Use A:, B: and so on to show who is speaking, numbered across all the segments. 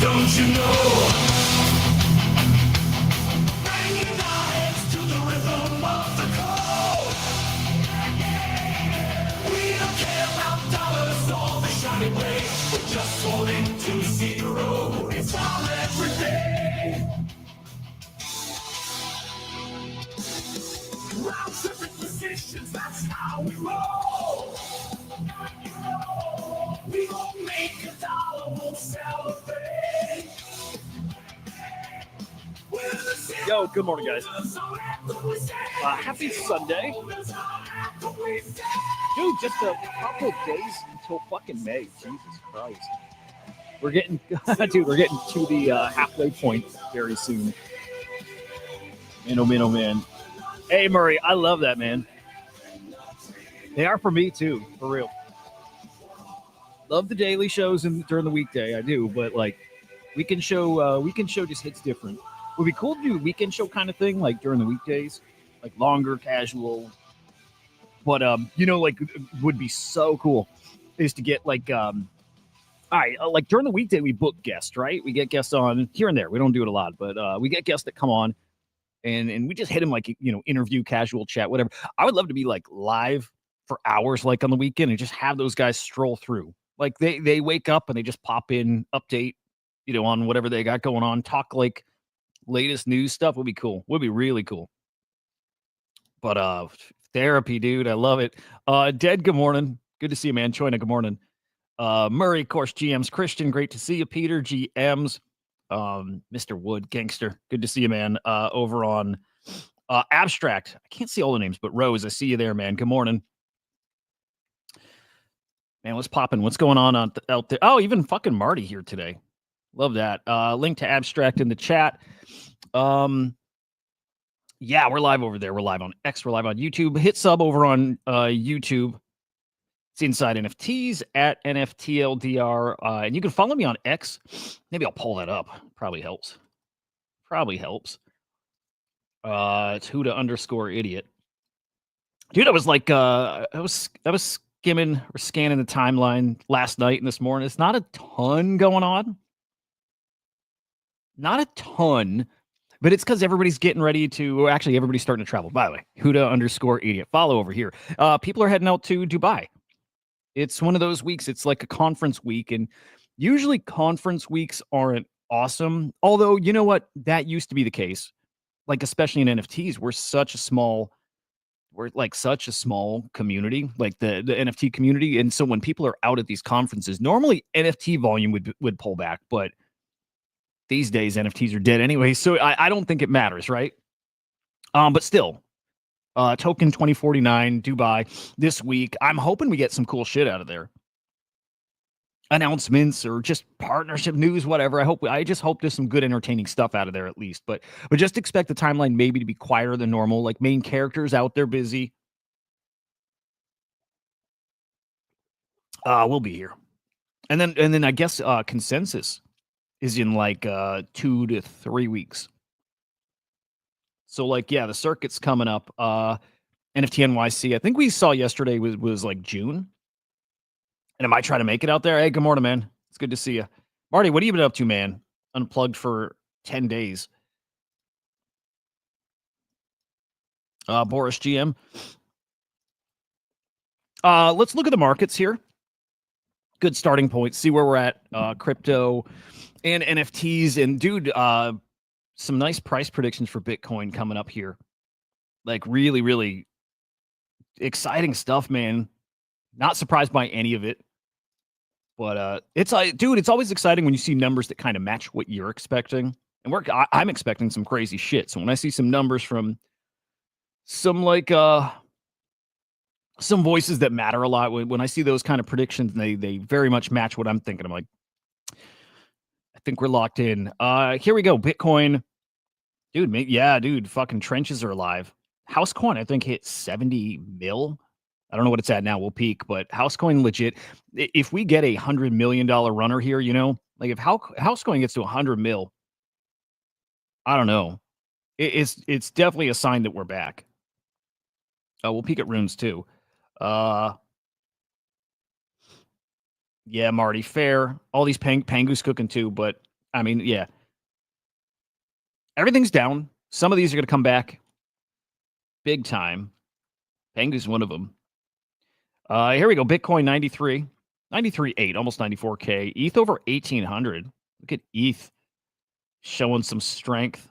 A: Don't you know? Banging our heads to the rhythm of the code. We don't care about dollars or the shiny way. We're just wanting to see the road. It's all every day. Round tripping positions, that's how we roll. We won't make a dollar, we'll celebrate.
B: Yo, good morning, guys. Happy Sunday. Dude, just a couple days until fucking May. Jesus Christ. We're getting, dude, we're getting to the halfway point very soon. Man, oh man, oh man. Hey, Murray, I love that, man. They are for me, too, for real. Love the daily shows and during the weekday, I do, but like weekend show just hits different. Would be cool to do a weekend show kind of thing, like during the weekdays, like longer, casual. But like would be so cool is to get like all right, like during the weekday we book guests, right? We get guests on here and there. We don't do it a lot, but we get guests that come on and we just hit them like interview, casual chat, whatever. I would love to be like live for hours like on the weekend and just have those guys stroll through. Like they wake up and they just pop in, update, on whatever they got going on, talk like latest news stuff. Would be cool. Would be really cool. But therapy, dude, I love it. Dead, good morning. Good to see you, man. Choina, good morning. Murray, of course, GMs. Christian, great to see you. Peter, GMs. Mr. Wood, gangster, good to see you, man. Over on Abstract. I can't see all the names, but Rose, I see you there, man. Good morning. Man, what's popping? What's going on out there? Oh, even fucking Marty here today. Love that. Link to Abstract in the chat. Yeah, we're live over there. We're live on X. We're live on YouTube. Hit sub over on YouTube. It's Inside NFTs at NFTLDR. And you can follow me on X. Maybe I'll pull that up. Probably helps. It's Huda_idiot. Dude, I was like, I was skimming or scanning the timeline last night and this morning. It's not a ton going on. Not a ton. But it's because everybody's getting ready to, or actually everybody's starting to travel. By the way, Huda_idiot. Follow over here. People are heading out to Dubai. It's one of those weeks. It's like a conference week. And usually conference weeks aren't awesome. Although, you know what? That used to be the case. Like, especially in NFTs, we're such a small community, like the NFT community. And so when people are out at these conferences, normally NFT volume would pull back. But these days, NFTs are dead anyway, so I don't think it matters, right? But still, Token 2049, Dubai, this week. I'm hoping we get some cool shit out of there. Announcements or just partnership news, whatever. I just hope there's some good entertaining stuff out of there at least. But just expect the timeline maybe to be quieter than normal, like main characters out there busy. We'll be here. And then I guess consensus is in like 2 to 3 weeks. So like, yeah, the circuit's coming up. NFT NYC, I think we saw yesterday was like June. And I might try to make it out there. Hey, good morning, man. It's good to see you. Marty, what have you been up to, man? Unplugged for 10 days. Boris GM. Let's look at the markets here. Good starting point. See where we're at. Crypto and NFTs. And dude, some nice price predictions for Bitcoin coming up here. Like really, really exciting stuff, man. Not surprised by any of it. But it's like, dude, it's always exciting when you see numbers that kind of match what you're expecting. And I'm expecting some crazy shit. So when I see some numbers from some like some voices that matter a lot, when I see those kind of predictions, they very much match what I'm thinking. I'm like, I think we're locked in. Here we go. Bitcoin. Dude, fucking trenches are alive. Housecoin, I think, hit 70 mil. I don't know what it's at now. We'll peak, but Housecoin legit. If we get $100 million runner here, like if Housecoin gets to 100 mil, I don't know. It's definitely a sign that we're back. We'll peak at runes too. Yeah, Marty, fair. All these Pangu's cooking too, but I mean, yeah, everything's down. Some of these are going to come back big time. Pangu's one of them. Here we go. Bitcoin 93.8, almost 94K. ETH over 1,800. Look at ETH showing some strength.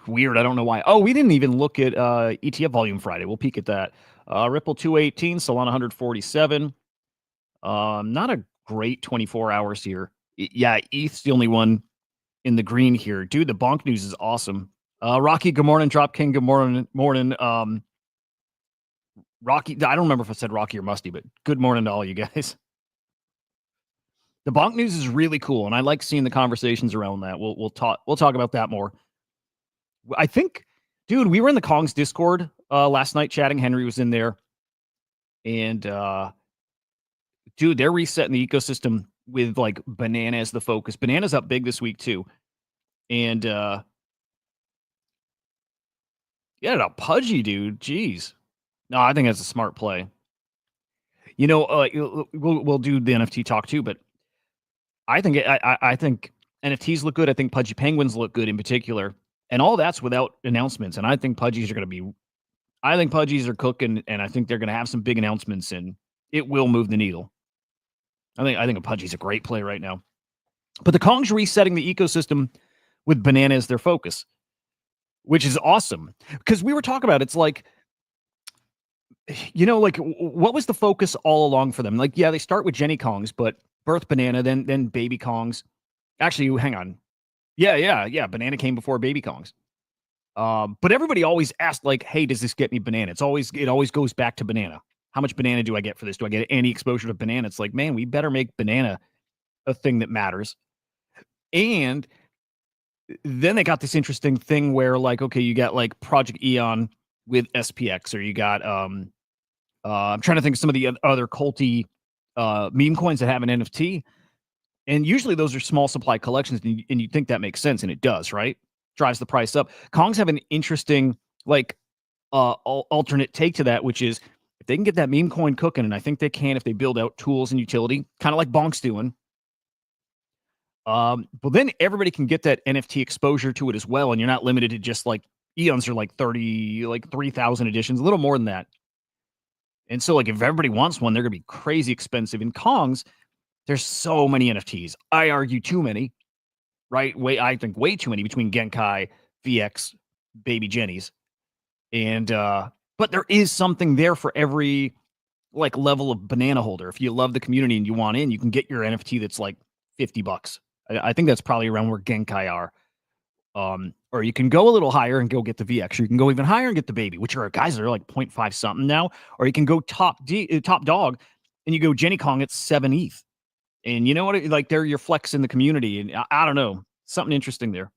B: Weird. I don't know why. Oh, we didn't even look at ETF volume Friday. We'll peek at that. Ripple 218, Solana 147. Not a great 24 hours here. Yeah, ETH's the only one in the green here. Dude, the bonk news is awesome. Rocky, good morning. Drop King, good morning. Rocky, I don't remember if I said Rocky or Musty, but good morning to all you guys. The bonk news is really cool, and I like seeing the conversations around that. We'll talk about that more. I think, dude, we were in the Kongs Discord last night chatting. Henry was in there, and dude, they're resetting the ecosystem with like Banana as the focus. Banana's up big this week too, and yeah, a Pudgy, dude. Jeez, no, I think that's a smart play. You know, we'll do the NFT talk too, but I think I think NFTs look good. I think Pudgy Penguins look good in particular, and all that's without announcements. And I think Pudgies are going to be. I think Pudgies are cooking, and I think they're going to have some big announcements, and it will move the needle. I think a Pudgy's a great play right now. But the Kongs resetting the ecosystem with Banana as their focus, which is awesome. Because we were talking about it's like, you know, like what was the focus all along for them? Like, yeah, they start with Jenny Kongs, but birth Banana, then baby Kongs. Actually, hang on. Yeah. Banana came before baby Kongs. But everybody always asked, like, hey, does this get me Banana? It always goes back to Banana. How much Banana do I get for this? Do I get any exposure to Banana? It's like, man, we better make Banana a thing that matters. And then they got this interesting thing where, like, okay, you got like Project Eon with SPX, or you got I'm trying to think of some of the other culty meme coins that have an NFT. And usually those are small supply collections, and you think that makes sense, and it does, right? Drives the price up. Kongs have an interesting, like, alternate take to that, which is if they can get that meme coin cooking, and I think they can if they build out tools and utility, kind of like Bonk's doing. But then everybody can get that NFT exposure to it as well, and you're not limited to just like Eons are like 3,000 editions, a little more than that. And so, like, if everybody wants one, they're gonna be crazy expensive. In Kongs, there's so many NFTs. I argue too many, right? I think way too many between Genkai, VX, Baby Jennies. And but there is something there for every like level of banana holder. If you love the community and you want in, you can get your NFT that's like $50. I think that's probably around where Genkai are. Or you can go a little higher and go get the VX, or you can go even higher and get the baby, which are guys that are like 0.5 something now. Or you can go top dog and you go Jenny Kong at 7 ETH. And you know what? Like, they're your flex in the community. And I don't know. Something interesting there.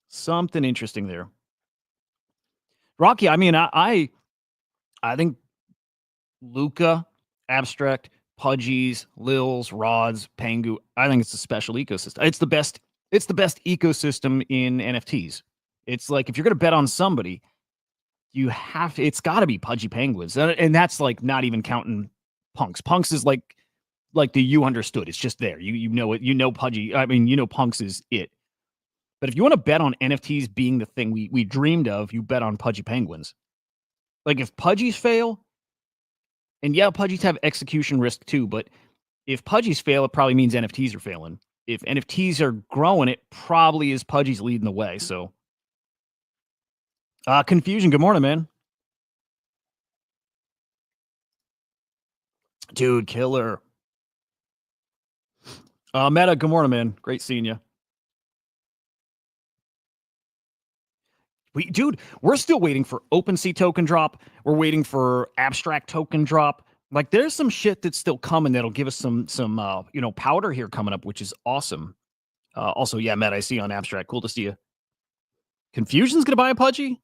B: Something interesting there. Rocky, I mean, I think Luca, Abstract, Pudgies, Lils, Rods, Pangu, I think it's a special ecosystem. It's the best ecosystem in NFTs. It's like if you're gonna bet on somebody, you have to, it's gotta be Pudgy Penguins. And that's like not even counting Punks. Punks is like the you understood. It's just there. You know it, you know Pudgy. I mean, you know Punks is it. But if you want to bet on NFTs being the thing we dreamed of, you bet on Pudgy Penguins. Like, if Pudgies fail, and yeah, Pudgies have execution risk too, but if Pudgies fail, it probably means NFTs are failing. If NFTs are growing, it probably is Pudgies leading the way. So, Confusion, good morning, man. Dude, killer. Meta, good morning, man. Great seeing you. Dude, we're still waiting for OpenSea token drop. We're waiting for Abstract token drop. Like, there's some shit that's still coming that'll give us some powder here coming up, which is awesome. Also, yeah, Matt, I see on Abstract. Cool to see you. Confusion's gonna buy a Pudgy?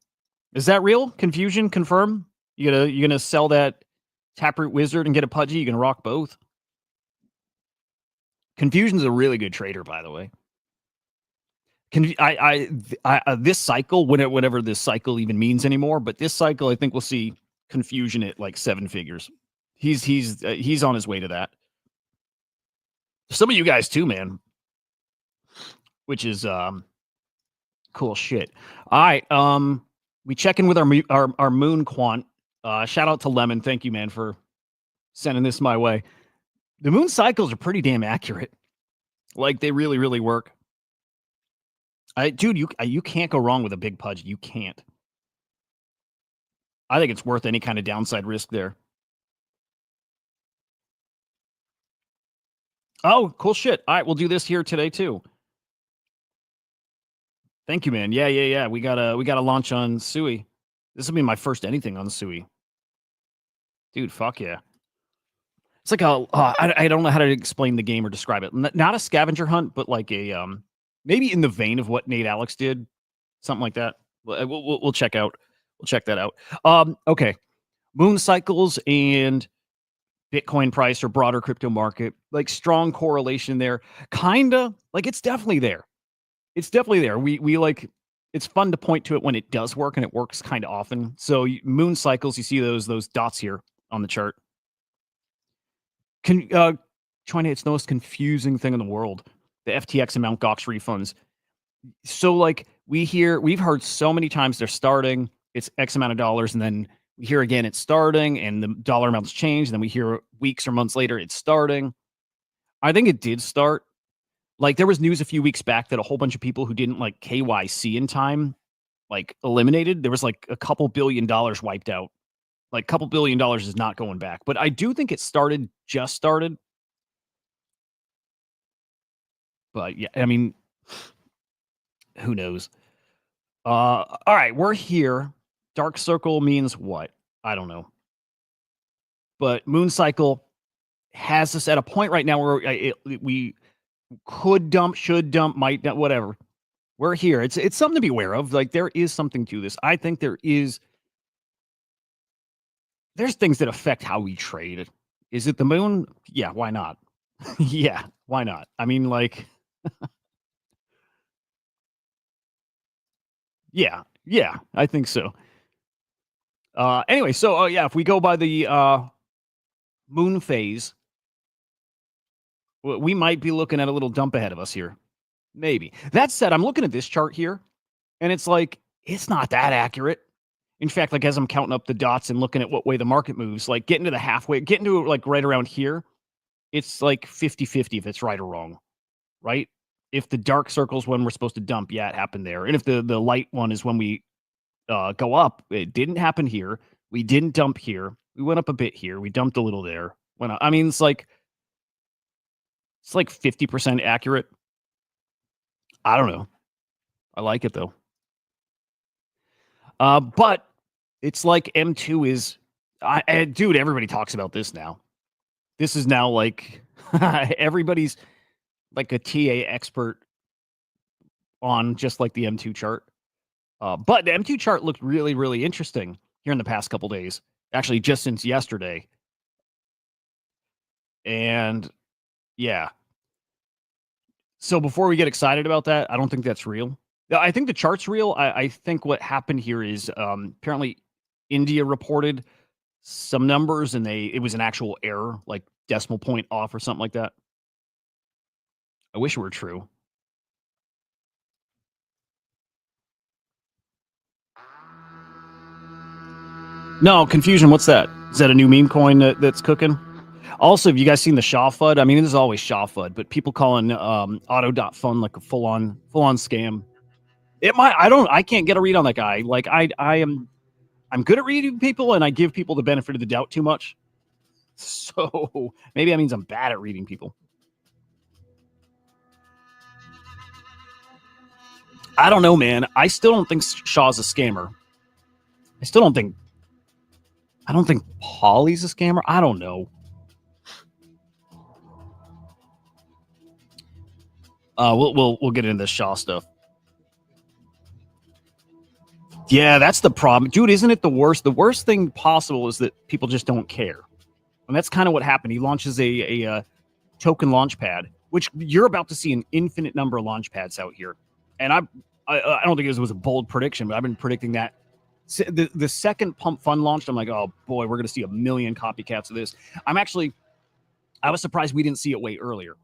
B: Is that real? Confusion, confirm? You gonna sell that Taproot Wizard and get a Pudgy? You gonna rock both? Confusion's a really good trader, by the way. This cycle, whenever this cycle even means anymore, but this cycle, I think we'll see Confusion at like 7 figures. He's on his way to that. Some of you guys too, man. Which is cool shit. All right, we check in with our moon quant. Shout out to Lemon. Thank you, man, for sending this my way. The moon cycles are pretty damn accurate. Like they really, really work. Dude, you can't go wrong with a big pudge. You can't. I think it's worth any kind of downside risk there. Oh, cool shit. All right, we'll do this here today too. Thank you, man. Yeah. We gotta launch on Sui. This will be my first anything on Sui. Dude, fuck yeah. It's like I don't know how to explain the game or describe it. Not a scavenger hunt, but like a maybe in the vein of what Nate Alex did, something like that. We'll check out. We'll check that out. Okay, moon cycles and Bitcoin price or broader crypto market, like strong correlation there. Kinda like it's definitely there. It's definitely there. We like it's fun to point to it when it does work, and it works kind of often. So moon cycles, you see those dots here on the chart. China, it's the most confusing thing in the world. The FTX and Mt. Gox refunds. So like we've heard so many times they're starting, it's X amount of dollars, and then we hear again it's starting, and the dollar amounts change, and then we hear weeks or months later it's starting. I think it did start. Like there was news a few weeks back that a whole bunch of people who didn't like KYC in time, like eliminated. There was like a couple $1 billion wiped out. Like a couple $1 billion is not going back. But I do think it just started. But yeah, I mean, who knows? All right, we're here. Dark circle means what? I don't know. But moon cycle has us at a point right now where we could dump, should dump, might not, whatever. We're here. It's something to be aware of. Like there is something to this. I think there's things that affect how we trade. Is it the moon? Yeah, why not? Yeah, why not? I mean, like, yeah, I think so. Anyway, so yeah, if we go by the moon phase, we might be looking at a little dump ahead of us here. Maybe. That said, I'm looking at this chart here, and it's like, it's not that accurate. In fact, like as I'm counting up the dots and looking at what way the market moves, like getting to the halfway, getting to like right around here, it's like 50-50 if it's right or wrong, right? If the dark circle's when we're supposed to dump, yeah, it happened there. And if the light one is when we go up, it didn't happen here. We didn't dump here. We went up a bit here. We dumped a little there. I mean, it's like 50% accurate. I don't know. I like it though. But it's like M2 is, dude, everybody talks about this now. This is now like everybody's like a TA expert on just like the M2 chart. But the M2 chart looked really, really interesting here in the past couple days. Actually, just since yesterday. And yeah. So before we get excited about that, I don't think that's real. I think the chart's real. I think what happened here is apparently India reported some numbers and it was an actual error, like decimal point off or something like that. I wish it were true. No, confusion. What's that? Is that a new meme coin that's cooking? Also, have you guys seen the Shaw FUD? I mean, this is always Shaw FUD, but people calling auto.fund like a full on scam. I can't get a read on that guy. Like I'm good at reading people, and I give people the benefit of the doubt too much. So maybe that means I'm bad at reading people. I don't know, man. I still don't think Shaw's a scammer. I don't think Polly's a scammer. I don't know. We'll get into this Shaw stuff. Yeah, that's the problem. Dude, isn't it the worst? The worst thing possible is that people just don't care. And that's kind of what happened. He launches a token launch pad, which you're about to see an infinite number of launch pads out here. And I don't think it was a bold prediction, but I've been predicting that the second Pump Fund launched, I'm like, oh boy, we're going to see a million copycats of this. I was surprised we didn't see it way earlier.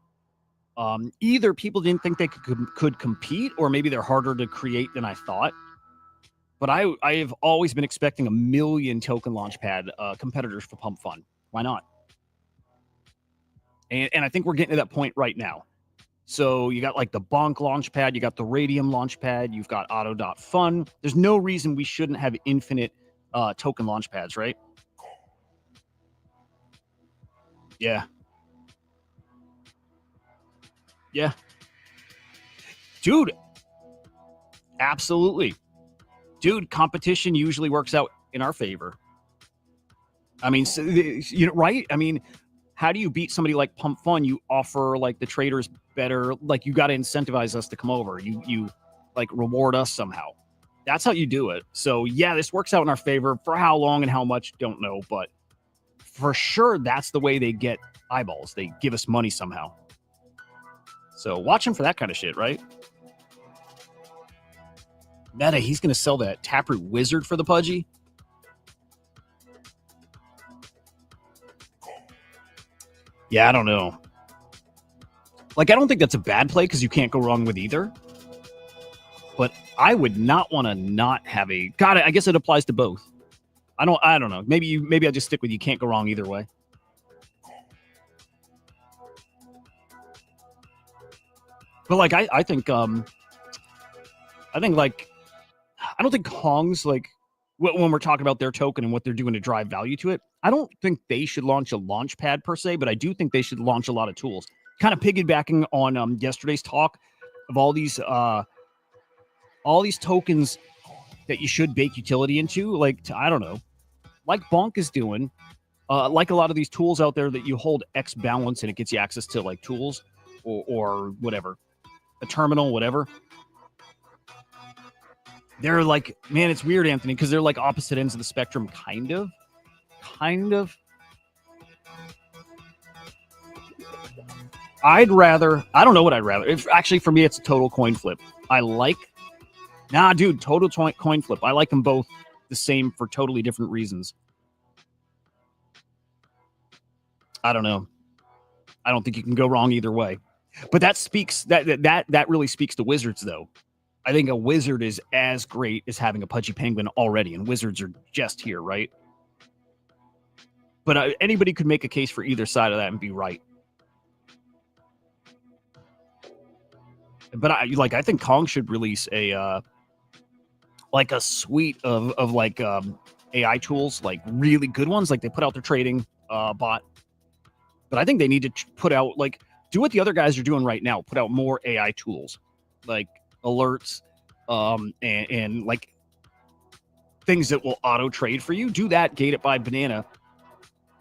B: Either people didn't think they could compete, or maybe they're harder to create than I thought. But I have always been expecting a million token launchpad competitors for Pump Fund. Why not? And I think we're getting to that point right now. So you got like the Bonk launchpad, you got the Radium launchpad, you've got Auto.Fun. There's no reason we shouldn't have infinite token launchpads, right? Yeah. Yeah. Dude. Absolutely. Dude, competition usually works out in our favor. I mean, right? I mean, how do you beat somebody like Pump Fun? You offer like the traders better, like you got to incentivize us to come over. You like reward us somehow. That's how you do it. So yeah, this works out in our favor. For how long and how much, don't know, but for sure that's the way they get eyeballs. They give us money somehow. So watch him for that kind of shit, right? Meta, he's going to sell that Taproot Wizard for the Pudgy. Yeah, I don't know. Like, I don't think that's a bad play because you can't go wrong with either. But I would not want to not have a... God, I guess it applies to both. I don't know. Maybe I just stick with you can't go wrong either way. But like I think like I don't think Kong's like when we're talking about their token and what they're doing to drive value to it, I don't think they should launch a launch pad per se, but I do think they should launch a lot of tools. Kind of piggybacking on yesterday's talk of all these tokens that you should bake utility into, like I don't know, like Bonk is doing, like a lot of these tools out there that you hold X balance and it gets you access to like tools or whatever, a terminal, whatever. They're like, man, it's weird, Anthony, because they're like opposite ends of the spectrum, kind of. I don't know what I'd rather. Actually, for me, it's a total coin flip. Total coin flip. I like them both the same for totally different reasons. I don't know. I don't think you can go wrong either way. But that really speaks to Wizards, though. I think a wizard is as great as having a Pudgy Penguin already, and wizards are just here, right? But anybody could make a case for either side of that and be right. But I think Kong should release a suite of AI tools, like really good ones, like they put out their trading bot. But I think they need to put out do what the other guys are doing right now. Put out more AI tools, like alerts, and like things that will auto trade for you. Do that, gate it by banana.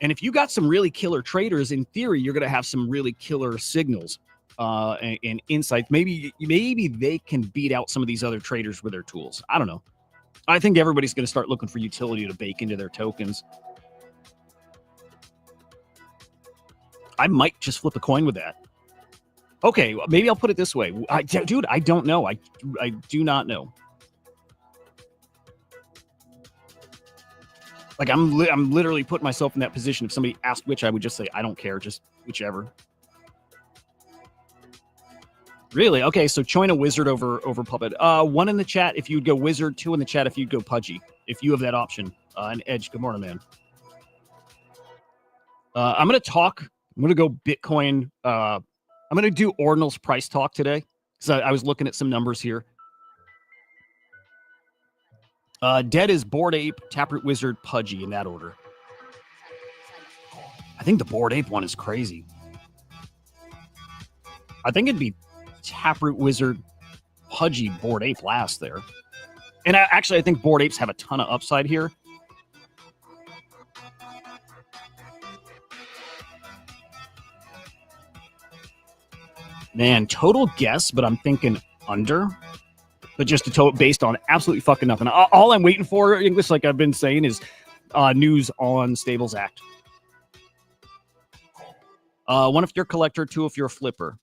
B: And if you got some really killer traders, in theory, you're going to have some really killer signals and insights. Maybe they can beat out some of these other traders with their tools. I don't know. I think everybody's going to start looking for utility to bake into their tokens. I might just flip a coin with that. Okay, maybe I'll put it this way. Dude, I don't know. I do not know. Like, I'm literally putting myself in that position. If somebody asked which, I would just say, I don't care, just whichever. Really? Okay, so join a wizard over Puppet. 1 in the chat if you'd go wizard, 2 in the chat if you'd go Pudgy. If you have that option. And Edge, good morning, man. I'm going to go Bitcoin. I'm going to do Ordinal's price talk today. So I was looking at some numbers here. Dead is Bored Ape, Taproot Wizard, Pudgy in that order. I think the Bored Ape one is crazy. I think it'd be Taproot Wizard, Pudgy, Bored Ape last there. And I think Bored Apes have a ton of upside here. Man, total guess, but I'm thinking under. But just based on absolutely fucking nothing. All I'm waiting for, English, like I've been saying, is news on Stables Act. 1 if you're a collector, 2 if you're a flipper.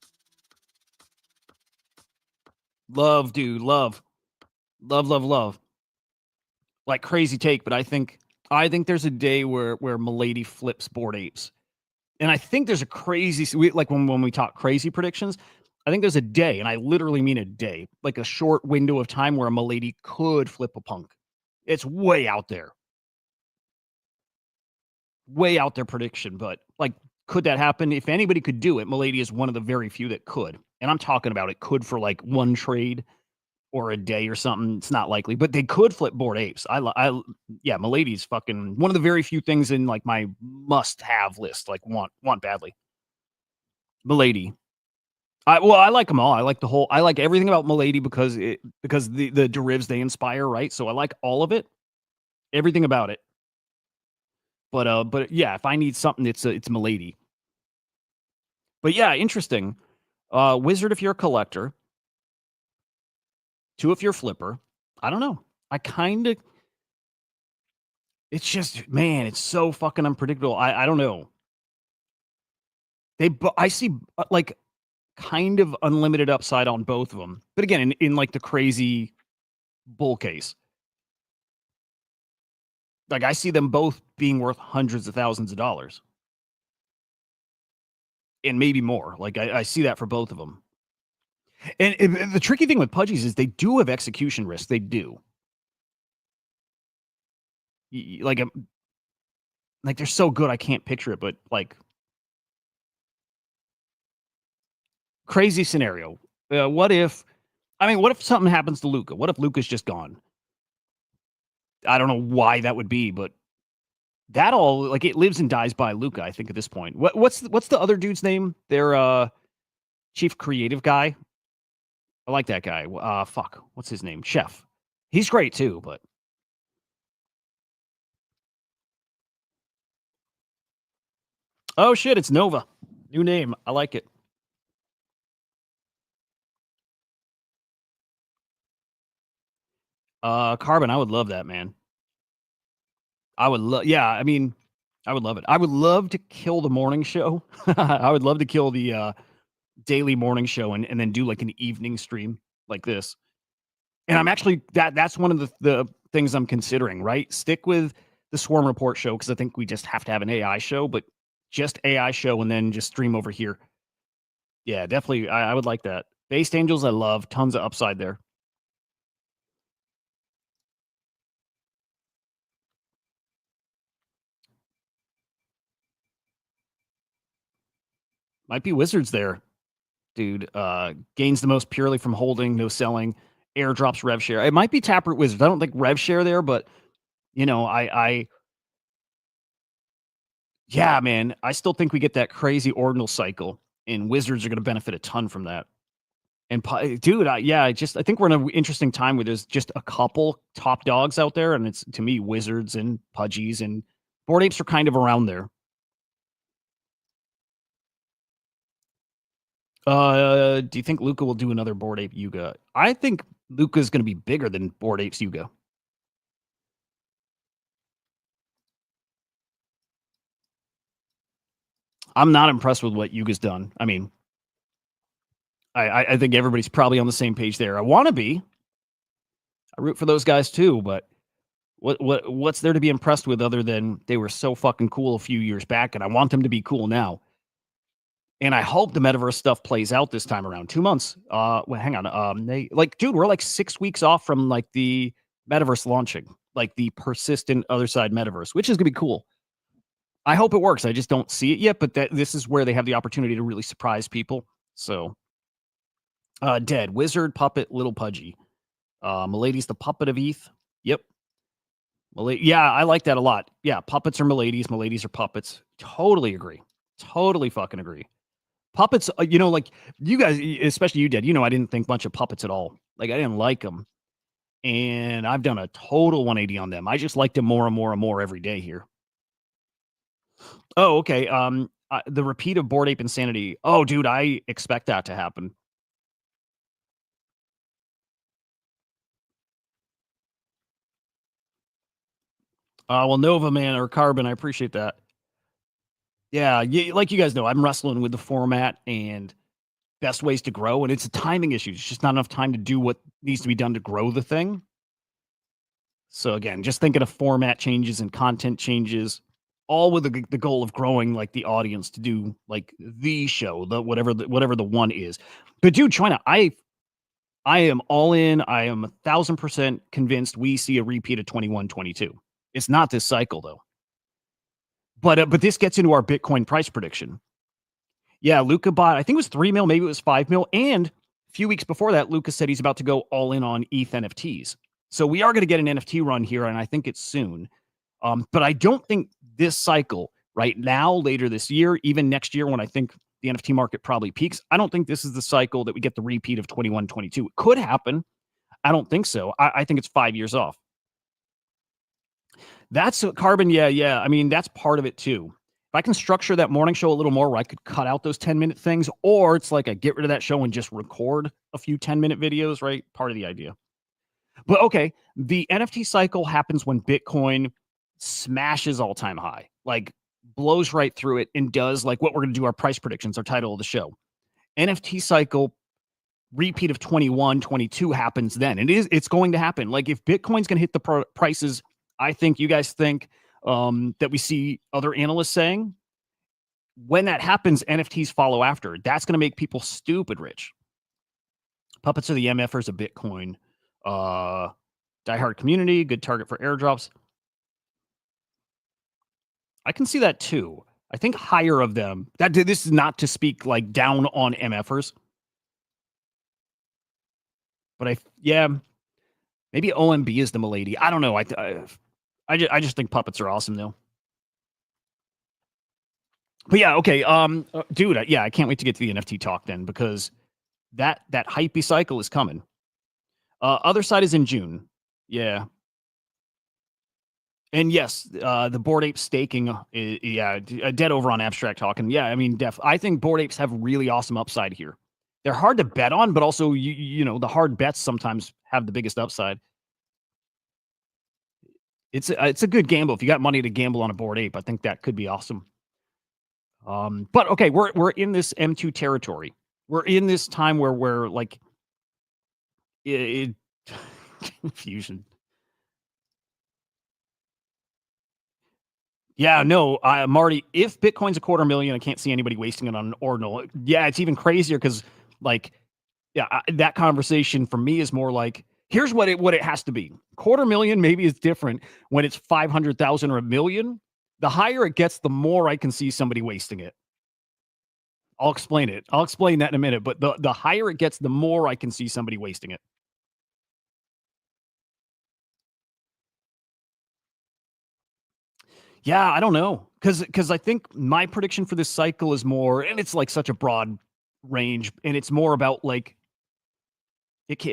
B: Love, dude, love. Love. Like crazy take, but I think there's a day where Milady flips Bored Apes. And I think there's a crazy like when we talk crazy predictions, I think there's a day, and I literally mean a day, like a short window of time where a Milady could flip a punk. It's way out there. Way out there prediction, but like could that happen? If anybody could do it, Milady is one of the very few that could. And I'm talking about it could for like one trade or a day or something. It's not likely, but they could flip Bored Apes. Yeah, Milady's fucking one of the very few things in like my must-have list. Like want badly. Milady. I like them all. I like I like everything about Milady because the derivs they inspire, right? So I like all of it, everything about it. But yeah, if I need something, it's Milady. But yeah, interesting. Wizard if you're a collector. 2 if you're a flipper. I don't know. I kind of. It's just man, it's so fucking unpredictable. I don't know. I see like kind of unlimited upside on both of them, but again, in like the crazy bull case, like I see them both being worth hundreds of thousands of dollars, and maybe more. Like I see that for both of them. And the tricky thing with pudgies is they do have execution risk. They do. Like they're so good I can't picture it, but like crazy scenario. What if something happens to Luca? What if Luca's just gone? I don't know why that would be, but that all like it lives and dies by Luca, I think at this point. What's the other dude's name? Their chief creative guy. I like that guy. Fuck. What's his name? Chef. He's great too, but oh shit, it's Nova. New name. I like it. Carbon, I would love that, man. I would love yeah, I mean, I would love it. I would love to kill the morning show. I would love to kill the daily morning show and then do like an evening stream like this. And I'm actually that's one of the things I'm considering, right? Stick with the Swarm Report show because I think we just have to have an AI show, but just AI show and then just stream over here. Yeah, definitely. I would like that. Based Angels, I love tons of upside there. Might be Wizards there, dude. Gains the most purely from holding, no selling, airdrops rev share. It might be Taproot Wizards. I don't think rev share there, but you know, yeah, man, I still think we get that crazy ordinal cycle, and Wizards are going to benefit a ton from that. And dude, I think we're in an interesting time where there's just a couple top dogs out there, and it's to me Wizards and Pudgies and Bored Apes are kind of around there. Do you think Luca will do another Bored Ape Yuga? I think Luca's going to be bigger than Bored Apes Yuga. I'm not impressed with what Yuga's done. I mean, I think everybody's probably on the same page there. I want to be. I root for those guys too, but what's there to be impressed with other than they were so fucking cool a few years back, and I want them to be cool now. And I hope the metaverse stuff plays out this time around. 2 months. Well, hang on. Dude, we're like 6 weeks off from like the metaverse launching, like the persistent other side metaverse, which is gonna be cool. I hope it works. I just don't see it yet, but this is where they have the opportunity to really surprise people. So, dead wizard puppet, little pudgy. Milady's the puppet of Eth. Yep. Yeah, I like that a lot. Yeah, puppets are Miladies. Miladies are puppets. Totally agree. Totally fucking agree. Puppets, like you guys, especially you did, I didn't think much of puppets at all. Like I didn't like them. And I've done a total 180 on them. I just liked them more and more and more every day here. Oh, okay. The repeat of Bored Ape Insanity. Oh, dude, I expect that to happen. Well, Nova, man, or Carbon, I appreciate that. Yeah, like you guys know, I'm wrestling with the format and best ways to grow, and it's a timing issue. It's just not enough time to do what needs to be done to grow the thing.
C: So again, just thinking of format changes and content changes, all with the goal of growing like the audience to do like the show, the whatever the one is. But dude, China, I am all in. I am 1,000% convinced we see a repeat of 21-22. It's not this cycle though. But this gets into our Bitcoin price prediction. Yeah, Luca bought, I think it was 3 mil, maybe it was 5 mil. And a few weeks before that, Luca said he's about to go all in on ETH NFTs. So we are going to get an NFT run here, and I think it's soon. But I don't think this cycle right now, later this year, even next year when I think the NFT market probably peaks, I don't think this is the cycle that we get the repeat of 21-22. It could happen. I don't think so. I think it's 5 years off. That's Carbon. Yeah. I mean, that's part of it too. If I can structure that morning show a little more where I could cut out those 10-minute things, or it's like I get rid of that show and just record a few 10-minute videos, right? Part of the idea. But okay, the NFT cycle happens when Bitcoin smashes all-time high, like blows right through it and does like what we're going to do our price predictions, our title of the show. NFT cycle repeat of 21-22 happens then. It's going to happen. Like if Bitcoin's going to hit the prices, I think you guys think that we see other analysts saying, when that happens, NFTs follow after. That's going to make people stupid rich. Puppets are the MFers of Bitcoin. Diehard community, good target for airdrops. I can see that too. I think higher of them. This is not to speak like down on MFers. But maybe OMB is the milady. I don't know. I just think puppets are awesome though. But yeah, okay. Dude, I can't wait to get to the NFT talk then, because that hypey cycle is coming. Other side is in June. Yeah. And yes, the Bored Ape staking, dead over on Abstract Talking. Yeah, I mean, I think Bored Apes have really awesome upside here. They're hard to bet on, but also, you know, the hard bets sometimes have the biggest upside. It's a good gamble. If you got money to gamble on a Bored Ape, I think that could be awesome. But okay, we're in this M2 territory. We're in this time where we're like, confusion. Yeah, no, Marty, if Bitcoin's $250,000, I can't see anybody wasting it on an ordinal. Yeah, it's even crazier because, like, that conversation for me is more like, here's what it has to be. $250,000 maybe is different when it's 500,000 or $1 million. The higher it gets, the more I can see somebody wasting it. I'll explain it. I'll explain that in a minute. But the higher it gets, the more I can see somebody wasting it. Yeah, I don't know. Because I think my prediction for this cycle is more, and it's like such a broad range, and it's more about like,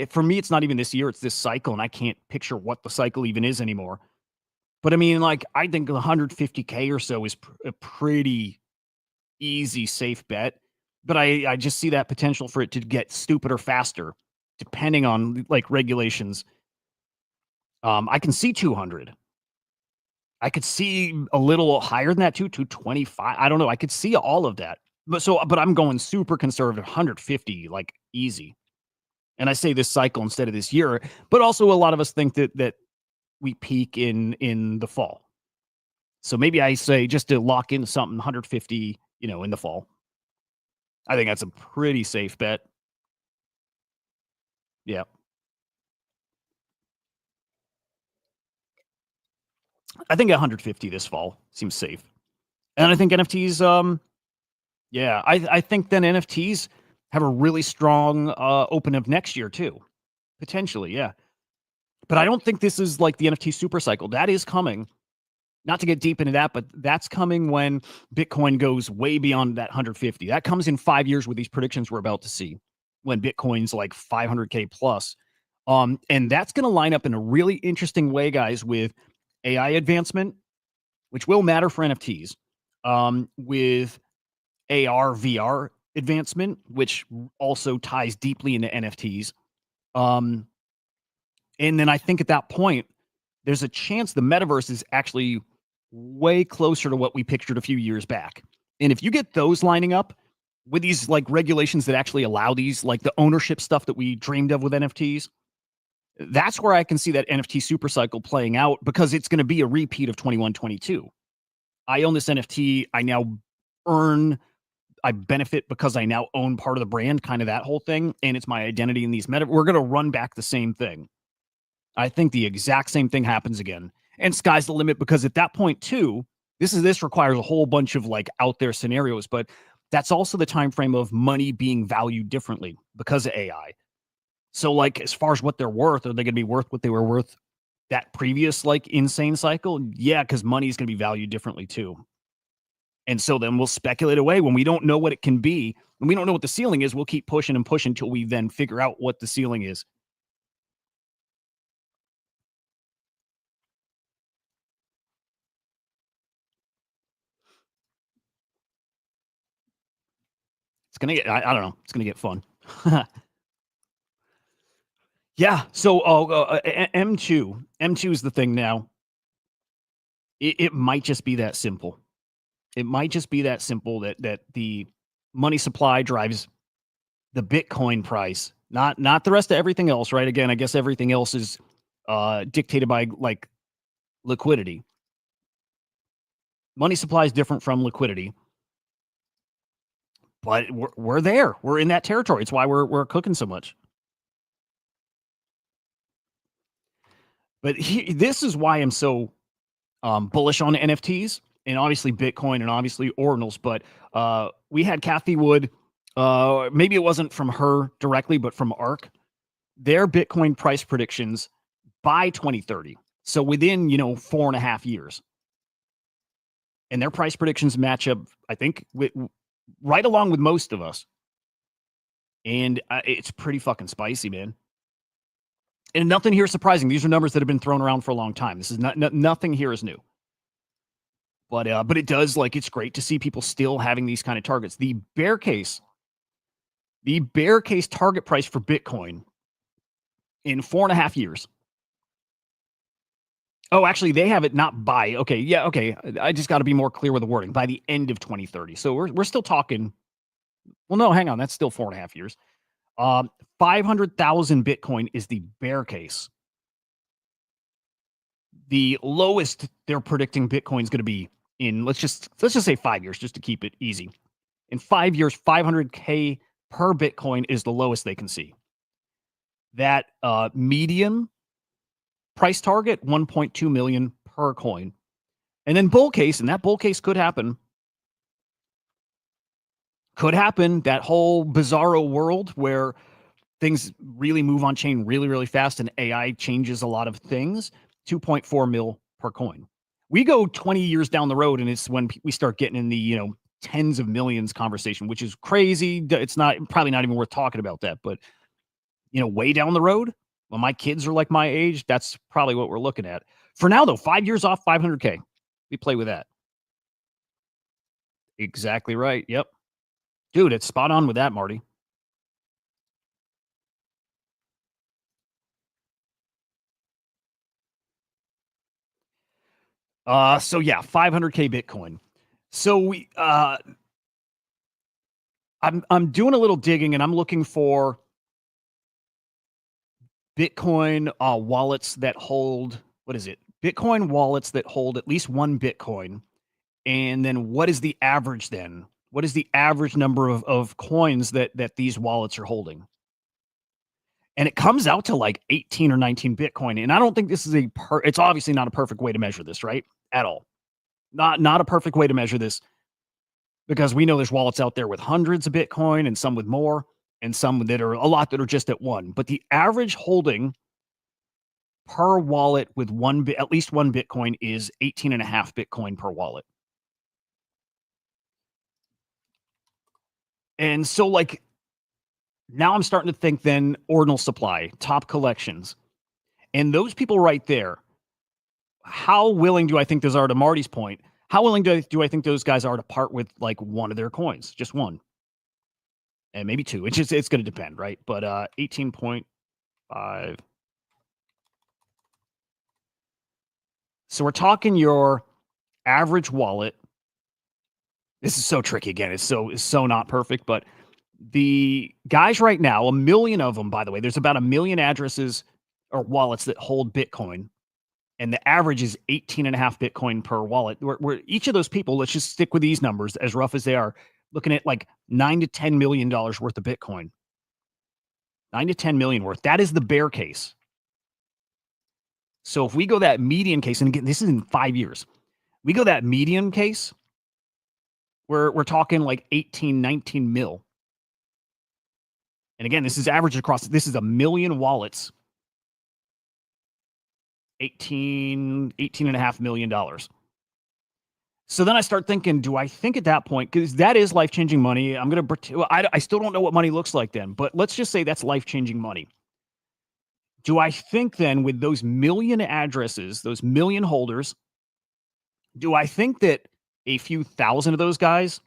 C: for me, it's not even this year, it's this cycle, and I can't picture what the cycle even is anymore. But I mean, like, I think 150K or so is a pretty easy, safe bet. But I just see that potential for it to get stupider faster, depending on like regulations. I can see 200. I could see a little higher than that too, 225. I don't know. I could see all of that. But I'm going super conservative, 150, like easy. And I say this cycle instead of this year, but also a lot of us think that we peak in the fall. So maybe I say, just to lock in something, 150, in the fall. I think that's a pretty safe bet. Yeah. I think 150 this fall seems safe. And I think NFTs, I think then NFTs have a really strong open of next year too. Potentially, yeah. But I don't think this is like the NFT super cycle. That is coming. Not to get deep into that, but that's coming when Bitcoin goes way beyond that 150. That comes in 5 years with these predictions we're about to see, when Bitcoin's like 500K plus. And that's going to line up in a really interesting way, guys, with AI advancement, which will matter for NFTs, with AR, VR advancement, which also ties deeply into NFTs. And then I think at that point, there's a chance the metaverse is actually way closer to what we pictured a few years back. And if you get those lining up with these like regulations that actually allow these, like the ownership stuff that we dreamed of with NFTs, That's where I can see that NFT super cycle playing out, because it's going to be a repeat of 21, 22. I own this NFT. I now I benefit because I now own part of the brand, kind of that whole thing. And it's my identity in these we're going to run back the same thing. I think the exact same thing happens again. And sky's the limit, because at that point too, this requires a whole bunch of like out there scenarios, but that's also the time frame of money being valued differently because of AI. So like, as far as what they're worth, are they going to be worth what they were worth that previous like insane cycle? Yeah, because money is going to be valued differently too. And so then we'll speculate away when we don't know what it can be, and we don't know what the ceiling is. We'll keep pushing and pushing until we then figure out what the ceiling is. It's gonna get, I don't know, it's gonna get fun. Yeah. So M2 is the thing now. It might just be that simple. It might just be that simple that the money supply drives the Bitcoin price, not the rest of everything else, right? Again, I guess everything else is dictated by like liquidity. Money supply is different from liquidity, but we're there. We're in that territory. It's why we're cooking so much. But this is why I'm so bullish on NFTs, and obviously Bitcoin, and obviously ordinals. But we had Kathy Wood. Maybe it wasn't from her directly, but from ARK. Their Bitcoin price predictions by 2030. So within 4.5 years. And their price predictions match up, I think, right along with most of us. And it's pretty fucking spicy, man. And nothing here is surprising. These are numbers that have been thrown around for a long time. This is nothing here is new. But it does, like, it's great to see people still having these kind of targets. The bear case target price for Bitcoin in 4.5 years. Oh, actually, they have it not by. Okay, yeah, okay. I just got to be more clear with the wording. By the end of 2030. So we're still talking. Well, no, hang on. That's still 4.5 years. 500,000 Bitcoin is the bear case. The lowest they're predicting Bitcoin is going to be in, let's just say 5 years, just to keep it easy. In 5 years, 500K per Bitcoin is the lowest they can see. That median price target, 1.2 million per coin. And then bull case, and that bull case could happen. That whole bizarro world where things really move on chain really, really fast and AI changes a lot of things, 2.4 mil per coin. We go 20 years down the road, and it's when we start getting in the, tens of millions conversation, which is crazy. It's probably not even worth talking about that. But, way down the road, when my kids are like my age, that's probably what we're looking at. For now, though, 5 years off, 500K. We play with that. Exactly right. Yep. Dude, it's spot on with that, Marty. So yeah, 500K Bitcoin. So I'm doing a little digging, and I'm looking for Bitcoin wallets that hold, what is it? Bitcoin wallets that hold at least one Bitcoin. And then what is the average then? What is the average number of coins that these wallets are holding? And it comes out to like 18 or 19 Bitcoin. And I don't think this is it's obviously not a perfect way to measure this, right? At all. Not a perfect way to measure this, because we know there's wallets out there with hundreds of Bitcoin and some with more, and some that are a lot that are just at one. But the average holding per wallet with at least one Bitcoin is 18.5 Bitcoin per wallet. And so, like, now I'm starting to think then ordinal supply, top collections. And those people right there, how willing do I think those are, to Marty's point, how willing do I think those guys are to part with like one of their coins, just one? And maybe two. It's going to depend, right? But 18.5. So we're talking your average wallet. This is so tricky again. It's so not perfect, but the guys right now, 1 million of them, by the way, there's about 1 million addresses or wallets that hold Bitcoin, and the average is 18 and a half Bitcoin per wallet, where each of those people, let's just stick with these numbers, as rough as they are, looking at like $9 to $10 million worth of Bitcoin. 9 to 10 million worth. That is the bear case. So if we go that median case, and again, this is in 5 years, we go that median case, we're talking like 18, 19 mil. And again, this is average across, this is a million wallets, 18 and a half million dollars. So then I start thinking, do I think at that point, because that is life-changing money, I'm going to, I still don't know what money looks like then, but let's just say that's life-changing money. Do I think then with those million addresses, those million holders, do I think that a few thousand of those guys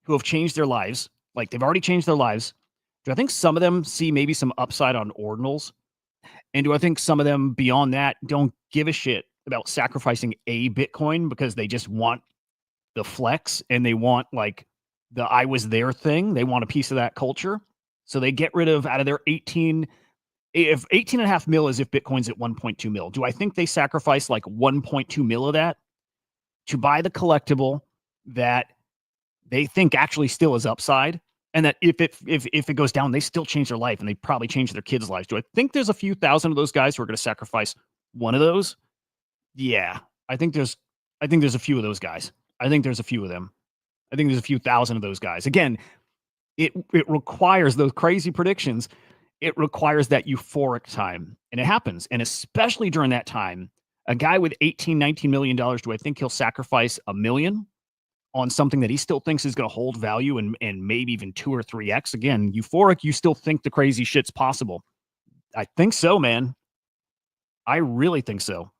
C: who have changed their lives, like they've already changed their lives, do I think some of them see maybe some upside on ordinals? And do I think some of them beyond that don't give a shit about sacrificing a Bitcoin because they just want the flex and they want like the I was there thing? They want a piece of that culture. So they get rid of out of their 18, if 18 and a half mil is if Bitcoin's at 1.2 mil, do I think they sacrifice like 1.2 mil of that to buy the collectible that they think actually still is upside? And that if it goes down, they still change their life and they probably change their kids' lives. Do I think there's a few thousand of those guys who are going to sacrifice one of those? Yeah, I think there's a few of those guys. I think there's a few of them. I think there's a few thousand of those guys. Again, it requires those crazy predictions. It requires that euphoric time, and it happens. And especially during that time, a guy with 18, 19 million dollars, do I think he'll sacrifice $1 million on something that he still thinks is going to hold value and maybe even 2 or 3x? Again, euphoric, you still think the crazy shit's possible. I think so, man. I really think so.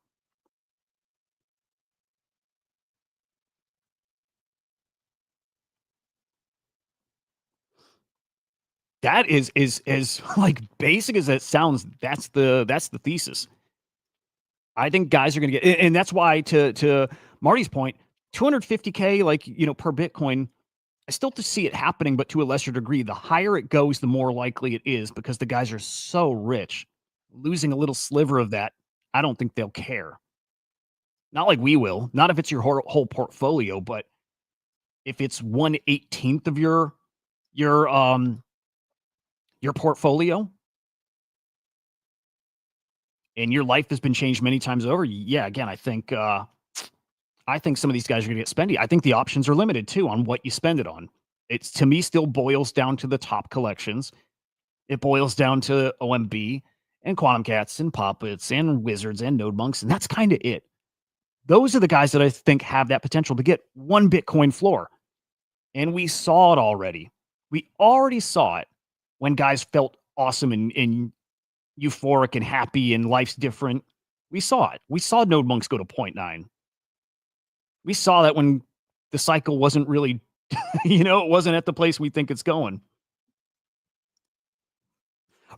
C: That is as like basic as that sounds. That's the thesis. I think guys are going to get, and that's why to Marty's point, 250K, like, per Bitcoin, I still see it happening, but to a lesser degree. The higher it goes, the more likely it is, because the guys are so rich. Losing a little sliver of that, I don't think they'll care. Not like we will. Not if it's your whole portfolio, but if it's 1/18 of your portfolio, and your life has been changed many times over, yeah, again, I think some of these guys are going to get spendy. I think the options are limited too on what you spend it on. It's, to me, still boils down to the top collections. It boils down to OMB and Quantum Cats and Poppets and Wizards and Node Monks, and that's kind of it. Those are the guys that I think have that potential to get one Bitcoin floor. And we saw it already. We already saw it when guys felt awesome and euphoric and happy and life's different. We saw it. We saw Node Monks go to 0.9. We saw that when the cycle wasn't really, it wasn't at the place we think it's going.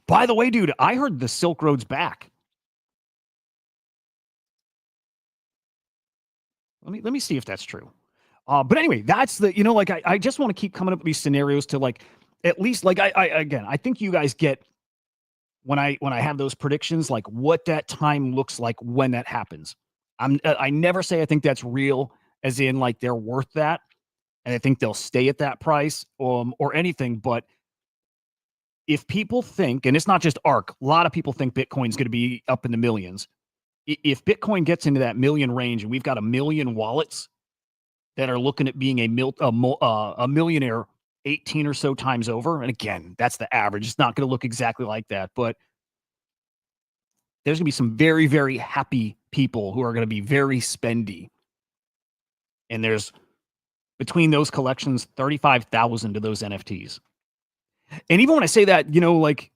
C: By the way, dude, I heard the Silk Road's back. Let me see if that's true. But anyway, that's the, I just want to keep coming up with these scenarios to like, at least like, I think you guys get when I have those predictions, like what that time looks like when that happens. I never say I think that's real, as in like they're worth that, and I think they'll stay at that price, or anything. But if people think, and it's not just ARK, a lot of people think Bitcoin's going to be up in the millions. If Bitcoin gets into that million range, and we've got 1 million wallets that are looking at being a millionaire 18 or so times over, and again, that's the average. It's not going to look exactly like that, but there's going to be some very, very happy people who are going to be very spendy. And there's, between those collections, 35,000 of those NFTs. And even when I say that, like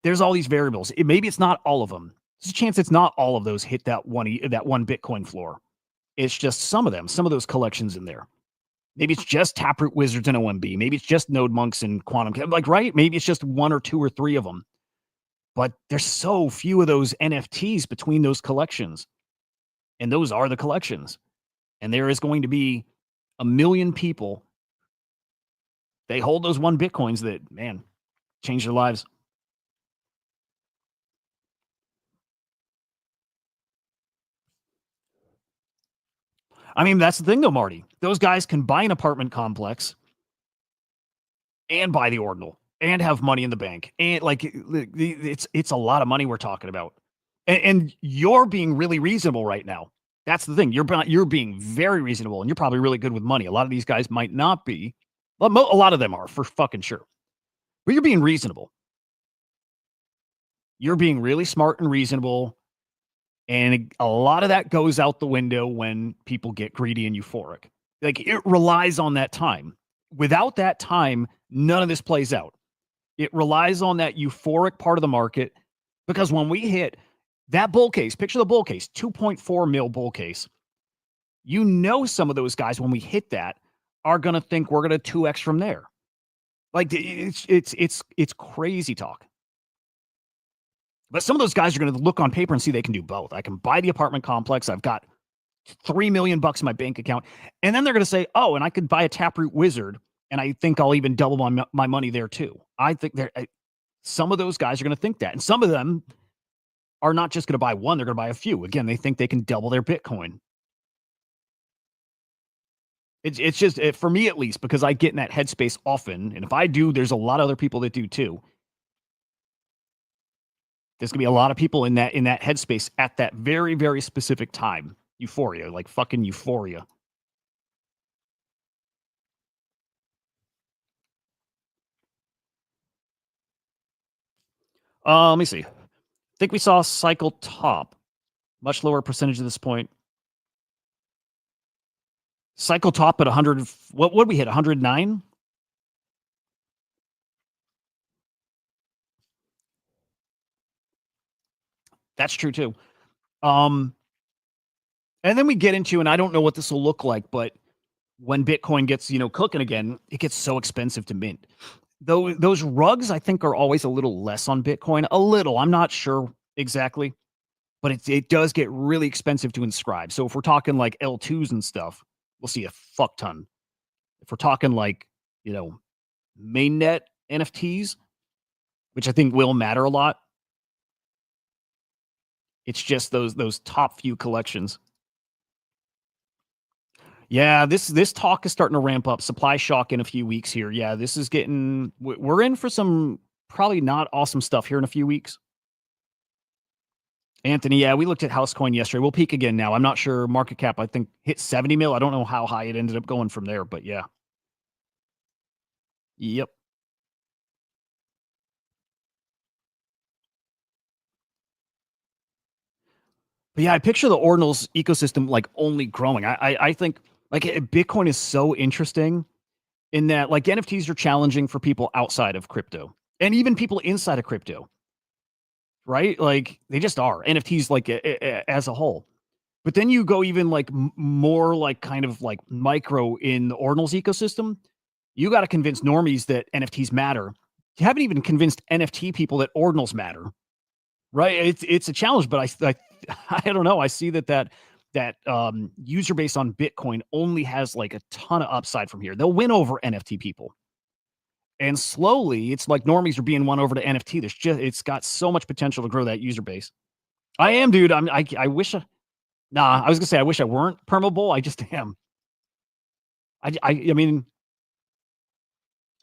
C: there's all these variables. Maybe it's not all of them. There's a chance it's not all of those hit that one Bitcoin floor. It's just some of those collections in there. Maybe it's just Taproot Wizards and OMB. Maybe it's just Node Monks and Quantum. Like, right? Maybe it's just 1 or 2 or 3 of them. But there's so few of those NFTs between those collections. And those are the collections. And there is going to be 1 million people. They hold those 1 Bitcoins that, man, change their lives. I mean, that's the thing though, Marty. Those guys can buy an apartment complex and buy the ordinal and have money in the bank. And like it's a lot of money we're talking about. And you're being really reasonable right now. That's the thing. You're being very reasonable, and you're probably really good with money. A lot of these guys might not be. Well, a lot of them are for fucking sure. But you're being reasonable. You're being really smart and reasonable. And a lot of that goes out the window when people get greedy and euphoric. Like it relies on that time. Without that time, none of this plays out. It relies on that euphoric part of the market because when we hit that bull case, picture the bull case, 2.4 mil bull case. You know, some of those guys, when we hit that, are going to think we're going to 2x from there. Like it's crazy talk. But some of those guys are going to look on paper and see they can do both. I can buy the apartment complex. I've got $3 million in my bank account. And then they're going to say, oh, and I could buy a Taproot Wizard. And I think I'll even double my money there too. I think some of those guys are going to think that. And some of them are not just going to buy one, they're going to buy a few. Again, they think they can double their Bitcoin. It's just, for me at least, because I get in that headspace often. And if I do, there's a lot of other people that do too. There's going to be a lot of people in that headspace at that very, very specific time. Euphoria, like fucking euphoria. Let me see. I think we saw cycle top. Much lower percentage at this point. Cycle top at 100. What would we hit? 109? That's true too. And then we get into, and I don't know what this will look like, but when Bitcoin gets, cooking again, it gets so expensive to mint. Though those rugs, I think, are always a little less on Bitcoin. A little. I'm not sure exactly. But it does get really expensive to inscribe. So if we're talking like L2s and stuff, we'll see a fuck ton. If we're talking like, mainnet NFTs, which I think will matter a lot, it's just those top few collections. Yeah, this talk is starting to ramp up. Supply shock in a few weeks here. Yeah, this is getting, we're in for some probably not awesome stuff here in a few weeks. Anthony, yeah, we looked at Housecoin yesterday. We'll peak again now. I'm not sure. Market cap, I think, hit 70 mil. I don't know how high it ended up going from there, but yeah. Yep. But yeah, I picture the ordinals ecosystem like only growing. I think like Bitcoin is so interesting in that like NFTs are challenging for people outside of crypto and even people inside of crypto, right? Like they just are NFTs like as a whole. But then you go even like more like kind of like micro in the ordinals ecosystem. You got to convince normies that NFTs matter. You haven't even convinced NFT people that ordinals matter, right? It's a challenge, but I don't know. I see that user base on Bitcoin only has like a ton of upside from here. They'll win over NFT people. And slowly, it's like normies are being won over to NFT. It's got so much potential to grow that user base. I am, dude. I wish. I was gonna say I wish I weren't permable. I just am. I mean,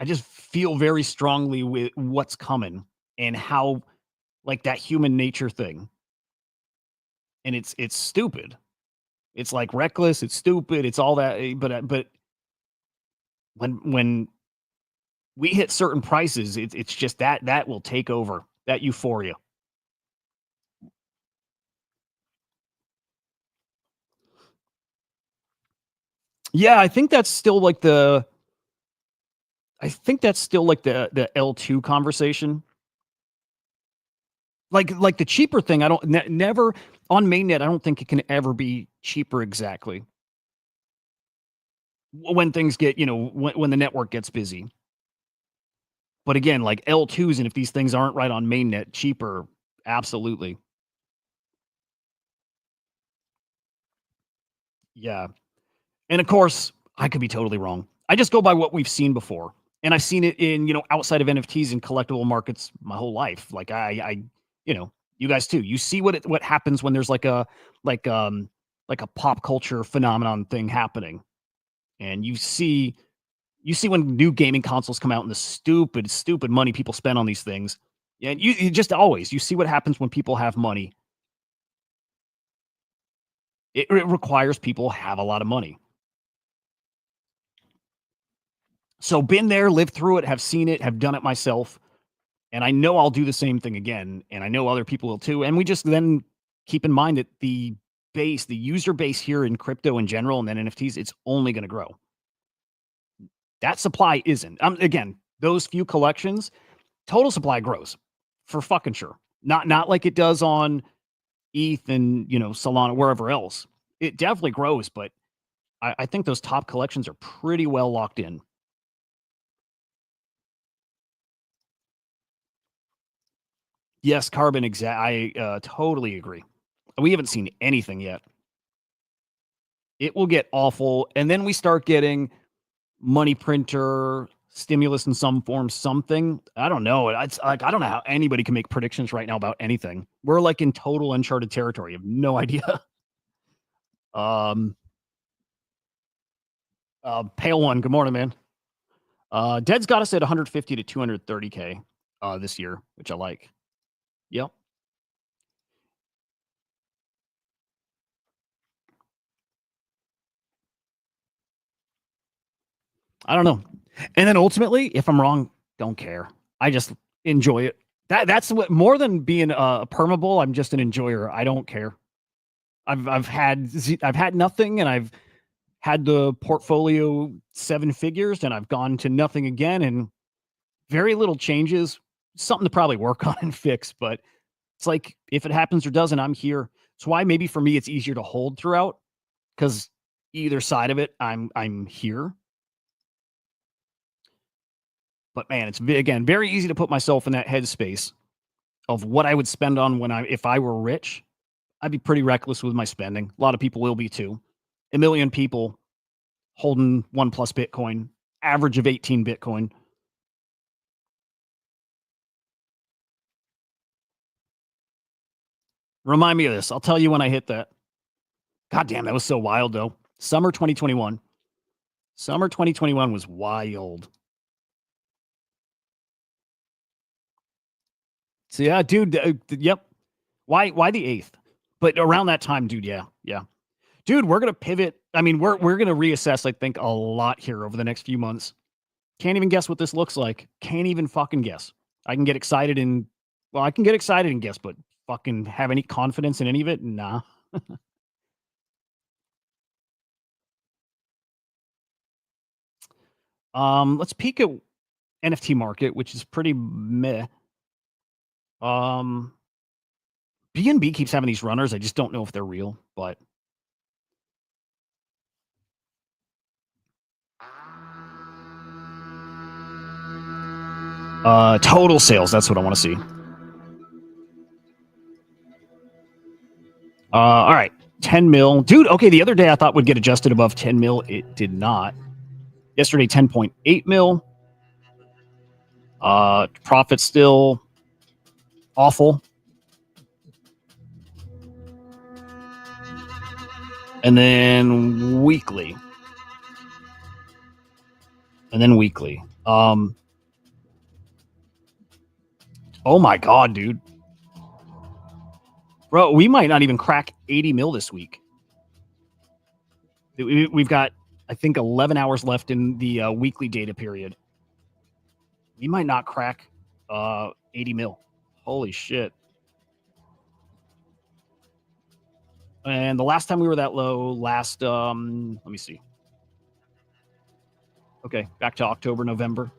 C: I just feel very strongly with what's coming and how, like that human nature thing. And it's stupid. It's like reckless. It's stupid. It's all that. But when we hit certain prices, it's just that will take over that euphoria. Yeah, I think that's still like the L2 conversation. Like the cheaper thing, I don't never on mainnet. I don't think it can ever be cheaper exactly. When things get, when the network gets busy. But again, like L2s, and if these things aren't right on mainnet, cheaper, absolutely. Yeah. And of course, I could be totally wrong. I just go by what we've seen before. And I've seen it in, outside of NFTs and collectible markets my whole life. Like you guys too. You see what happens when there's like like a pop culture phenomenon thing happening. And you see when new gaming consoles come out and the stupid money people spend on these things. And you just always you see what happens when people have money. It requires people have a lot of money. So been there, lived through it, have seen it, have done it myself. And I know I'll do the same thing again. And I know other people will too. And we just then keep in mind that the user base here in crypto in general and then NFTs, it's only going to grow. That supply isn't. Again, those few collections, total supply grows for fucking sure. Not like it does on ETH and Solana, wherever else. It definitely grows, but I think those top collections are pretty well locked in. Yes, Carbon, I totally agree. We haven't seen anything yet. It will get awful. And then we start getting money printer, stimulus in some form, something. I don't know. It's like, I don't know how anybody can make predictions right now about anything. We're like in total uncharted territory. I have no idea. Pale One, good morning, man. Dead's got us at 150 to 230K this year, which I like. Yep. I don't know. And then ultimately, if I'm wrong, don't care. I just enjoy it. That's what more than being a permabull. I'm just an enjoyer. I don't care. I've had nothing, and I've had the portfolio 7 figures, and I've gone to nothing again, and very little changes. Something to probably work on and fix, but it's like if it happens or doesn't, I'm here. It's why maybe for me it's easier to hold throughout because either side of it, I'm here. But man, it's again very easy to put myself in that headspace of what I would spend on if I were rich. I'd be pretty reckless with my spending. A lot of people will be too. A million people holding 1+ Bitcoin, average of 18 Bitcoin. Remind me of this. I'll tell you when I hit that. God damn, that was so wild though. Summer 2021. Summer 2021 was wild. So yeah, dude. Yep. Why the 8th? But around that time, dude. Yeah. Dude, we're gonna pivot. I mean, we're gonna reassess, I think, a lot here over the next few months. Can't even guess what this looks like. Can't even fucking guess. I can get excited and guess, but fucking have any confidence in any of it? Nah. Let's peek at NFT market, which is pretty meh. BNB keeps having these runners. I just don't know if they're real, but total sales, that's what I want to see. All right. 10 mil. Dude, okay, the other day I thought would get adjusted above 10 mil. It did not. Yesterday, 10.8 mil. Profit still awful. And then weekly. Oh my God, dude. Bro, we might not even crack 80 mil this week. We've got, I think, 11 hours left in the weekly data period. We might not crack 80 mil. Holy shit. And the last time we were that low, let me see. Okay, back to October, November.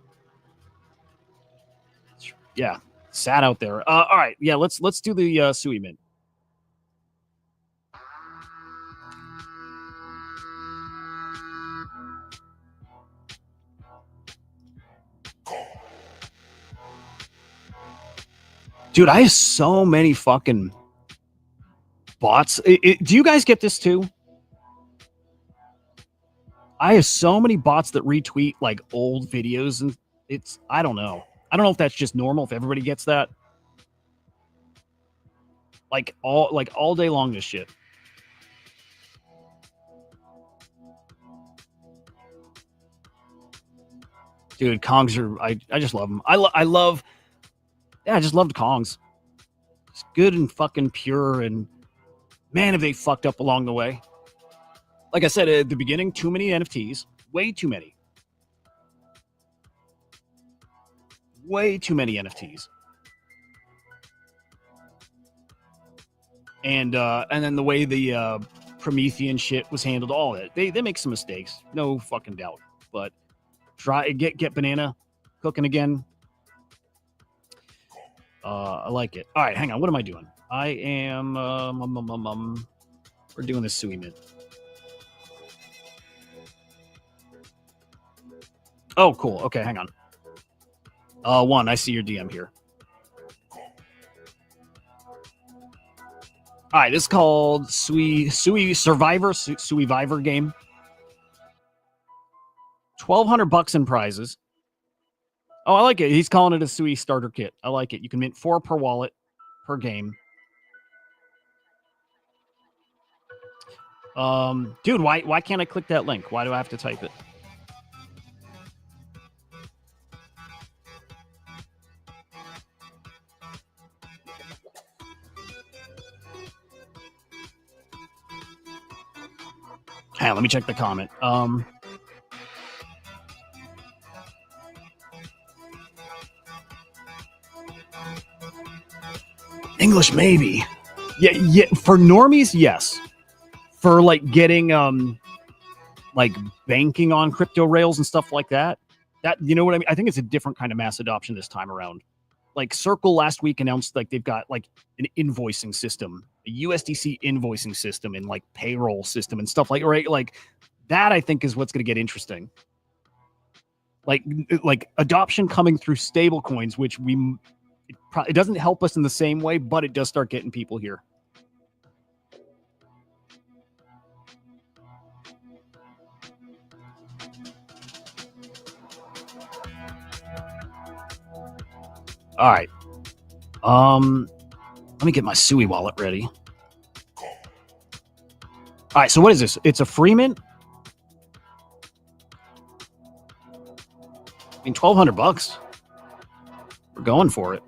C: Yeah, sat out there. All right, yeah, let's do the Sui Mint. Dude, I have so many fucking bots. Do you guys get this too? I have so many bots that retweet like old videos, and I don't know. I don't know if that's just normal, if everybody gets that. Like all day long, this shit. Dude, Kongs are, I just love them. I love, yeah, I just loved Kongs. It's good and fucking pure, and man, have they fucked up along the way. Like I said at the beginning, too many NFTs, way too many. Way too many NFTs. And then the way the Promethean shit was handled, all that. They make some mistakes, no fucking doubt. But try get Banana cooking again. I like it. All right, hang on. What am I doing? I am we're doing this Sui Mint. Oh, cool. Okay, hang on. One, I see your DM here. All right, this is called Sui Survivor, Suivivor game. $1,200 in prizes. Oh, I like it. He's calling it a Sui starter kit. I like it. You can mint 4 per wallet per game. Dude, why can't I click that link? Why do I have to type it? Hang on, let me check the comment. English, maybe. Yeah. For normies, yes. For like getting like banking on crypto rails and stuff like that. That, you know what I mean? I think it's a different kind of mass adoption this time around. Like Circle last week announced like they've got like an invoicing system, a USDC invoicing system, and like payroll system and stuff like like that. I think is what's going to get interesting. Like adoption coming through stable coins, which it doesn't help us in the same way, but it does start getting people here. All right. Let me get my Sui wallet ready. All right, so what is this? It's a free mint? I mean, $1,200. We're going for it.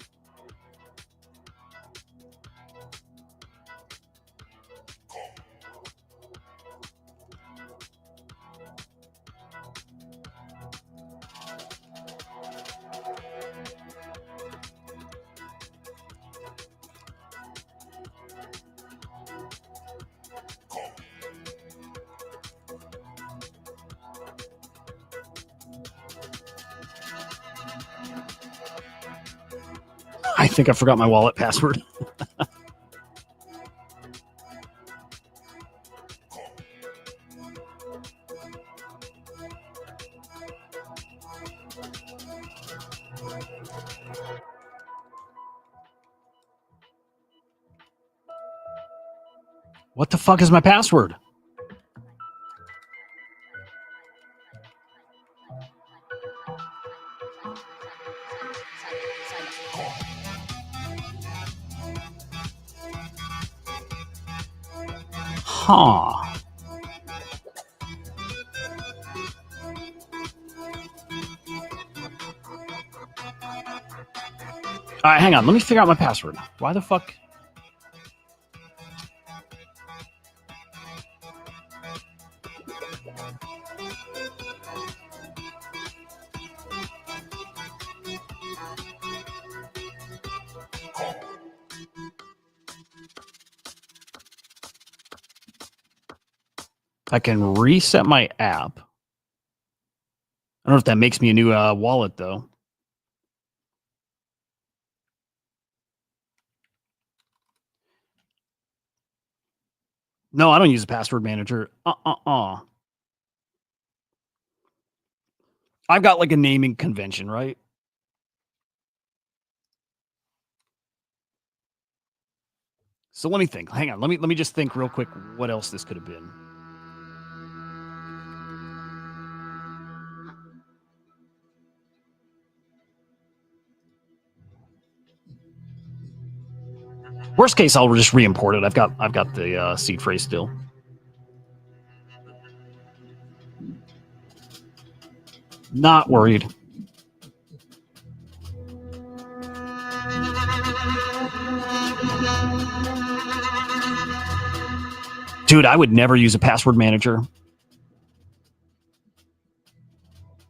C: I think I forgot my wallet password. What the fuck is my password? Huh. All right, hang on. Let me figure out my password. Why the fuck? I can reset my app. I don't know if that makes me a new wallet, though. No, I don't use a password manager. I've got like a naming convention, right? So let me think. Hang on. Let me just think real quick what else this could have been. Worst case, I'll just re-import it. I've got the seed phrase still. Not worried. Dude, I would never use a password manager.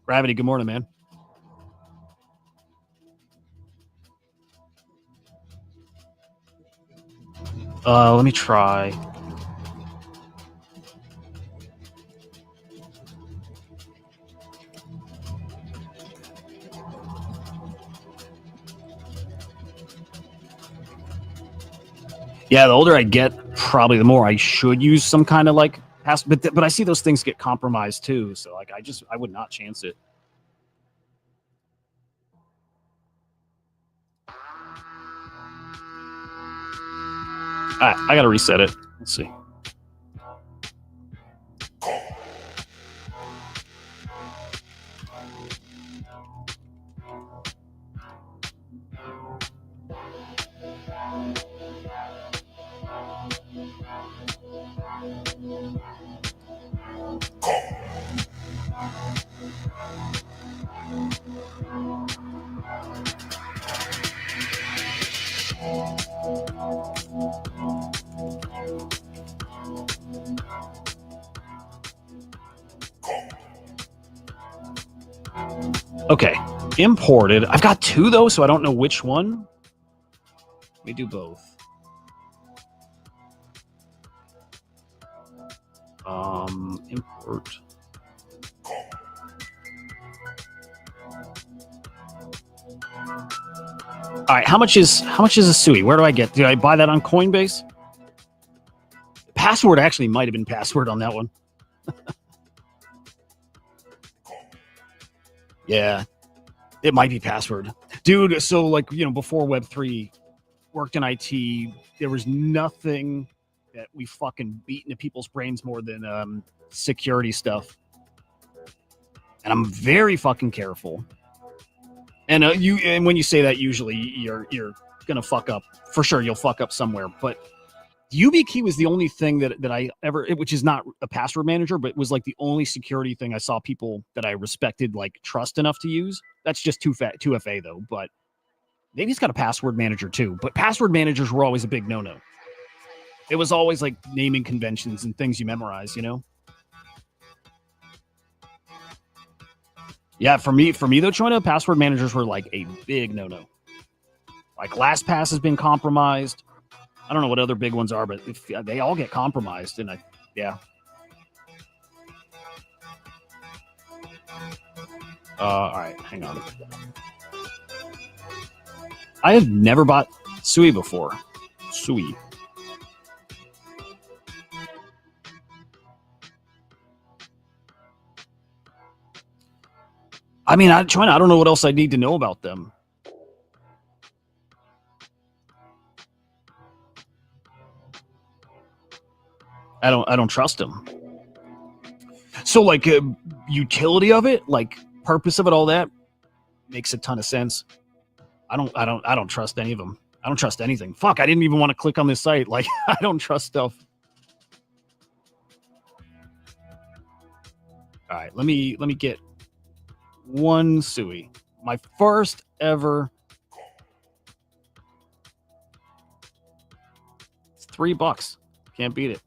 C: Gravity, good morning, man. Let me try. Yeah, the older I get, probably the more I should use some kind of like pass. But I see those things get compromised too. So like, I would not chance it. All right, I gotta reset it. Let's see. Okay, imported. I've got two though, so I don't know which one. Let me do both. Import. All right, how much is a Sui? Where do I get? Did I buy that on Coinbase? Password actually might have been password on that one. Yeah, it might be password, dude. So like, you know, before Web3, worked in IT, there was nothing that we fucking beat into people's brains more than security stuff. And I'm very fucking careful. And and when you say that, usually you're gonna fuck up for sure. You'll fuck up somewhere. But YubiKey was the only thing that I ever, which is not a password manager, but was like the only security thing I saw people that I respected, like trust enough to use. That's just 2FA though. But maybe it's got a password manager too. But password managers were always a big no-no. It was always like naming conventions and things you memorize, you know? Yeah, for me though, China, password managers were like a big no-no. Like LastPass has been compromised. I don't know what other big ones are, but they all get compromised. And yeah. All right, hang on. I have never bought Sui before. Sui. I mean, China, I don't know what else I need to know about them. I don't trust them. So like utility of it, like purpose of it, all that makes a ton of sense. I don't trust any of them. I don't trust anything. Fuck, I didn't even want to click on this site. Like I don't trust stuff. All right, let me get one Sui. My first ever. It's $3. Can't beat it.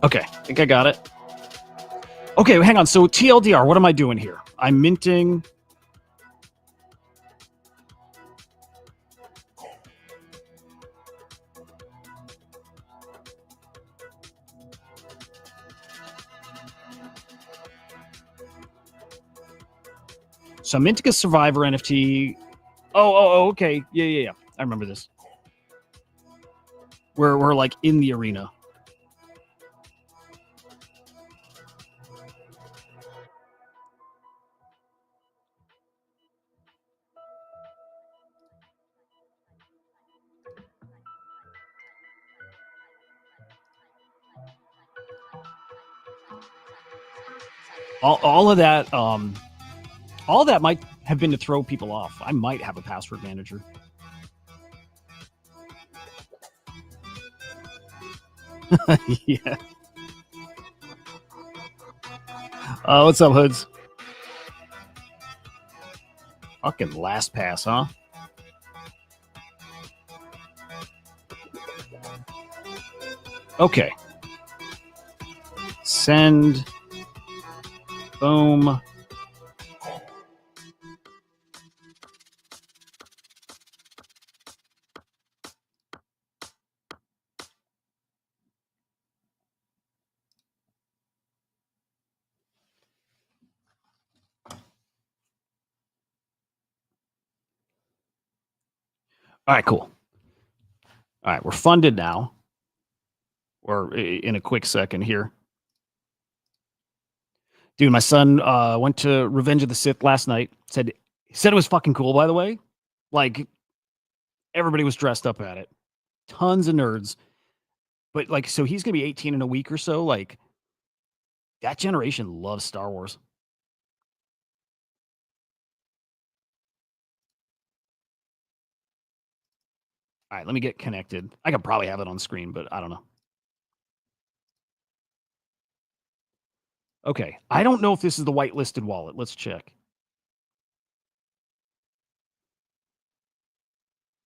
C: Okay, I think I got it. Okay, hang on. So TLDR, what am I doing here? I'm minting. So I'm minting a Survivor NFT. Oh, okay. Yeah. I remember this. We're like in the arena. All of that, all of that might have been to throw people off. I might have a password manager. Yeah. What's up, Hoods? Fucking last pass, huh? Okay. Send. Boom. All right, cool. All right, we're funded now. Or in a quick second here. Dude, my son went to Revenge of the Sith last night. Said it was fucking cool, by the way. Like, everybody was dressed up at it. Tons of nerds. But, like, so he's going to be 18 in a week or so. Like, that generation loves Star Wars. All right, let me get connected. I could probably have it on screen, but I don't know. Okay, I don't know if this is the whitelisted wallet. Let's check.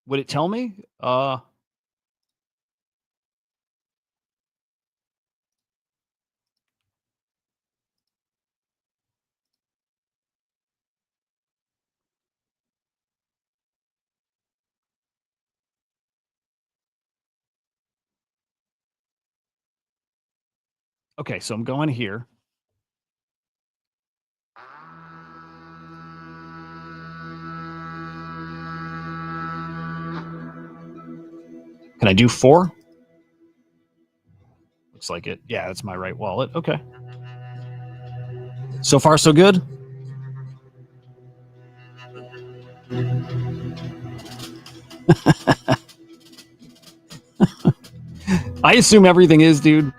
C: Would it tell me? Okay, so I'm going here. Can I do 4? Looks like it. Yeah, that's my right wallet. Okay. So far, so good. I assume everything is, dude.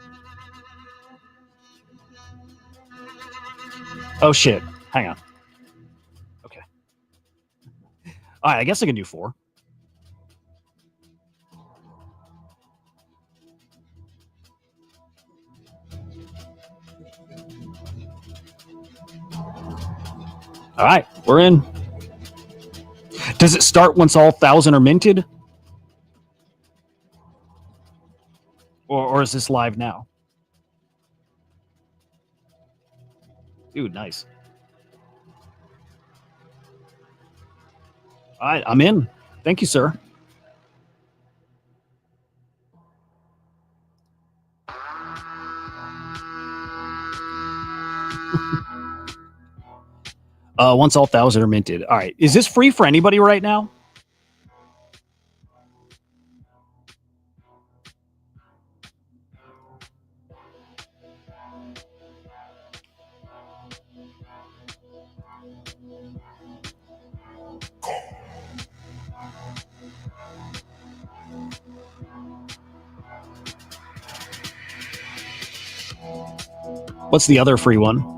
C: Oh, shit. Hang on. Okay. All right, I guess I can do 4. All right, we're in. Does it start once all 1,000 are minted? Or is this live now? Dude, nice. All right, I'm in. Thank you, sir. Once all 1,000 are minted. All right. Is this free for anybody right now? What's the other free one?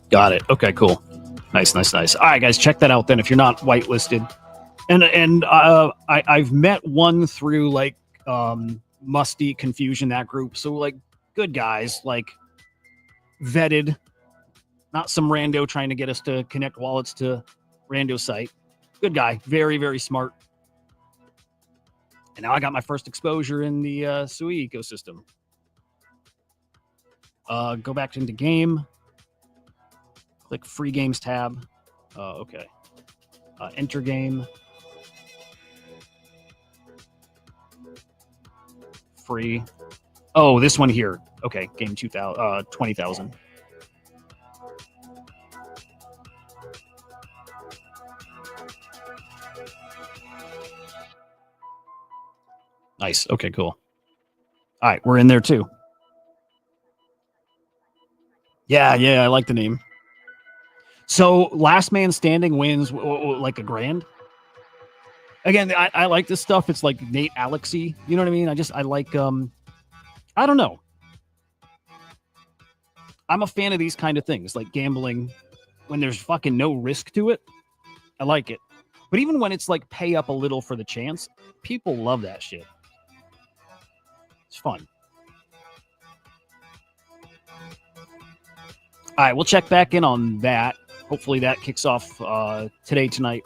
C: Got it. Okay, cool. Nice. All right, guys, check that out then if you're not whitelisted. And I've met one through like Musty Confusion, that group. So like good guys, like vetted, not some rando trying to get us to connect wallets to rando site. Good guy, very, very smart. And now I got my first exposure in the Sui ecosystem. Go back into game. Click free games tab. Okay. Enter game. Free. Oh, this one here. Okay, game 2,000, 20,000. Nice. Okay, cool. All right, we're in there too. Yeah, I like the name. So last man standing wins like a grand. Again, I like this stuff. It's like Nate Alexy. You know what I mean? I like I don't know. I'm a fan of these kind of things, like gambling, when there's fucking no risk to it, I like it. But even when it's like pay up a little for the chance, people love that shit. It's fun. All right, we'll check back in on that. Hopefully that kicks off today, tonight.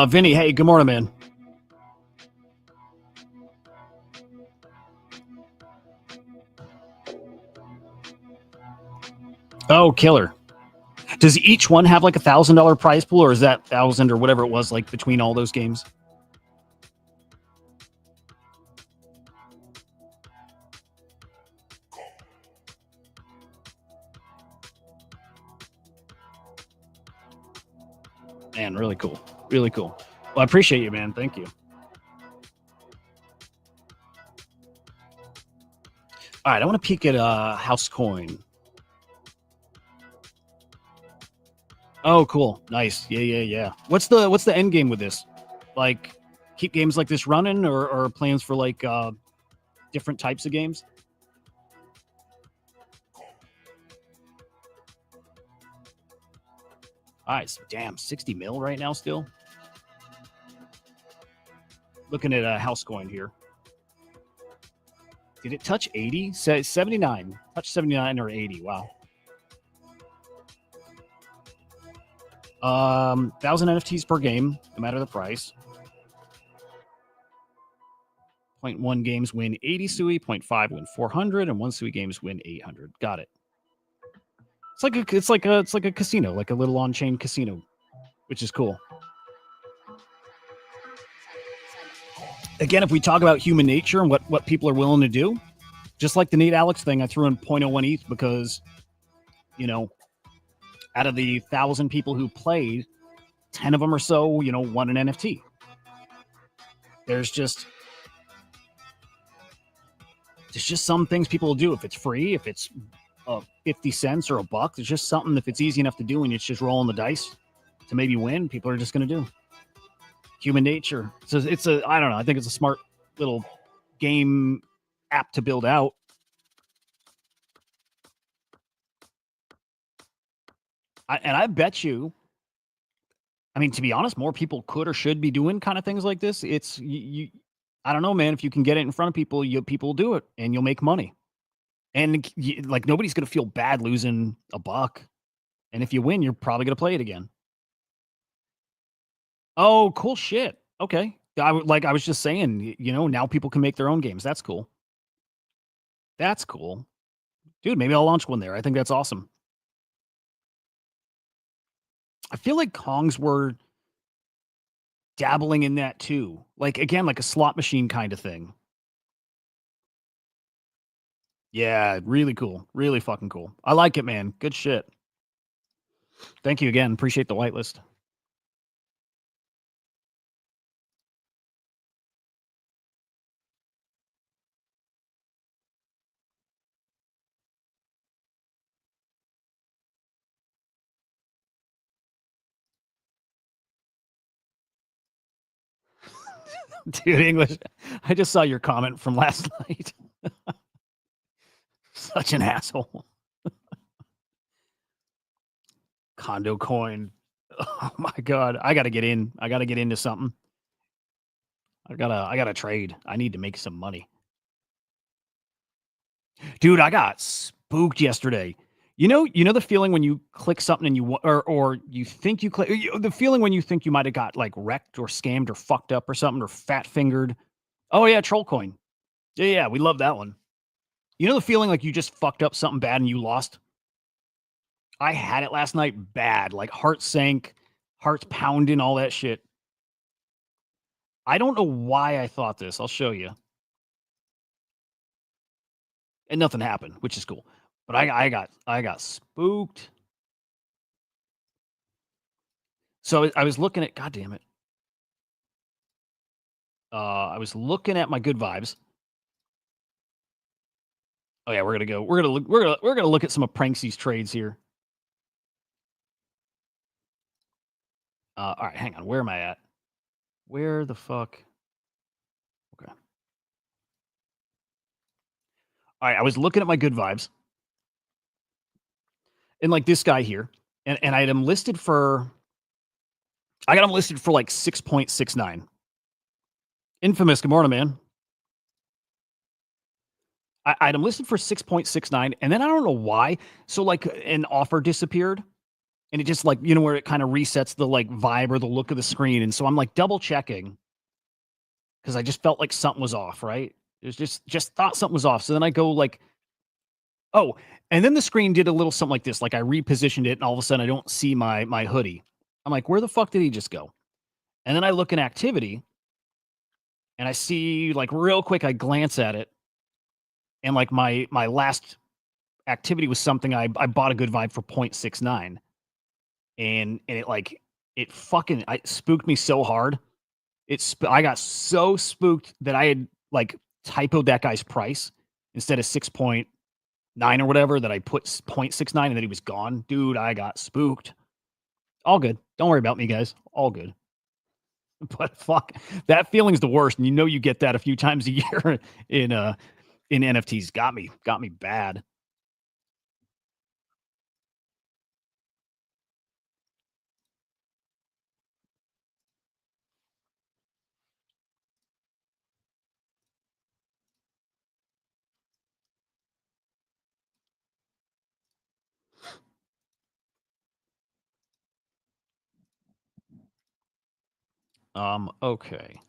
C: Vinny, hey, good morning, man. Oh, killer. Does each one have like $1,000 prize pool, or is that 1,000 or whatever it was like between all those games? Man, really cool. Really cool. Well, I appreciate you, man. Thank you. All right, I want to peek at House Coin. Oh, cool. Nice. Yeah. What's the end game with this? Like, keep games like this running, or plans for like different types of games? All right, so damn, 60 mil right now still. Looking at House Coin here. Did it touch 80? 79. Touch 79 or 80. Wow. 1,000 NFTs per game, no matter the price. 0.1 games win 80 sui, 0.5 win 400, and 1 sui games win 800. Got it. It's like a casino, like a little on-chain casino, which is cool. Again, if we talk about human nature and what people are willing to do, just like the Nate Alex thing, I threw in 0.01 ETH because, you know, out of the 1,000 people who played, 10 of them or so, won an NFT. There's just some things people will do. If it's free, if it's 50 cents or $1, there's just something, if it's easy enough to do and it's just rolling the dice to maybe win, people are just going to do. Human nature. So I don't know. I think it's a smart little game app to build out. I bet you, I mean, to be honest, more people could or should be doing kind of things like this. It's I don't know, man. If you can get it in front of people, people will do it and you'll make money. And like nobody's going to feel bad losing $1. And if you win, you're probably going to play it again. Oh, cool shit. Okay. I was just saying, now people can make their own games. That's cool. That's cool. Dude, maybe I'll launch one there. I think that's awesome. I feel like Kongs were dabbling in that too. Like, again, like a slot machine kind of thing. Yeah, really cool. Really fucking cool. I like it, man. Good shit. Thank you again. Appreciate the whitelist. Dude, English. I just saw your comment from last night. Such an asshole. Condo coin. Oh my god. I gotta get in. I gotta get into something. I gotta trade. I need to make some money. Dude, I got spooked yesterday. You know the feeling when you click something and or you think you click, the feeling when you think you might have got like wrecked or scammed or fucked up or something or fat fingered. Oh yeah, troll coin. Yeah, we love that one. You know the feeling like you just fucked up something bad and you lost? I had it last night bad, like heart sank, hearts pounding, all that shit. I don't know why I thought this. I'll show you. And nothing happened, which is cool. But I got spooked. So I was looking at, God damn it. I was looking at my good vibes. Oh yeah, we're gonna look at some of Pranksy's trades here. All right, hang on. Where am I at? Where the fuck? Okay. All right, I was looking at my good vibes, and like this guy here, and I had him listed for. I got him listed for like 6.69. Infamous, good morning, man. I had him listed for 6.69, and then I don't know why. So like an offer disappeared, and it just like where it kind of resets the like vibe or the look of the screen, and so I'm like double checking because I just felt like something was off. Right? It was just thought something was off. So then I go like, oh, and then the screen did a little something like this. Like I repositioned it, and all of a sudden I don't see my hoodie. I'm like, where the fuck did he just go? And then I look in activity, and I see like real quick. I glance at it, and like my last activity was something I bought a good vibe for 0.69, and it fucking spooked me so hard. I got so spooked that I had like typoed that guy's price instead of 6.9 or whatever, that I put 0.69 and then he was gone. Dude, I got spooked. All good. Don't worry about me, guys. All good. But fuck, that feeling's the worst, and you get that a few times a year in NFTs. Got me bad. Okay.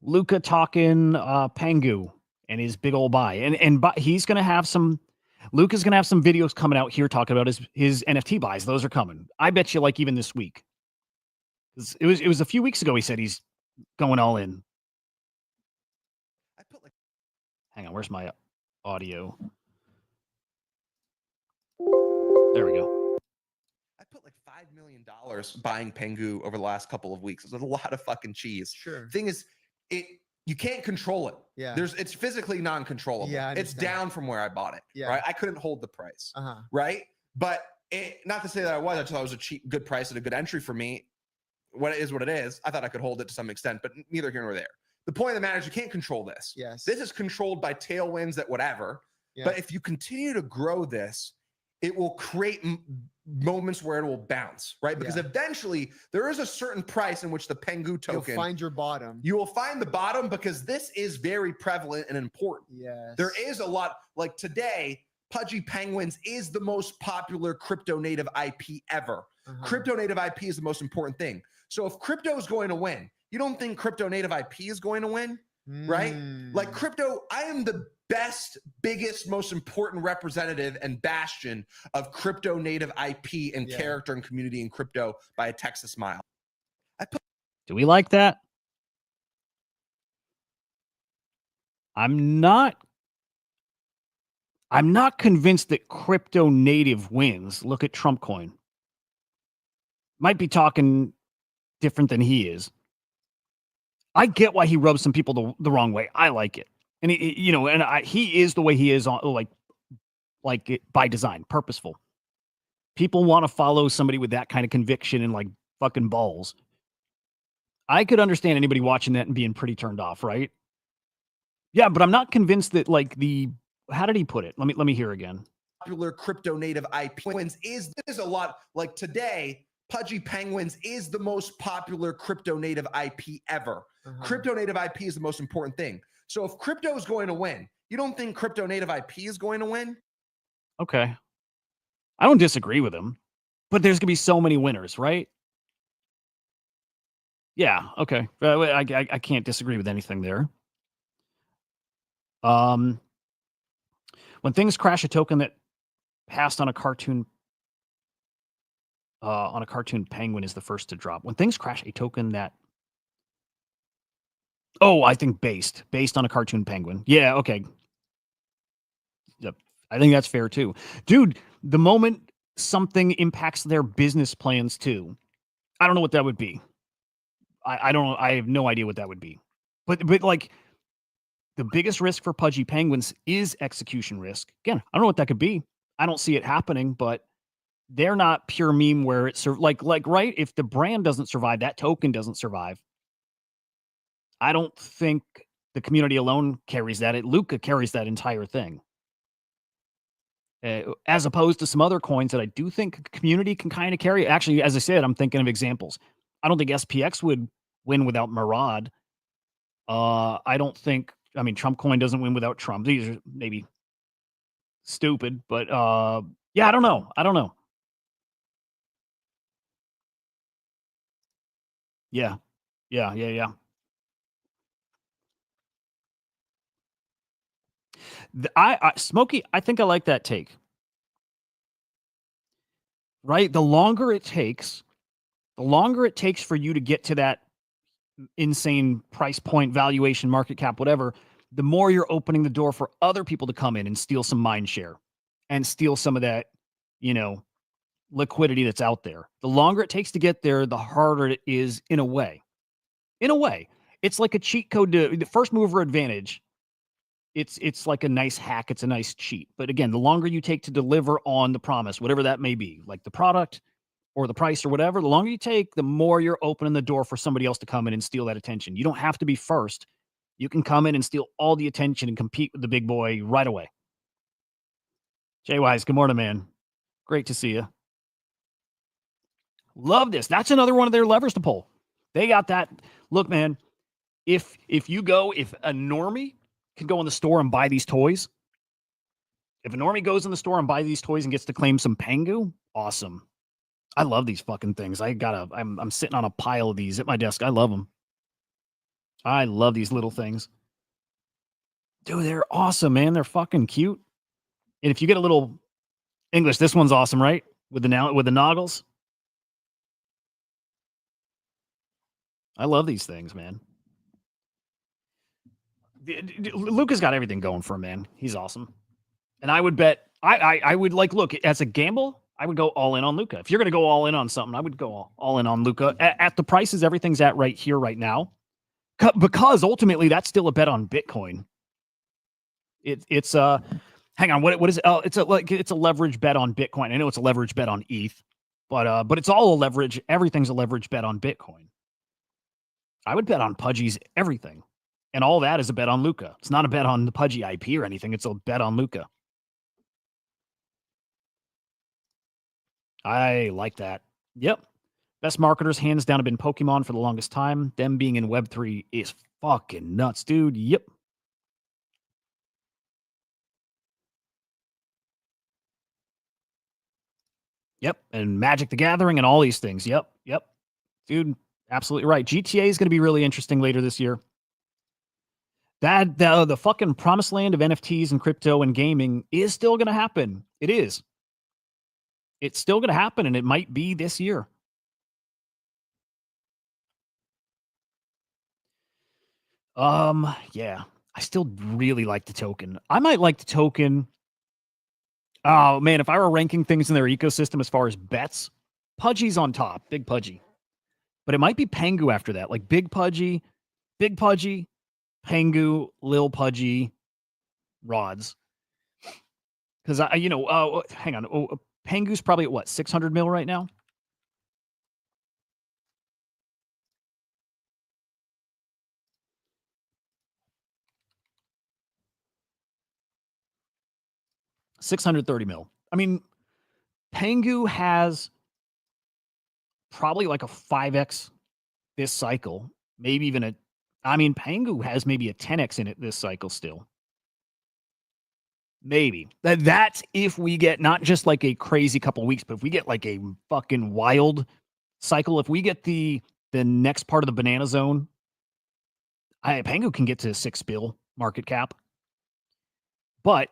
C: Luca talking Pangu and his big old buy. And he's gonna have some Luca's gonna have some videos coming out here talking about his NFT buys. Those are coming. I bet you like even this week. It was a few weeks ago he said he's going all in. Hang on, where's my audio? There we go.
D: I put like $5 million buying Pengu over the last couple of weeks. It's a lot of fucking cheese.
E: Sure.
D: Thing is, you can't control it.
E: Yeah.
D: It's physically non-controllable.
E: Yeah, I
D: it's
E: understand.
D: down from where I bought it.
E: Yeah.
D: Right. I couldn't hold the price.
E: Uh-huh.
D: Right. But not to say that I just thought it was a cheap, good price and a good entry for me. What it is. I thought I could hold it to some extent, but neither here nor there. The point of the matter is you can't control this.
E: Yes.
D: This is controlled by tailwinds that whatever.
E: Yeah.
D: But if you continue to grow this, it will create moments where it will bounce, right? Because eventually there is a certain price in which the Pengu token,
E: You'll find your bottom.
D: you will find the bottom, because this is very prevalent and important.
E: Yes.
D: There is a lot, like today, Pudgy Penguins is the most popular crypto native IP ever.
E: Uh-huh.
D: Crypto native IP is the most important thing. So if crypto is going to win, you don't think crypto native IP is going to win, right? Like crypto, I am the best, biggest, most important representative and bastion of crypto native IP and character and community in crypto by a Texas mile.
C: Do we like that? I'm not convinced that crypto native wins. Look at Trump coin. Might be talking different than he is. I get why he rubs some people the wrong way. I like it. And he is the way he is, on like it by design, purposeful. People want to follow somebody with that kind of conviction and like fucking balls. I could understand anybody watching that and being pretty turned off, right? Yeah, but I'm not convinced that like how did he put it? Let me hear again.
D: Popular crypto native IP wins is a lot, like today, Pudgy Penguins is the most popular crypto native IP ever.
E: Uh-huh.
D: Crypto native IP is the most important thing. So if crypto is going to win, you don't think crypto native IP is going to win?
C: Okay. I don't disagree with him, but there's going to be so many winners, right? Yeah, okay. I can't disagree with anything there. When things crash, a token that passed on a cartoon penguin is the first to drop. When things crash, a token that I think based on a cartoon penguin. Yeah, okay. Yep. I think that's fair too. Dude, the moment something impacts their business plans too, I don't know what that would be. I don't know. I have no idea what that would be. But like the biggest risk for pudgy penguins is execution risk. Again, I don't know what that could be. I don't see it happening, but they're not pure meme where it's like right. If the brand doesn't survive, that token doesn't survive. I don't think the community alone carries that. Luca carries that entire thing. As opposed to some other coins that I do think community can kind of carry. Actually, as I said, I'm thinking of examples. I don't think SPX would win without Murad. I don't think, I mean, Trump coin doesn't win without Trump. These are maybe stupid, but yeah, I don't know. Yeah. Smokey, I think I like that take. Right? The longer it takes for you to get to that insane price point, valuation, market cap, whatever, the more you're opening the door for other people to come in and steal some mind share and steal some of that, liquidity that's out there. The longer it takes to get there, the harder it is in a way. It's like a cheat code to the first mover advantage. It's like a nice hack. It's a nice cheat. But again, the longer you take to deliver on the promise, whatever that may be, like the product or the price or whatever, the longer you take, the more you're opening the door for somebody else to come in and steal that attention. You don't have to be first. You can come in and steal all the attention and compete with the big boy right away. Jay Wise, good morning, man. Great to see you. Love this. That's another one of their levers to pull. They got that. Look, man, if a normie can go in the store and buy these toys, if a normie goes in the store and buys these toys and gets to claim some Pengu, awesome. I love these fucking things. I'm sitting on a pile of these at my desk. I love them. I love these little things. Dude, they're awesome, man. They're fucking cute. And if you get a little English, this one's awesome, right? With the noggles. I love these things, man. Luca's got everything going for him, man. He's awesome. And I would bet, I would look, as a gamble, I would go all in on Luca. If you're going to go all in on something, I would go all in on Luca at the prices everything's at right here, right now. Because ultimately, that's still a bet on Bitcoin. It's hang on, what is it? Oh, it's a leverage bet on Bitcoin. I know it's a leverage bet on ETH, but it's all a leverage. Everything's a leverage bet on Bitcoin. I would bet on Pudgy's everything, and all that is a bet on Luca. It's not a bet on the Pudgy IP or anything. It's a bet on Luca. I like that. Yep. Best marketers, hands down, have been Pokemon for the longest time. Them being in Web3 is fucking nuts, dude. Yep. Yep. And Magic the Gathering and all these things. Yep. Dude, absolutely right. GTA is going to be really interesting later this year. The fucking promised land of NFTs and crypto and gaming is still going to happen. It is. It's still going to happen, and it might be this year. Yeah. I still really like the token. I might like the token. Oh, man, if I were ranking things in their ecosystem as far as bets, Pudgy's on top. Big Pudgy. But it might be Pengu after that. Like Big Pudgy, Pengu, Lil Pudgy, Rods. Because, hang on. Pengu's probably at what, 600 mil right now? $630 million. I mean, Pengu has probably like a 5x this cycle. Maybe even Pengu has maybe a 10x in it this cycle still. Maybe. That's if we get not just like a crazy couple weeks, but if we get like a fucking wild cycle, if we get the next part of the banana zone, Pengu can get to 6 bill market cap. But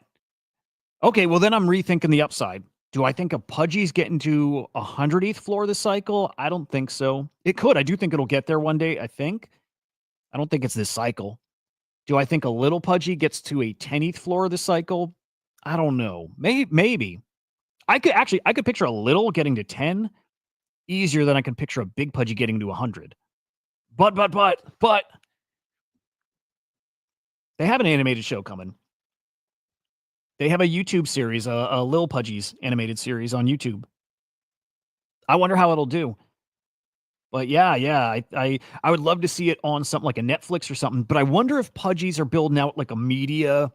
C: okay, well then I'm rethinking the upside. Do I think a Pudgy's getting to 100 ETH floor this cycle? I don't think so. It could. I do think it'll get there one day, I think. I don't think it's this cycle. Do I think a little Pudgy gets to a 10 ETH floor this cycle? I don't know. Maybe. I could picture a little getting to 10 easier than I can picture a big Pudgy getting to 100. But They have an animated show coming. They have a YouTube series, a Lil Pudgy's animated series on YouTube. I wonder how it'll do. But yeah, I would love to see it on something like a Netflix or something. But I wonder if Pudgies are building out like a media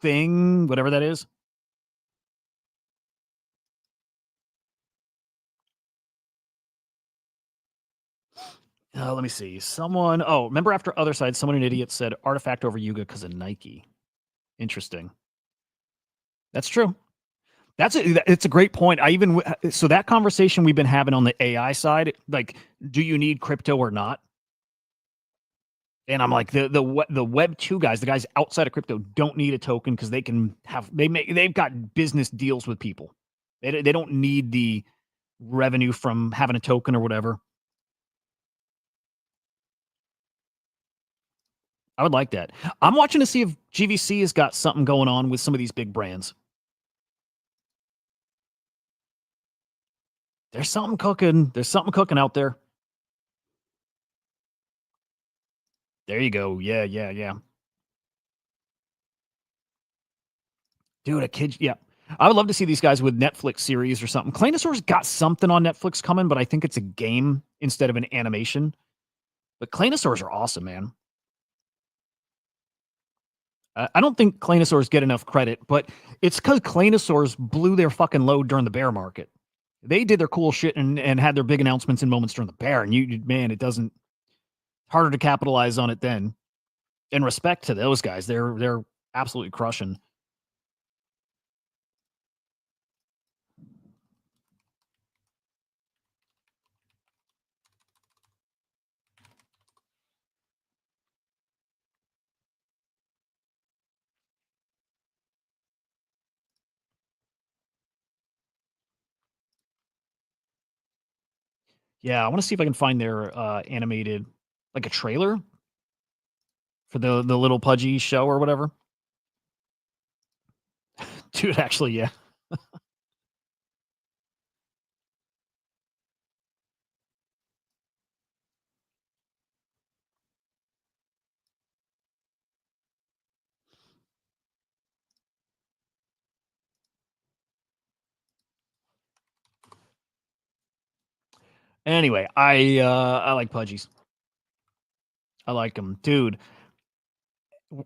C: thing, whatever that is. Let me see. Someone, remember after Other Side, someone, an idiot, said Artifact over Yuga because of Nike. Interesting. That's true. It's a great point. So that conversation we've been having on the AI side, like, do you need crypto or not? And I'm like, the Web 2 guys, the guys outside of crypto, don't need a token because they've got business deals with people. They don't need the revenue from having a token or whatever. I would like that. I'm watching to see if GVC has got something going on with some of these big brands. There's something cooking. There's something cooking out there. There you go. Yeah. Dude, yeah. I would love to see these guys with Netflix series or something. Claynosaur's got something on Netflix coming, but I think it's a game instead of an animation. But Claynosaurs are awesome, man. I don't think Claynosaurs get enough credit, but it's because Claynosaurs blew their fucking load during the bear market. They did their cool shit and had their big announcements and moments during the bear, and it doesn't harder to capitalize on it then. In respect to those guys, they're absolutely crushing. Yeah, I want to see if I can find their animated, like a trailer for the little Pudgy show or whatever. Dude, actually, yeah. Anyway, I like Pudgies. I like them, dude.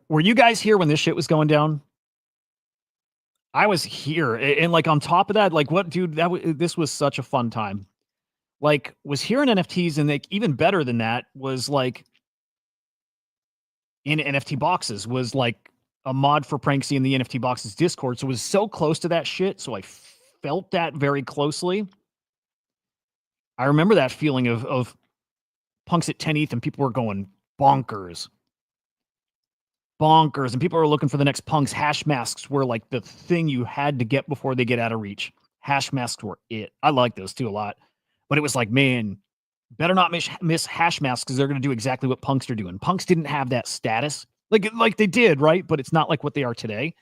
C: Were you guys here when this shit was going down? I was here, and like on top of that, like what, dude? This was such a fun time. Like, was here in NFTs, and like even better than that was like in NFT boxes was like a mod for Pranksy in the NFT boxes Discord. So it was so close to that shit. So I felt that very closely. I remember that feeling of punks at 10 ETH and people were going bonkers. And people were looking for the next punks. Hash masks were like the thing you had to get before they get out of reach. Hash masks were it. I like those too a lot. But it was like, man, better not miss hash masks because they're going to do exactly what punks are doing. Punks didn't have that status. Like they did, right? But it's not like what they are today.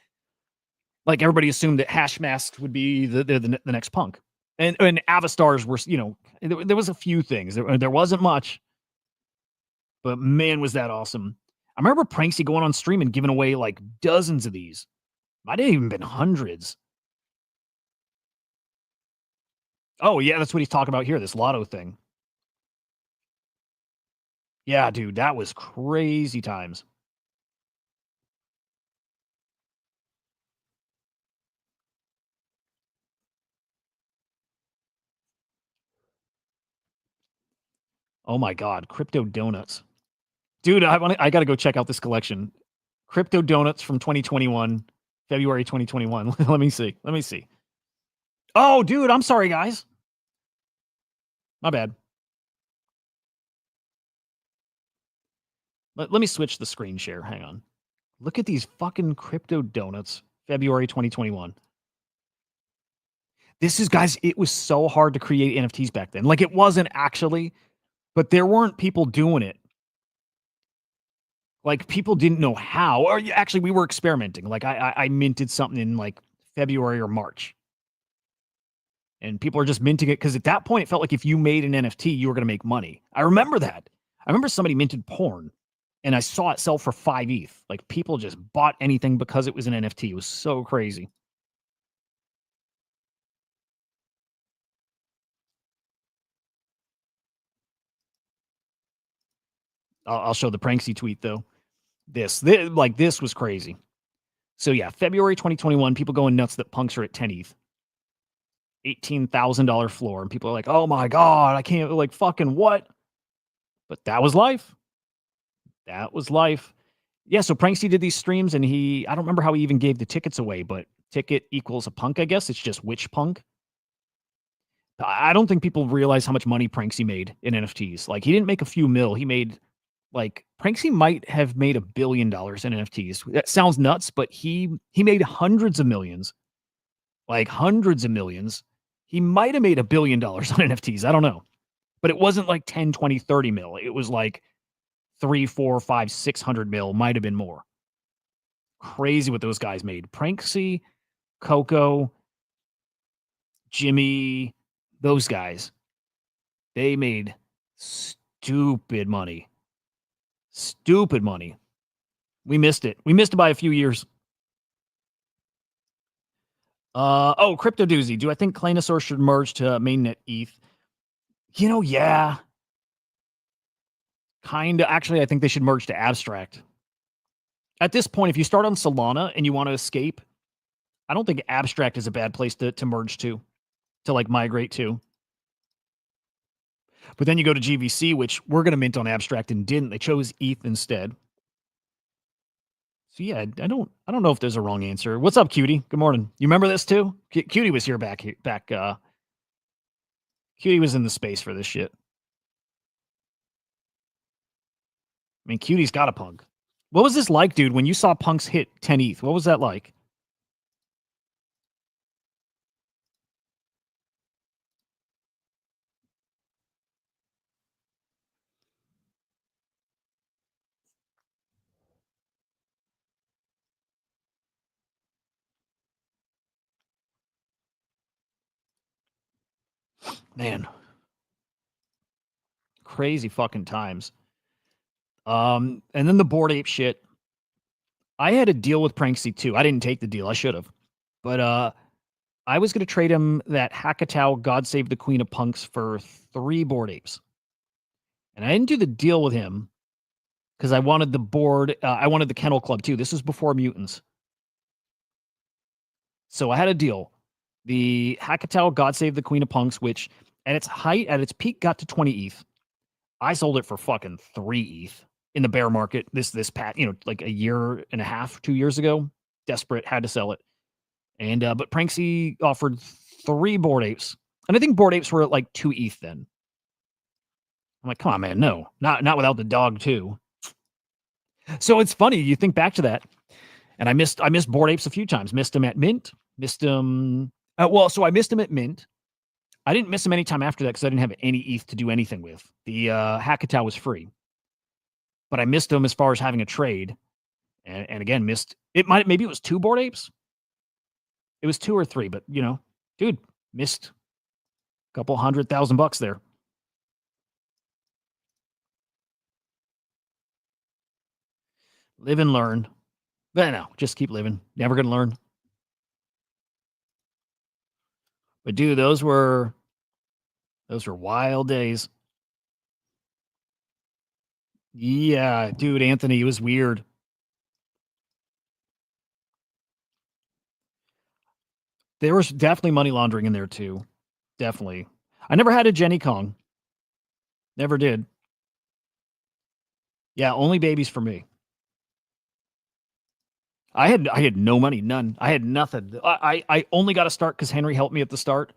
C: Like everybody assumed that hash masks would be the next punk. And Avastars were, there was a few things. There wasn't much. But man, was that awesome. I remember Pranksy going on stream and giving away like dozens of these. Might have even been hundreds. Oh, yeah, that's what he's talking about here, this lotto thing. Yeah, dude, that was crazy times. Oh my God, crypto donuts. Dude, I got to go check out this collection. Crypto donuts from 2021, February 2021. Let me see. Oh, dude, I'm sorry, guys. My bad. Let me switch the screen share. Hang on. Look at these fucking crypto donuts, February 2021. This is, guys, it was so hard to create NFTs back then. Like, it wasn't actually, but there weren't people doing it. Like, people didn't know how. Or actually, we were experimenting. Like, I minted something in like February or March. And people are just minting it because at that point, it felt like if you made an NFT, you were going to make money. I remember that. I remember somebody minted porn. and I saw it sell for 5 ETH. Like people just bought anything because it was an NFT. It was so crazy. I'll show the Pranksy tweet though. This was crazy. So yeah, February 2021, people going nuts that punks are at 10 ETH. $18,000 floor. And people are like, oh my God, I can't, like, fucking what? But that was life. That was life. Yeah, so Pranksy did these streams and I don't remember how he even gave the tickets away, but ticket equals a punk, I guess. It's just which punk. I don't think people realize how much money Pranksy made in NFTs. Like, he didn't make a few mil. He made, like, Pranksy might have made $1 billion in NFTs. That sounds nuts, but he made hundreds of millions. Like, hundreds of millions. He might have made $1 billion on NFTs. I don't know. But it wasn't like 10, 20, 30 mil. It was like 3, 4, 5, 600 mil. Might have been more. Crazy what those guys made. Pranksy, Coco, Jimmy, those guys. They made stupid money. Stupid money. We missed it. We missed it by a few years. Crypto doozy. Do I think Claynosaur should merge to mainnet ETH? Yeah. Kinda. Actually, I think they should merge to Abstract. At this point, if you start on Solana and you want to escape, I don't think Abstract is a bad place to merge to like migrate to. But then you go to GVC, which we're going to mint on Abstract and didn't. They chose ETH instead. So yeah, I don't know if there's a wrong answer. What's up, Cutie? Good morning. You remember this too? Cutie was here back. Cutie was in the space for this shit. I mean, Cutie's got a punk. What was this like, dude, when you saw punks hit 10 ETH? What was that like? Man. Crazy fucking times. And then the Bored Ape shit. I had a deal with Pranksy too. I didn't take the deal. I should have. But I was going to trade him that Hackatow God Save the Queen of Punks for 3 Bored Apes. And I didn't do the deal with him because I wanted the board. I wanted the Kennel Club too. This was before Mutants. So I had a deal. The Hackatow God Save the Queen of Punks, which at its height, at its peak, got to 20 ETH. I sold it for fucking 3 ETH in the bear market. This pat, like a year and a half, 2 years ago. Desperate, had to sell it. And but Pranksy offered 3 Bored Apes. And I think Bored Apes were at like 2 ETH then. I'm like, come on, man, no. Not without the dog too. So it's funny, you think back to that. And I missed Bored Apes a few times. Missed him at Mint. Missed him. So I missed him at Mint. I didn't miss him any time after that because I didn't have any ETH to do anything with. The Hackatow was free. But I missed him as far as having a trade. And again, missed it. Maybe it was 2 Bored Apes. It was 2 or 3, but dude, missed a couple $100,000 there. Live and learn. But no, just keep living. Never gonna learn. But dude, those were wild days. Yeah, dude, Anthony, it was weird. There was definitely money laundering in there too. Definitely. I never had a Jenny Kong. Never did. Yeah, only babies for me. I had no money, none. I had nothing. I only got a start because Henry helped me at the start.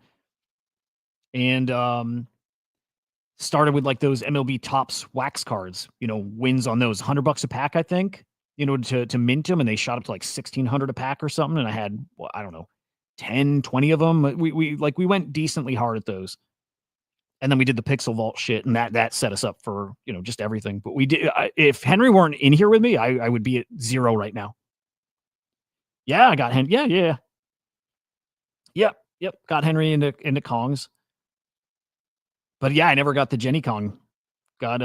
C: And started with like those MLB Tops wax cards, wins on those $100 a pack, I think, to mint them. And they shot up to like 1,600 a pack or something. And I had, I don't know, 10, 20 of them. We went decently hard at those. And then we did the Pixel Vault shit, and that set us up for, just everything. But we did, if Henry weren't in here with me, I would be at 0 right now. Yeah, I got Henry. Yeah. Yep. Got Henry into Kongs. But yeah, I never got the Jenny Kong. Got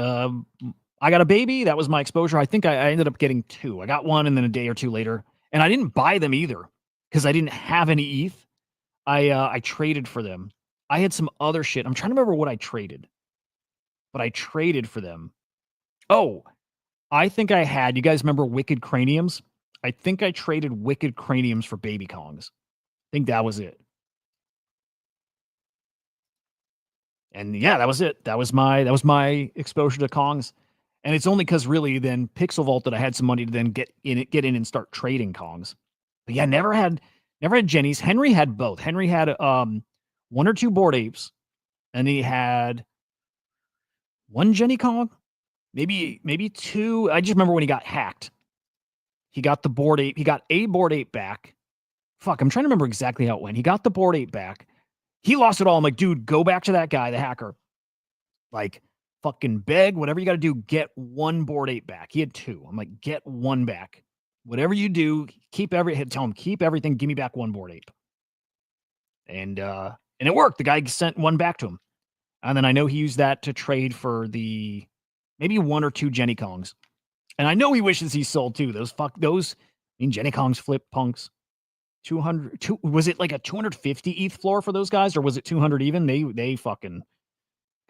C: I got a baby. That was my exposure. I think I ended up getting 2. I got 1 and then a day or 2 later. And I didn't buy them either because I didn't have any ETH. I traded for them. I had some other shit. I'm trying to remember what I traded. But I traded for them. Oh, I think I had, you guys remember Wicked Craniums? I think I traded Wicked Craniums for Baby Kongs. I think that was it. And yeah, that was it. That was my exposure to Kongs. And it's only because really then Pixel Vault that I had some money to then get in and start trading Kongs. But yeah, never had Jennies. Henry had both. Henry had 1 or 2 Bored Apes, and he had 1 Jenny Kong, maybe 2. I just remember when he got hacked. He got the Bored Ape. He got a Bored Ape back. Fuck, I'm trying to remember exactly how it went. He got the Bored Ape back. He lost it all. I'm like, dude, go back to that guy, the hacker. Like, fucking beg, whatever you got to do, get 1 Bored Ape back. He had 2. I'm like, get 1 back. Whatever you do, tell him, keep everything, give me back 1 Bored Ape. And it worked. The guy sent 1 back to him. And then I know he used that to trade for the maybe 1 or 2 Jenny Kongs. And I know he wishes he sold too. Those. I mean, Jenny Kongs flip punks. 200. Was it like a 250 ETH floor for those guys, or was it 200 even? They fucking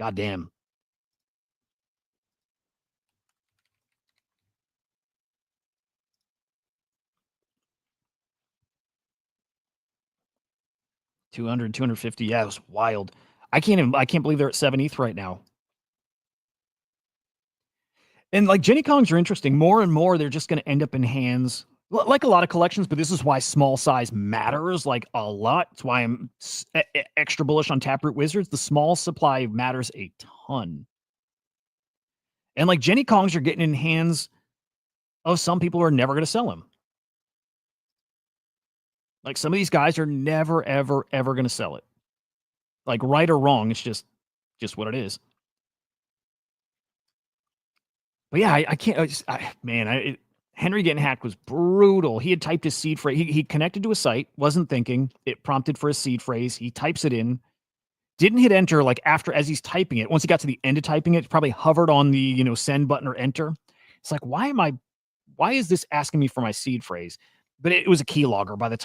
C: goddamn. $200, $250. Yeah, it was wild. I can't believe they're at 7 ETH right now. And like Jenny Kongs are interesting. More and more, they're just going to end up in hands like a lot of collections, but this is why small size matters like a lot. It's why I'm extra bullish on Taproot Wizards. The small supply matters a ton. And like Jenny Kongs are getting in hands of some people who are never going to sell them. Like some of these guys are never, ever, ever going to sell it. Like right or wrong, it's just what it is. But yeah, I can't. Henry getting hacked was brutal. He had typed his seed phrase. He connected to a site, wasn't thinking. It prompted for a seed phrase. He types it in, didn't hit enter. Like as he's typing it, once he got to the end of typing it, probably hovered on the send button or enter. It's like, why is this asking me for my seed phrase? But it was a keylogger by the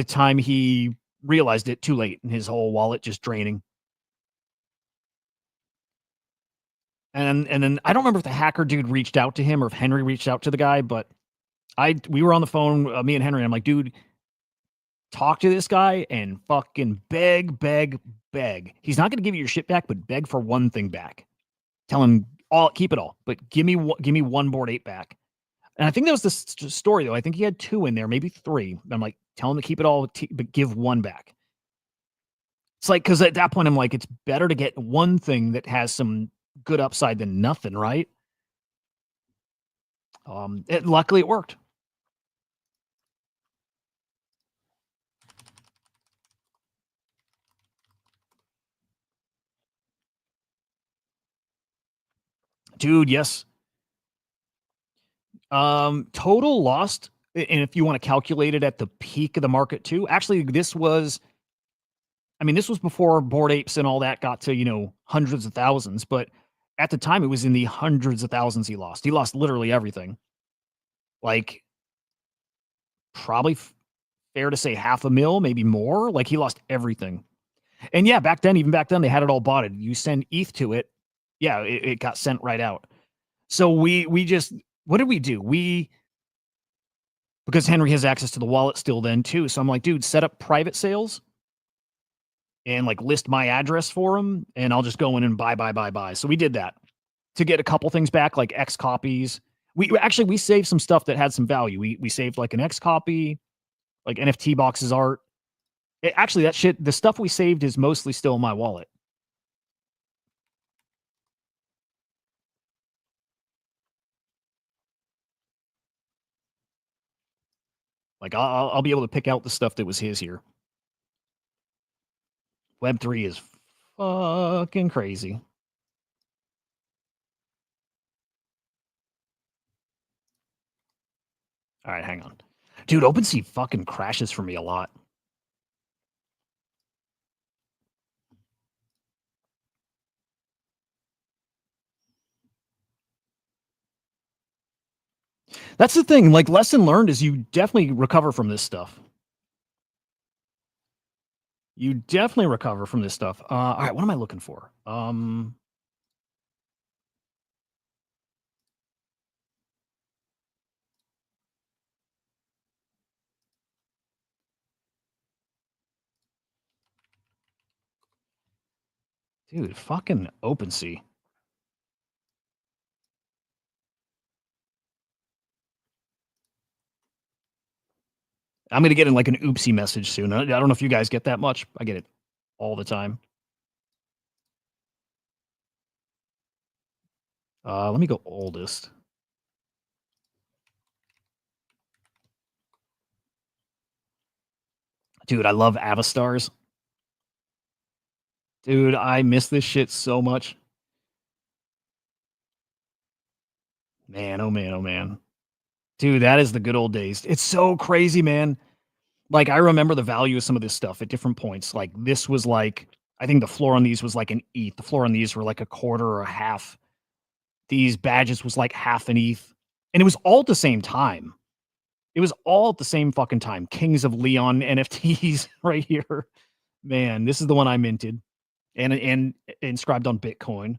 C: time he realized it, too late, and his whole wallet just draining. And then I don't remember if the hacker dude reached out to him or if Henry reached out to the guy, but we were on the phone, me and Henry. And I'm like, dude, talk to this guy and fucking beg. He's not going to give you your shit back, but beg for one thing back. Tell him keep it all, but give me 1 Bored Ape back. And I think that was the story though. I think he had 2 in there, maybe 3. I'm like, tell him to keep it all, but give 1 back. It's like, because at that point I'm like, it's better to get 1 thing that has some good upside than nothing, right? Luckily it worked. Dude, yes. Total lost, and if you want to calculate it at the peak of the market too. Actually, this was before Bored Apes and all that got to, hundreds of thousands, but at the time it was in the hundreds of thousands he lost. He lost literally everything. Like probably fair to say $500,000, maybe more. Like he lost everything. And yeah, even back then they had it all botted. You send ETH to it. Yeah, it got sent right out. So we just, what did we do? Because Henry has access to the wallet still then too. So I'm like, dude, set up private sales and like list my address for him, and I'll just go in and buy. So we did that to get a couple things back, like X copies. We saved some stuff that had some value. We saved like an X copy, like NFT boxes art. Actually, that shit, the stuff we saved is mostly still in my wallet. Like I'll be able to pick out the stuff that was his here. Web3 is fucking crazy. All right, hang on. Dude, OpenSea fucking crashes for me a lot. That's the thing. Like, lesson learned is you definitely recover from this stuff. You definitely recover from this stuff. All right, what am I looking for? Dude, fucking OpenSea. I'm gonna get in like an oopsie message soon. I don't know if you guys get that much. I get it all the time. Let me go oldest. Dude, I love Avastars. Dude, I miss this shit so much. Man, oh man, oh man. Dude, that is the good old days. It's so crazy, man. Like, I remember the value of some of this stuff at different points. Like, this was like, I think the floor on these was like an ETH. The floor on these were like a quarter or a half. These badges was like half an ETH. And it was all at the same time. It was all at the same fucking time. Kings of Leon NFTs right here. Man, this is the one I minted and inscribed on Bitcoin.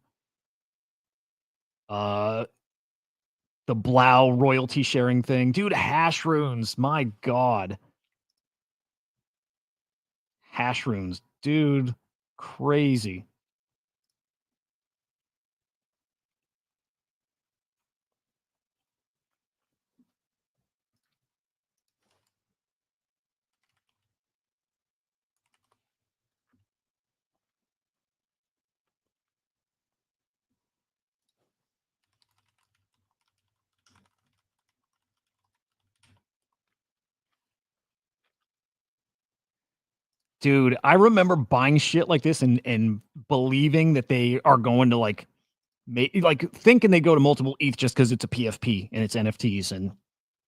C: The Blau royalty sharing thing. Dude, hash runes. My God. Hash runes. Dude, crazy. Dude, I remember buying shit like this and believing that they are going to like thinking they go to multiple ETH just because it's a PFP and it's NFTs and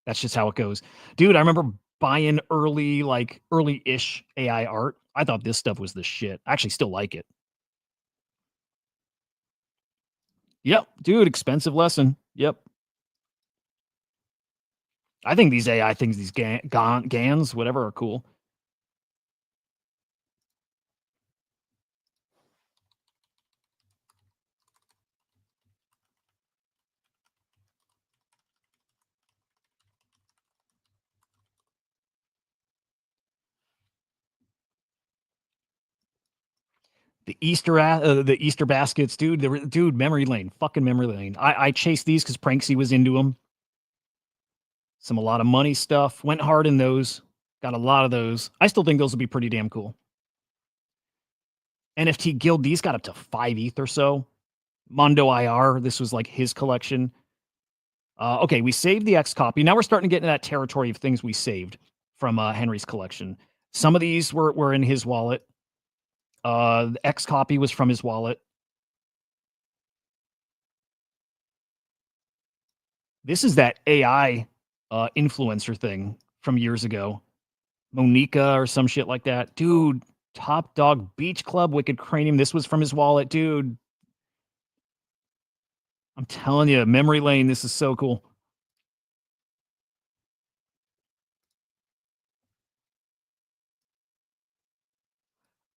C: that's just how it goes. Dude, I remember buying early-ish AI art. I thought this stuff was the shit. I actually still like it. Yep, dude, expensive lesson. Yep. I think these AI things, these GANs, whatever, are cool. The Easter baskets, dude. Dude, memory lane, fucking memory lane. I chased these because Pranksy was into them. A lot of money stuff. Went hard in those. Got a lot of those. I still think those will be pretty damn cool. NFT Guild, these got up to 5 ETH or so. Mondo IR, this was like his collection. Okay, we saved the X copy. Now we're starting to get into that territory of things we saved from Henry's collection. Some of these were in his wallet. The X copy was from his wallet. This is that AI influencer thing from years ago. Monica or some shit like that. Dude, Top Dog Beach Club, Wicked Cranium. This was from his wallet, dude. I'm telling you, memory lane, this is so cool.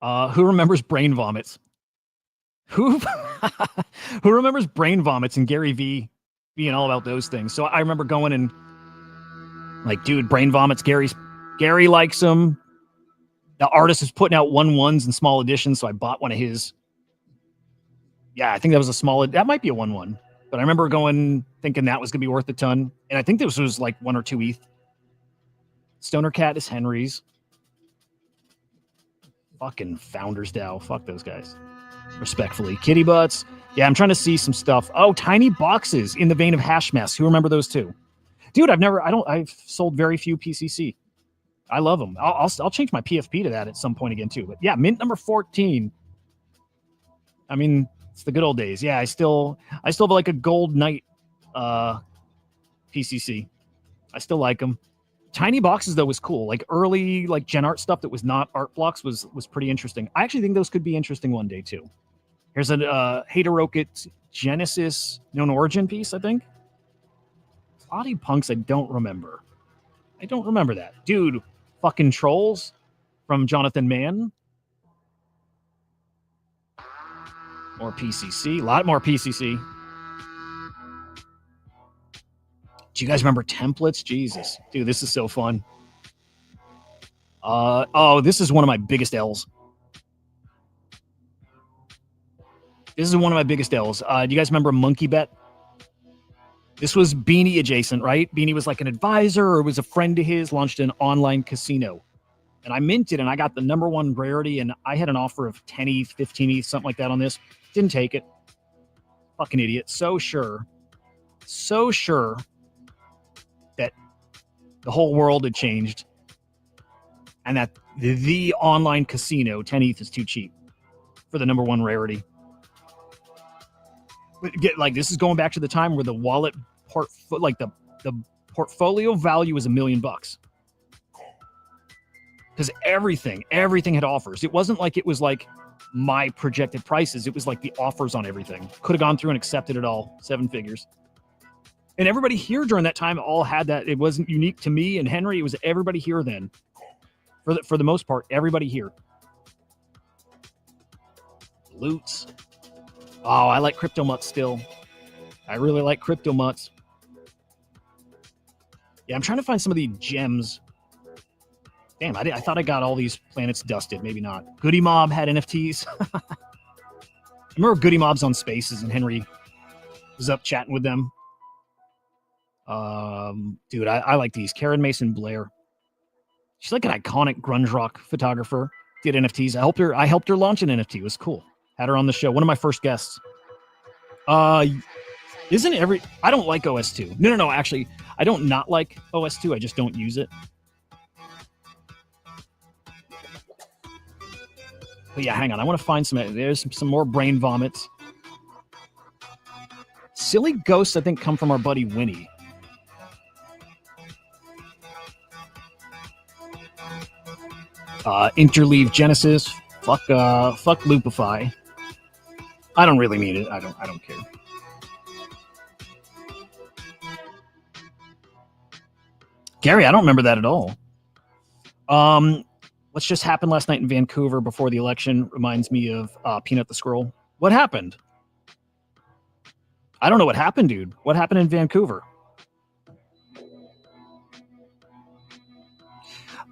C: Who remembers brain vomits? Who who remembers brain vomits and Gary V being all about those things? So I remember going and like, dude, brain vomits. Gary likes them. The artist is putting out 1/1s and small editions, so I bought one of his. Yeah, I think that was a small. That might be a 1/1, but I remember going thinking that was gonna be worth a ton, and I think this was like 1 or 2 ETH. Stoner Cat is Henry's. Fucking Founders DAO. Fuck those guys. Respectfully. Kitty Butts. Yeah, I'm trying to see some stuff. Oh, tiny boxes in the vein of Hash Mess. Who remember those too? Dude, I've sold very few PCC. I love them. I'll change my PFP to that at some point again too. But yeah, mint number 14. I mean, it's the good old days. Yeah, I still have like a gold knight PCC. I still like them. Tiny boxes though was cool. Like early like gen art stuff that was not art blocks was pretty interesting. I actually think those could be interesting one day too. Here's a Haterokit Genesis known origin piece, I think. Potty Punks, I don't remember. I don't remember that. Dude, fucking trolls from Jonathan Mann. More PCC. A lot more PCC. Do you guys remember templates? Jesus. Dude, this is so fun. Oh, this is one of my biggest L's. This is one of my biggest L's. Do you guys remember Monkey Bet? This was Beanie adjacent, right? Beanie was like an advisor or was a friend to his, launched an online casino. And I minted and I got the #1 rarity and I had an offer of 10 ETH, 15 ETH, something like that on this. Didn't take it. Fucking idiot. So sure that the whole world had changed and that the online casino, 10 ETH is too cheap for the #1 rarity. But this is going back to the time where the wallet the portfolio value was $1 million. Because everything had offers. It wasn't like it was like my projected prices. It was like the offers on everything. Could have gone through and accepted it all, 7 figures. And everybody here during that time all had that. It wasn't unique to me and Henry. It was everybody here then. For the most part, everybody here. Loots. Oh, I like Crypto Mutts still. I really like Crypto Mutts. Yeah, I'm trying to find some of the gems. Damn, I thought I got all these planets dusted. Maybe not. Goody Mob had NFTs. I remember Goody Mob's on Spaces and Henry was up chatting with them. Dude, I like these. Karen Mason Blair. She's like an iconic grunge rock photographer. Did NFTs. I helped her launch an NFT. It was cool. Had her on the show. One of my first guests. Isn't every... I don't like OS2. No. Actually, I don't not like OS2. I just don't use it. But yeah, hang on. I want to find some... There's some more brain vomits. Silly ghosts, I think, come from our buddy Winnie. Interleave Genesis. Fuck Loopify. I don't really mean it. I don't care. Gary, I don't remember that at all. What's just happened last night in Vancouver before the election reminds me of Peanut the Squirrel. What happened? I don't know what happened, dude. What happened in Vancouver?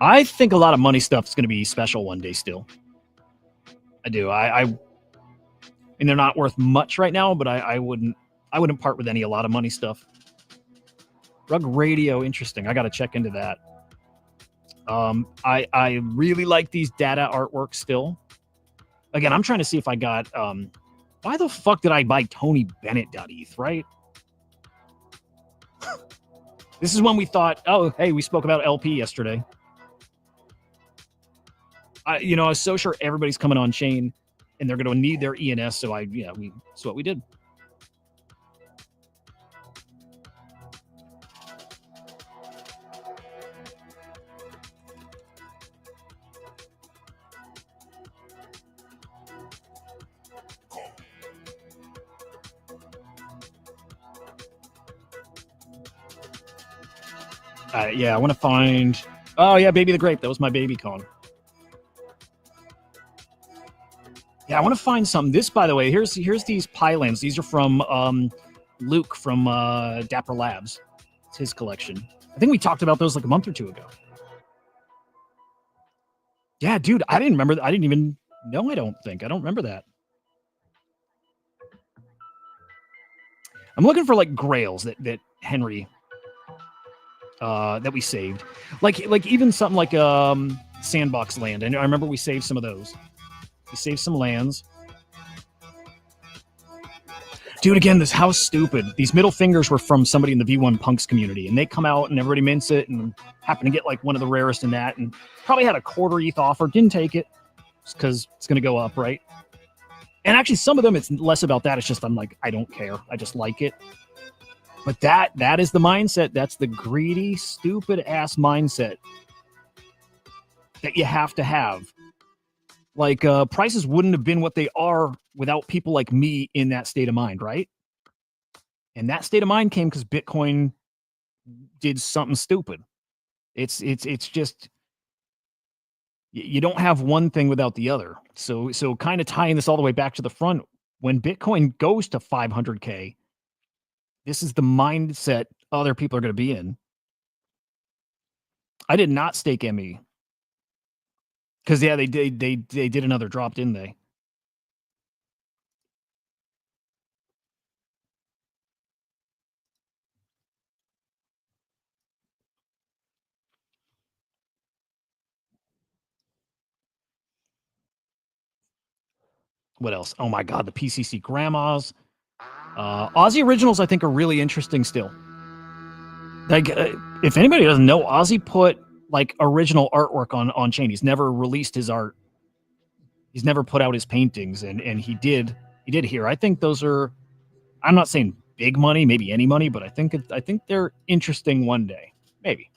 C: I think a lot of money stuff is going to be special one day still. I do. I mean, they're not worth much right now, but I wouldn't part with a lot of money stuff. Rug Radio, interesting. I got to check into that. I really like these data artworks still. Again, I'm trying to see if I got why the fuck did I buy Tony Bennett.eth, right? This is when we thought, oh, hey, we spoke about LP yesterday. I was so sure everybody's coming on chain and they're going to need their ENS. So that's what we did. I want to find... Oh, yeah, Baby the Grape. That was my baby con. Yeah, I want to find something. This, by the way, here's these Pylands. These are from Luke from Dapper Labs. It's his collection. I think we talked about those like a month or two ago. Yeah, dude, I didn't remember. I didn't even know. I don't remember that. I'm looking for like grails that Henry that we saved, like even something like Sandbox Land. And I remember we saved some of those. We saved some lands. Dude, again, how stupid. These middle fingers were from somebody in the V1 Punks community, and they come out and everybody mints it and happen to get like one of the rarest in that, and probably had a quarter ETH offer, didn't take it because it's going to go up, right? And actually, some of them, it's less about that. It's just I'm like, I don't care. I just like it. But that is the mindset. That's the greedy, stupid ass mindset that you have to have. Like prices wouldn't have been what they are without people like me in that state of mind, right? And that state of mind came because Bitcoin did something stupid. It's just you don't have one thing without the other. So kind of tying this all the way back to the front, when Bitcoin goes to 500K, this is the mindset other people are going to be in. I did not stake ME because they did another drop, didn't they? What else? Oh my God, the PCC grandmas. Aussie originals, I think, are really interesting still. Like, if anybody doesn't know, Aussie put like original artwork on chain. He's never released his art. He's never put out his paintings, and he did here. I think those are. I'm not saying big money, maybe any money, but I think they're interesting one day, maybe.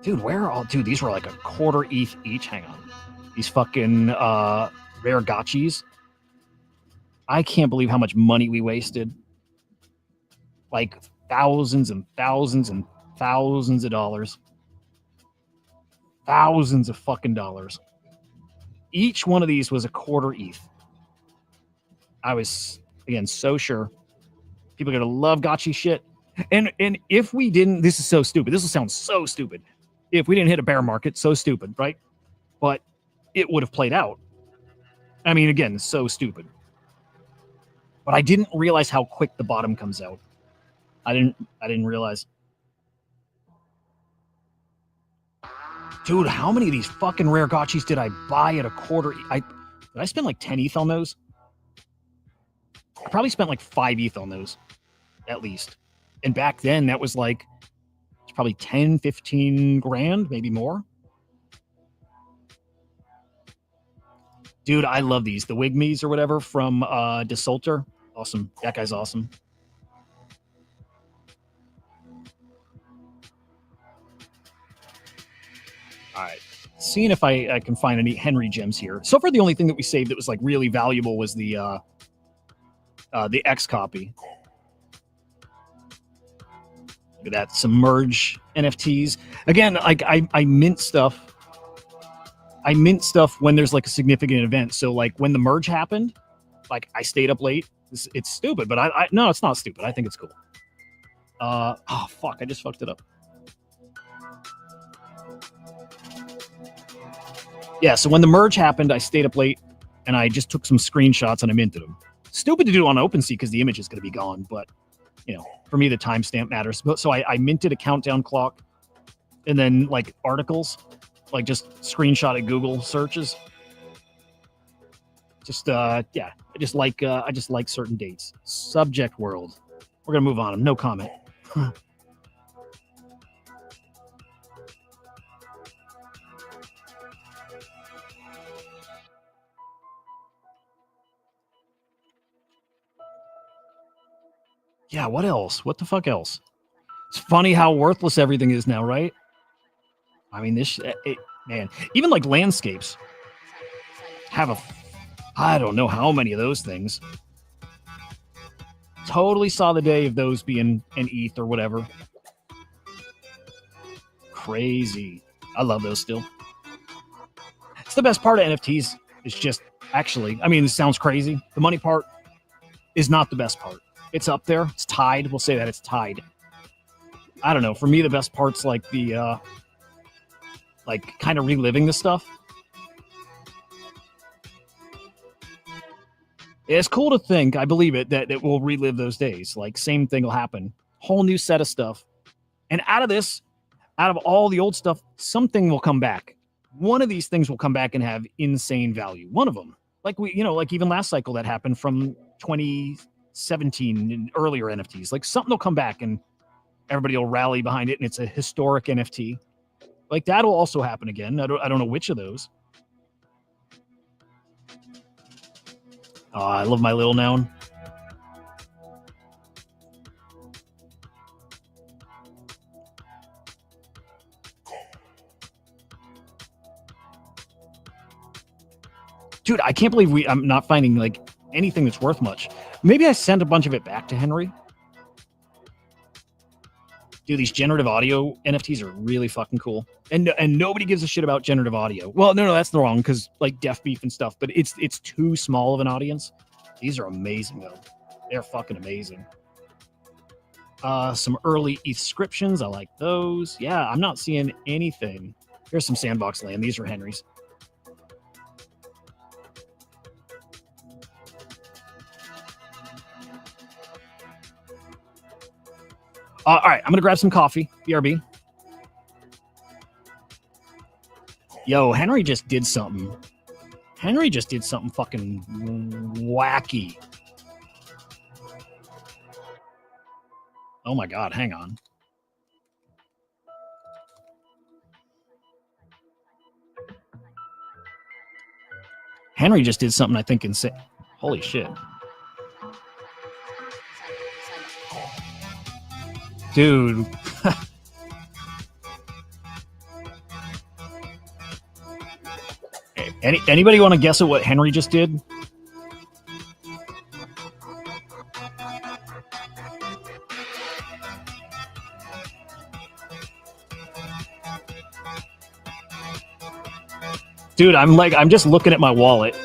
C: Dude, where are all? Dude, these were like a quarter ETH each. Hang on, these fucking rare gotchis. I can't believe how much money we wasted. Like thousands and thousands and thousands of dollars. Thousands of fucking dollars. Each one of these was a quarter ETH. I was, again, so sure people are going to love gotcha shit. And if we didn't, this is so stupid. This will sound so stupid. If we didn't hit a bear market, so stupid, right? But it would have played out. I mean, again, so stupid. But I didn't realize how quick the bottom comes out. I didn't realize. Dude, how many of these fucking rare gotchis did I buy at a quarter? Did I spend like 10 ETH on those? I probably spent like 5 ETH on those, at least. And back then, that was like, it's probably 10, 15 grand, maybe more. Dude, I love these. The Wigmies or whatever from Desulter. Awesome. That guy's awesome. All right. Seeing if I can find any Henry gems here. So far, the only thing that we saved that was like really valuable was the X copy. Look at that. Submerge NFTs. Again, like I mint stuff. I mint stuff when there's like a significant event. So like when the merge happened, like I stayed up late. It's stupid, but I no, it's not stupid. I think it's cool. Oh fuck, I just fucked it up. Yeah, so when the merge happened, I stayed up late and I just took some screenshots and I minted them. Stupid to do on OpenSea because the image is going to be gone, but you know, for me the timestamp matters. So I minted a countdown clock and then like articles, like just screenshotted Google searches. Just yeah, I just like certain dates. Subject world. We're gonna move on. No comment. Yeah, what else? What the fuck else? It's funny how worthless everything is now, right? I mean, man, even like landscapes have I don't know how many of those things. Totally saw the day of those being an ETH or whatever. Crazy. I love those still. It's the best part of NFTs. It's just, actually, I mean, this sounds crazy. The money part is not the best part. It's up there. It's tied. We'll say that it's tied. I don't know. For me, the best part's like the, like kind of reliving the stuff. It's cool to think, I believe it, that it will relive those days. Like same thing will happen. Whole new set of stuff. And out of this, out of all the old stuff, something will come back. One of these things will come back and have insane value. One of them. Like like even last cycle that happened from 2017 and earlier NFTs. Like something will come back and everybody will rally behind it and it's a historic NFT. Like that'll also happen again. I don't know which of those. Oh, I love my little noun. Dude, I can't believe I'm not finding like anything that's worth much. Maybe I sent a bunch of it back to Henry. Dude, these generative audio NFTs are really fucking cool, and nobody gives a shit about generative audio. Well, no, that's wrong because like Deaf Beef and stuff, but it's too small of an audience. These are amazing though; they're fucking amazing. Some early inscriptions, I like those. Yeah, I'm not seeing anything. Here's some sandbox land. These are Henry's. All right, I'm gonna grab some coffee. BRB. Yo, Henry just did something. Henry just did something fucking wacky. Oh my god, hang on. Henry just did something I think insane. Holy shit. Dude. Anybody want to guess at what Henry just did? Dude, I'm just looking at my wallet.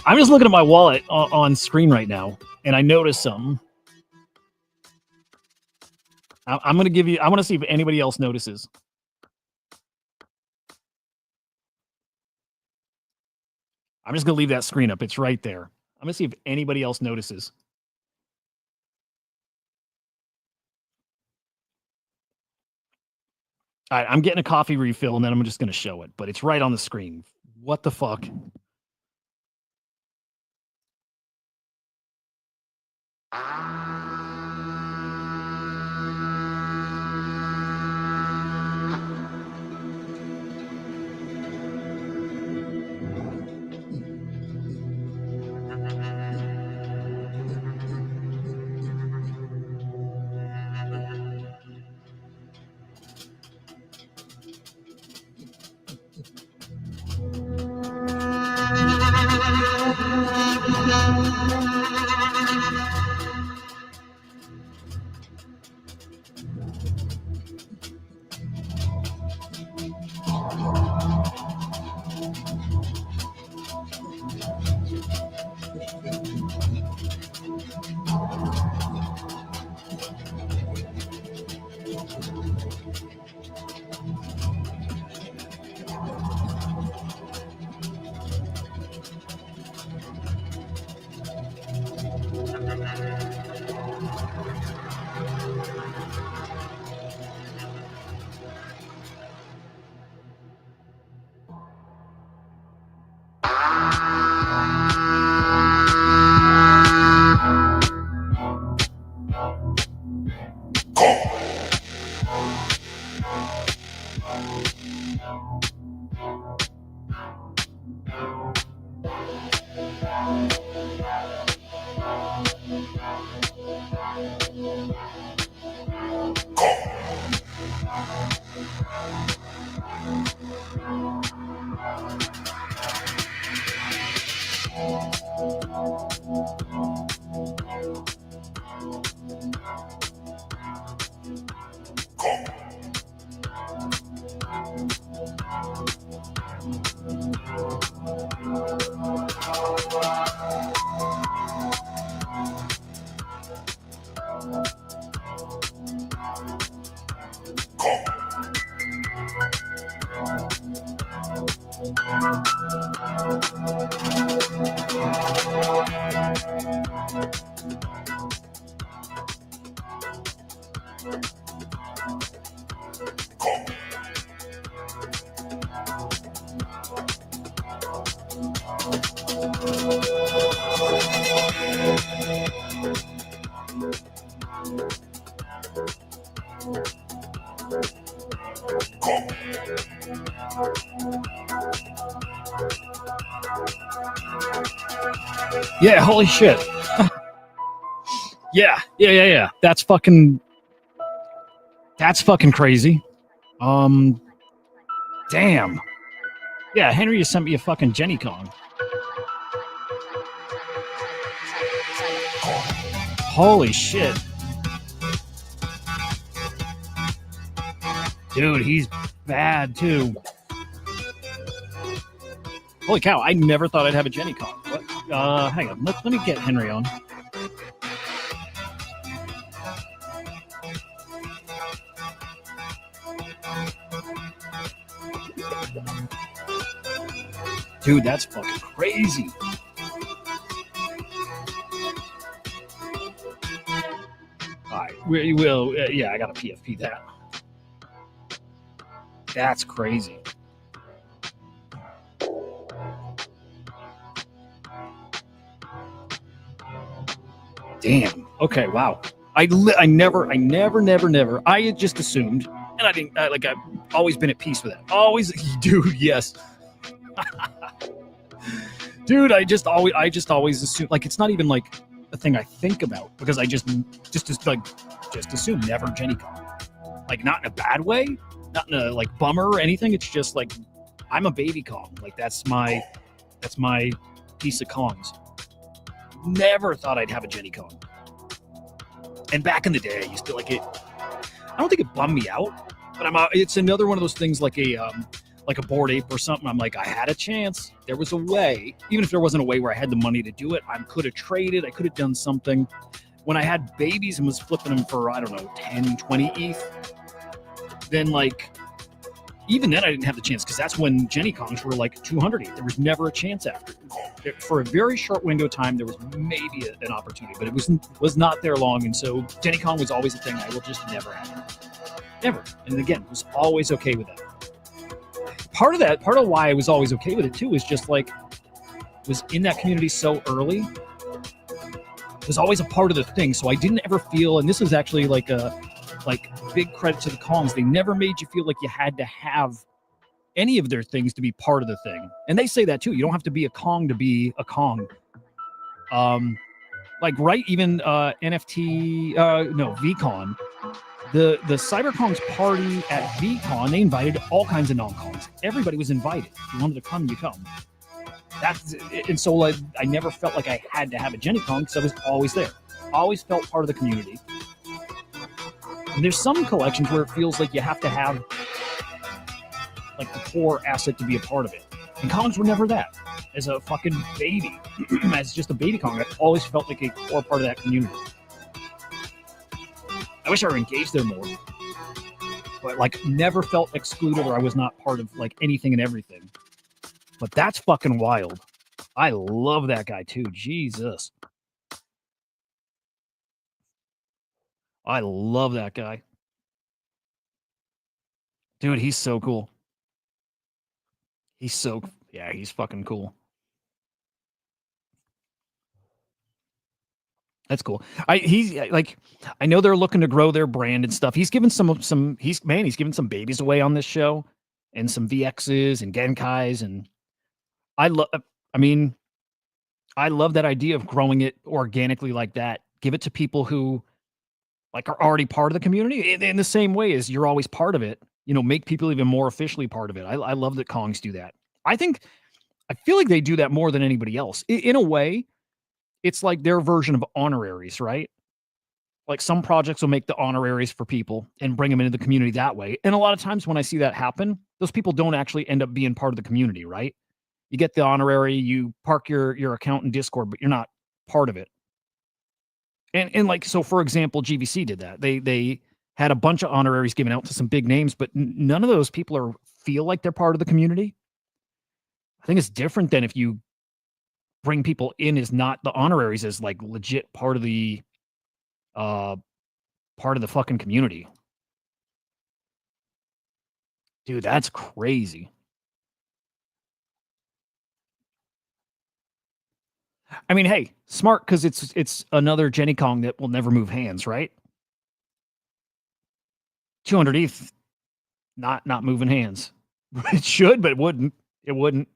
C: I'm just looking at my wallet on screen right now, and I noticed something. I'm going to see if anybody else notices. I'm just going to leave that screen up. It's right there. I'm going to see if anybody else notices. All right, I'm getting a coffee refill, and then I'm just going to show it, but it's right on the screen. What the fuck? Yeah, holy shit. Yeah. That's fucking crazy. Damn. Yeah, Henry just sent me a fucking Jenny Kong. Holy shit. Dude, he's bad too. Holy cow, I never thought I'd have a Jenny Con. What? Hang on, let me get Henry on. Dude, that's fucking crazy. All right, we will. Yeah, I got to PFP that. That's crazy. Damn. Okay. Wow. I never. I had just assumed, and I didn't. I've always been at peace with that. Always, dude. Yes. Dude, I just always assume, like, it's not even like a thing I think about, because I just assume never Jenny Con. Like, not in a bad way, not in a like bummer or anything. It's just like, I'm a baby Kong. Like, that's my piece of Kongs. Never thought I'd have a Jenny Con. And back in the day, I used to like it. I don't think it bummed me out, but it's another one of those things like a Bored Ape or something. I'm like, I had a chance. There was a way. Even if there wasn't a way where I had the money to do it, I could have traded. I could have done something. When I had babies and was flipping them for, I don't know, 10, 20 ETH, then like, even then I didn't have the chance, because that's when Jenny Kongs were like 200 ETH. There was never a chance after. For a very short window of time, there was maybe an opportunity, but it was not there long. And so Jenny Kong was always a thing I will just never have. Never. And again, was always okay with that. Part of why I was always okay with it too is just like, was in that community so early, was always a part of the thing. So I didn't ever feel, and this is actually like big credit to the Kongs, they never made you feel like you had to have any of their things to be part of the thing. And they say that too. You don't have to be a Kong to be a Kong. Like, right, even NFT, VCon, the CyberKong's party at VCon, they invited all kinds of non-Kongs. Everybody was invited. If you wanted to come, you come. And so like, I never felt like I had to have a Jenny Kong, because I was always there. Always felt part of the community. And there's some collections where it feels like you have to have like the core asset to be a part of it. And Kongs were never that. As a fucking baby, as just a baby Kong, I always felt like a core part of that community. I wish I were engaged there more, but like, never felt excluded, or I was not part of like anything and everything. But that's fucking wild. I love that guy too. Jesus. I love that guy. Dude, he's so cool. He's fucking cool. That's cool. He's like, I know they're looking to grow their brand and stuff. He's given he's given some babies away on this show, and some VXs and Genkais, and I love that idea of growing it organically like that. Give it to people who like are already part of the community in the same way as you're always part of it. You know, make people even more officially part of it. I love that Kongs do that. I feel like they do that more than anybody else. In a way, it's like their version of honoraries, right? Like, some projects will make the honoraries for people and bring them into the community that way. And a lot of times when I see that happen, those people don't actually end up being part of the community, right? You get the honorary, you park your account in Discord, but you're not part of it. And like, so for example, GVC did that. They had a bunch of honoraries given out to some big names, but none of those people feel like they're part of the community. I think it's different than if you bring people in as not the honoraries, as like legit part of the fucking community. Dude, that's crazy. I mean, hey, smart, because it's another Jenny Kong that will never move hands, right? 200 ETH, not moving hands. It should, but it wouldn't. It wouldn't.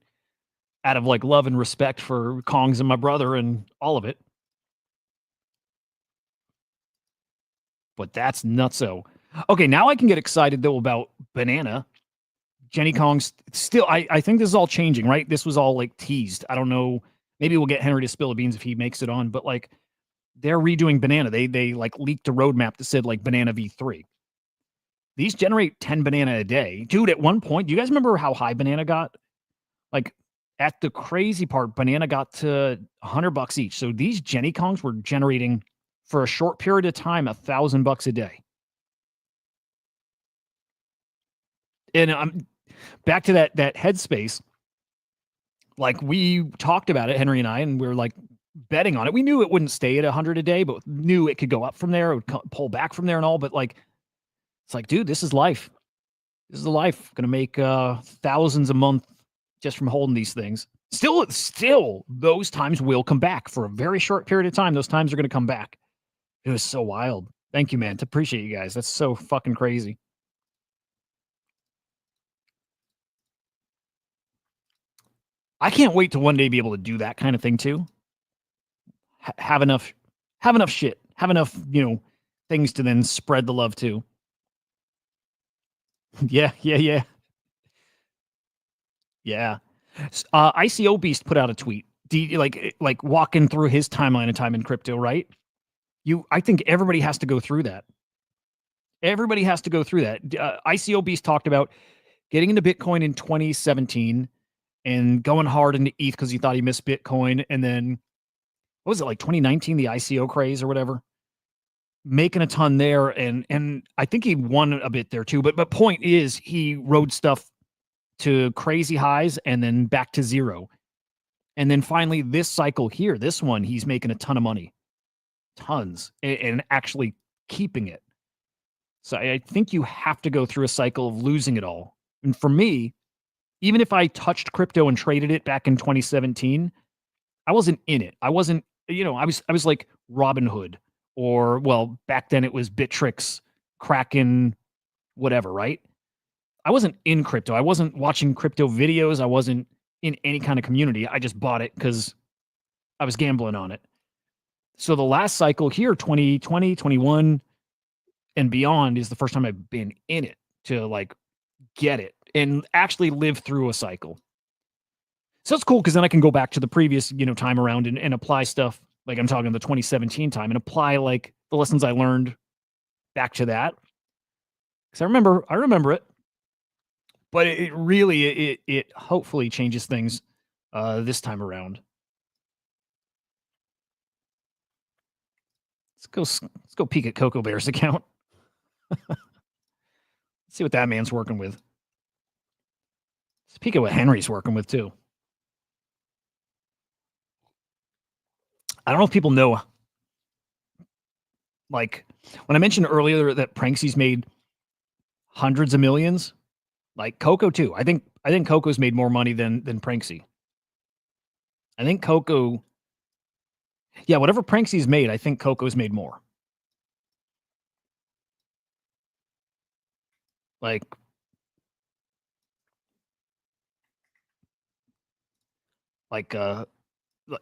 C: Out of like love and respect for Kongs and my brother and all of it. But that's nutso. Okay, now I can get excited though about Banana. Jenny Kong's still, I think this is all changing, right? This was all like teased. I don't know. Maybe we'll get Henry to spill the beans if he makes it on, but like, they're redoing Banana. They like leaked a roadmap that said like Banana V3. These generate 10 Banana a day. Dude, at one point, do you guys remember how high Banana got? Like at the crazy part, Banana got to $100 each. So these Jenny Kongs were generating for a short period of time $1,000 a day. And I'm back to that headspace. Like we talked about it, Henry and I, and we were like betting on it. We knew it wouldn't stay at 100 a day, but knew it could go up from there. It would pull back from there and all. But like, it's like, dude, this is life. This is the life. Going to make thousands a month just from holding these things. Still, those times will come back for a very short period of time. Those times are going to come back. It was so wild. Thank you, man. Appreciate you guys. That's so fucking crazy. I can't wait to one day be able to do that kind of thing too. Have enough shit. Have enough, things to then spread the love to. Yeah. ICO Beast put out a tweet. Like walking through his timeline of time in crypto, right? I think everybody has to go through that. Everybody has to go through that. ICO Beast talked about getting into Bitcoin in 2017 and going hard into ETH because he thought he missed Bitcoin. And then, what was it, like 2019, the ICO craze or whatever? Making a ton there. And I think he won a bit there too. But point is, he rode stuff to crazy highs and then back to zero. And then finally, this cycle here, this one, he's making a ton of money. Tons. And actually keeping it. So I think you have to go through a cycle of losing it all. And for me, even if I touched crypto and traded it back in 2017, I wasn't in it. I wasn't, I was like Robin Hood, or, well, back then it was Bittrex, Kraken, whatever, right? I wasn't in crypto. I wasn't watching crypto videos. I wasn't in any kind of community. I just bought it because I was gambling on it. So the last cycle here, 2020, 21 and beyond, is the first time I've been in it to like get it and actually live through a cycle. So it's cool because then I can go back to the previous, time around and apply stuff. Like I'm talking the 2017 time, and apply like the lessons I learned back to that. Because I remember it. But it really hopefully changes things this time around. Let's go peek at Coco Bear's account. Let's see what that man's working with. Let's peek at what Henry's working with too. I don't know if people know, like when I mentioned earlier that Pranksy's made hundreds of millions, like Coco too. I think Coco's made more money than Pranksy. I think Coco, yeah, whatever Pranksy's made, I think Coco's made more. Like,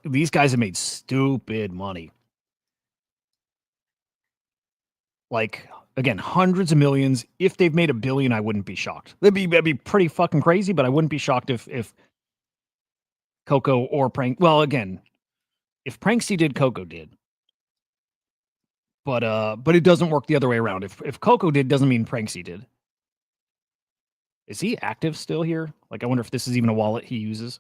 C: these guys have made stupid money. Like, again, hundreds of millions. If they've made $1 billion, I wouldn't be shocked. That'd be pretty fucking crazy, but I wouldn't be shocked if Coco or Prank. Well, again, if Pranksy did, Coco did. But it doesn't work the other way around. If Coco did, doesn't mean Pranksy did. Is he active still here? Like, I wonder if this is even a wallet he uses.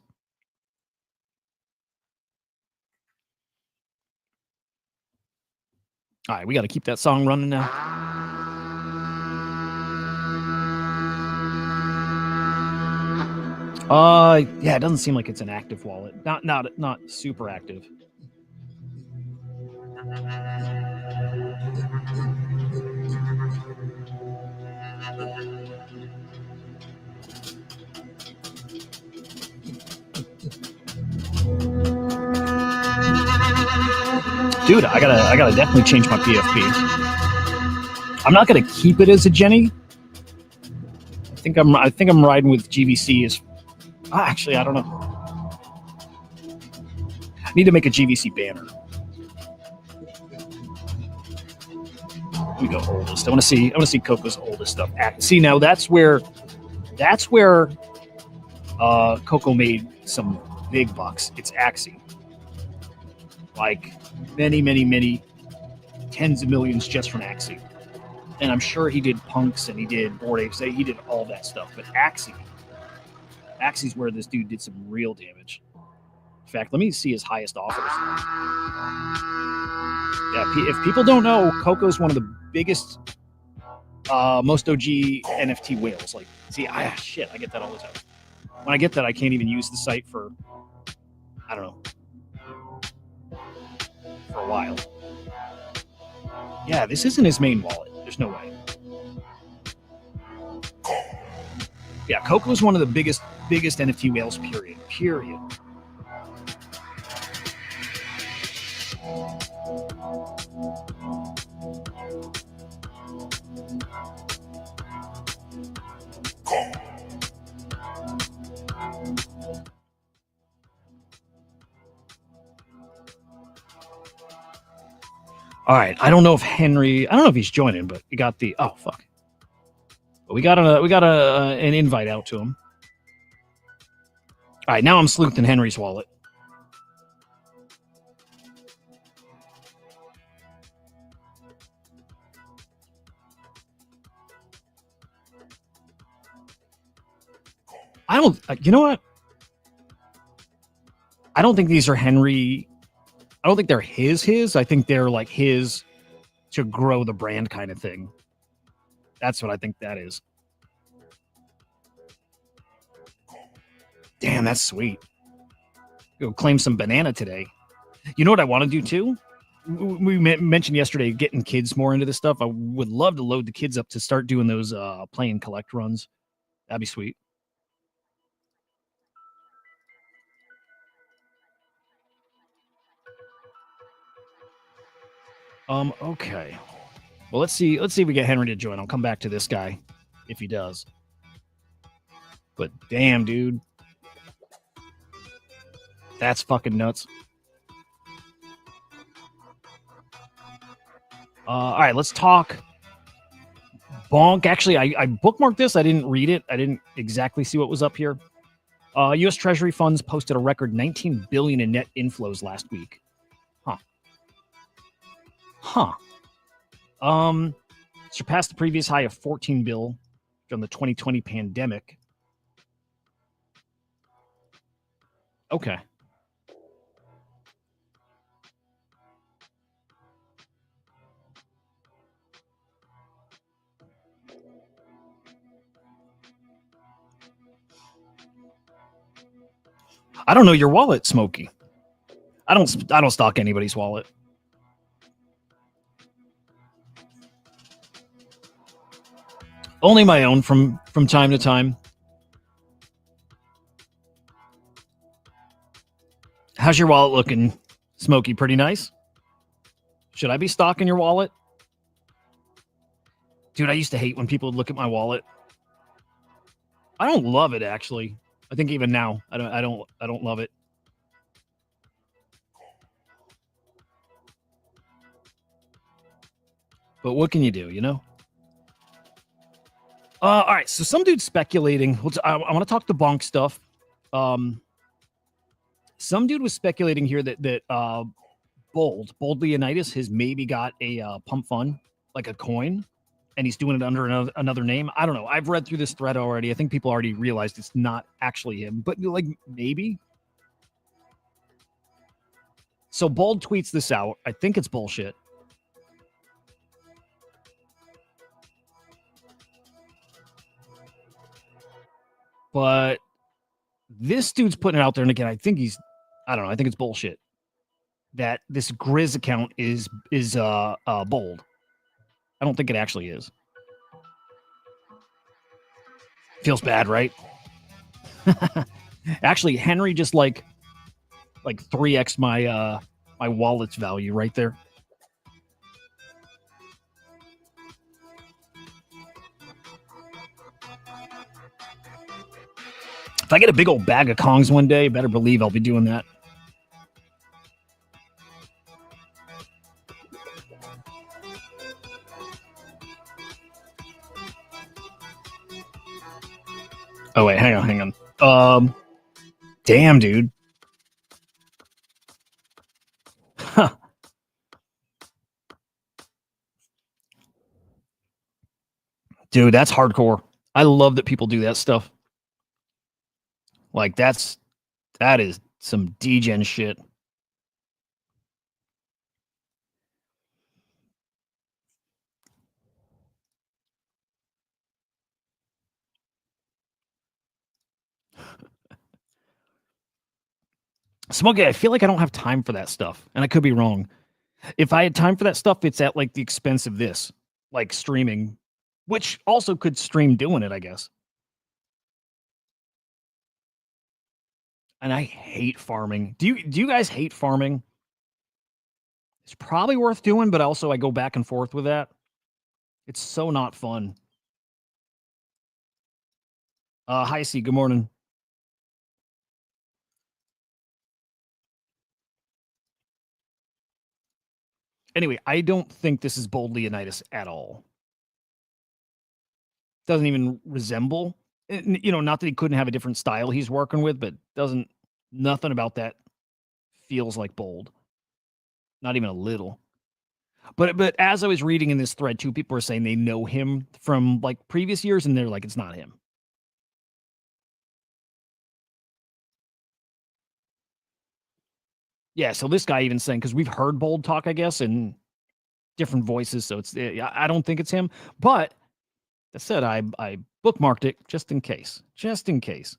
C: All right, we got to keep that song running now. Yeah, it doesn't seem like it's an active wallet. Not super active. Dude, I gotta definitely change my PFP. I'm not gonna keep it as a Jenny. I think I'm riding with GVC. Actually, I don't know. I need to make a GVC banner. Let me go oldest. I want to see Coco's oldest stuff. See, now that's where Coco made some big bucks. It's Axie. like many tens of millions just from Axie. And I'm sure he did punks and he did Bored Apes. He did all that stuff. But Axie's where this dude did some real damage. In fact, let me see his highest offers. Yeah, if people don't know, Coco's one of the biggest, most OG NFT whales. Like, see, I get that all the time. When I get that, I can't even use the site for, I don't know, for a while. Yeah, this isn't his main wallet. There's no way. Yeah, Coco's one of the biggest NFT whales, period. All right, I don't know if he's joining, but we got the, oh fuck. We got an invite out to him. All right, now I'm sleuthing Henry's wallet. You know what? I don't think these are Henry. I don't think they're his. I think they're like his to grow the brand kind of thing. That's what I think that is. Damn, that's sweet. Go claim some banana today. You know what I want to do too? We mentioned yesterday getting kids more into this stuff. I would love to load the kids up to start doing those play and collect runs. That'd be sweet. Okay. Well, let's see if we get Henry to join. I'll come back to this guy if he does. But damn, dude. That's fucking nuts. All right, let's talk Bonk. Actually, I bookmarked this. I didn't read it. I didn't exactly see what was up here. U.S. Treasury funds posted a record $19 billion in net inflows last week. Surpassed the previous high of $14 billion from the 2020 pandemic. Okay. I don't know your wallet, Smokey. I don't stalk anybody's wallet. Only my own from time to time. How's your wallet looking, Smokey? Pretty nice? Should I be stalking your wallet? Dude, I used to hate when people would look at my wallet. I don't love it, actually. I think even now, I don't love it. But what can you do, you know? All right, so some dude's speculating. I want to talk the bonk stuff. Some dude was speculating here that Bold Leonidas has maybe got a pump fund, like a coin, and he's doing it under another name. I don't know. I've read through this thread already. I think people already realized it's not actually him, but like maybe. So Bold tweets this out. I think it's bullshit. But this dude's putting it out there, and again, I think I don't know. I think it's bullshit that this Grizz account is Bold. I don't think it actually is. Feels bad, right? Actually, Henry just like 3x my my wallet's value right there. If I get a big old bag of Kongs one day, better believe I'll be doing that. Oh, wait, hang on. Damn, dude. Dude, that's hardcore. I love that people do that stuff. Like that is some degen shit. Smokey, I feel like I don't have time for that stuff, and I could be wrong. If I had time for that stuff, it's at like the expense of this, like streaming, which also could stream doing it, I guess. And I hate farming. Do you guys hate farming? It's probably worth doing, but also I go back and forth with that. It's so not fun. Hi, C. Good morning. Anyway, I don't think this is Bold Leonidas at all. Doesn't even resemble. You know, not that he couldn't have a different style he's working with, but doesn't. Nothing about that feels like Bold. Not even a little. But as I was reading in this thread, too, people were saying they know him from like previous years, and they're like, it's not him. Yeah, so this guy even saying, because we've heard Bold talk, I guess, in different voices, so it's I don't think it's him. But that said, I bookmarked it just in case. Just in case.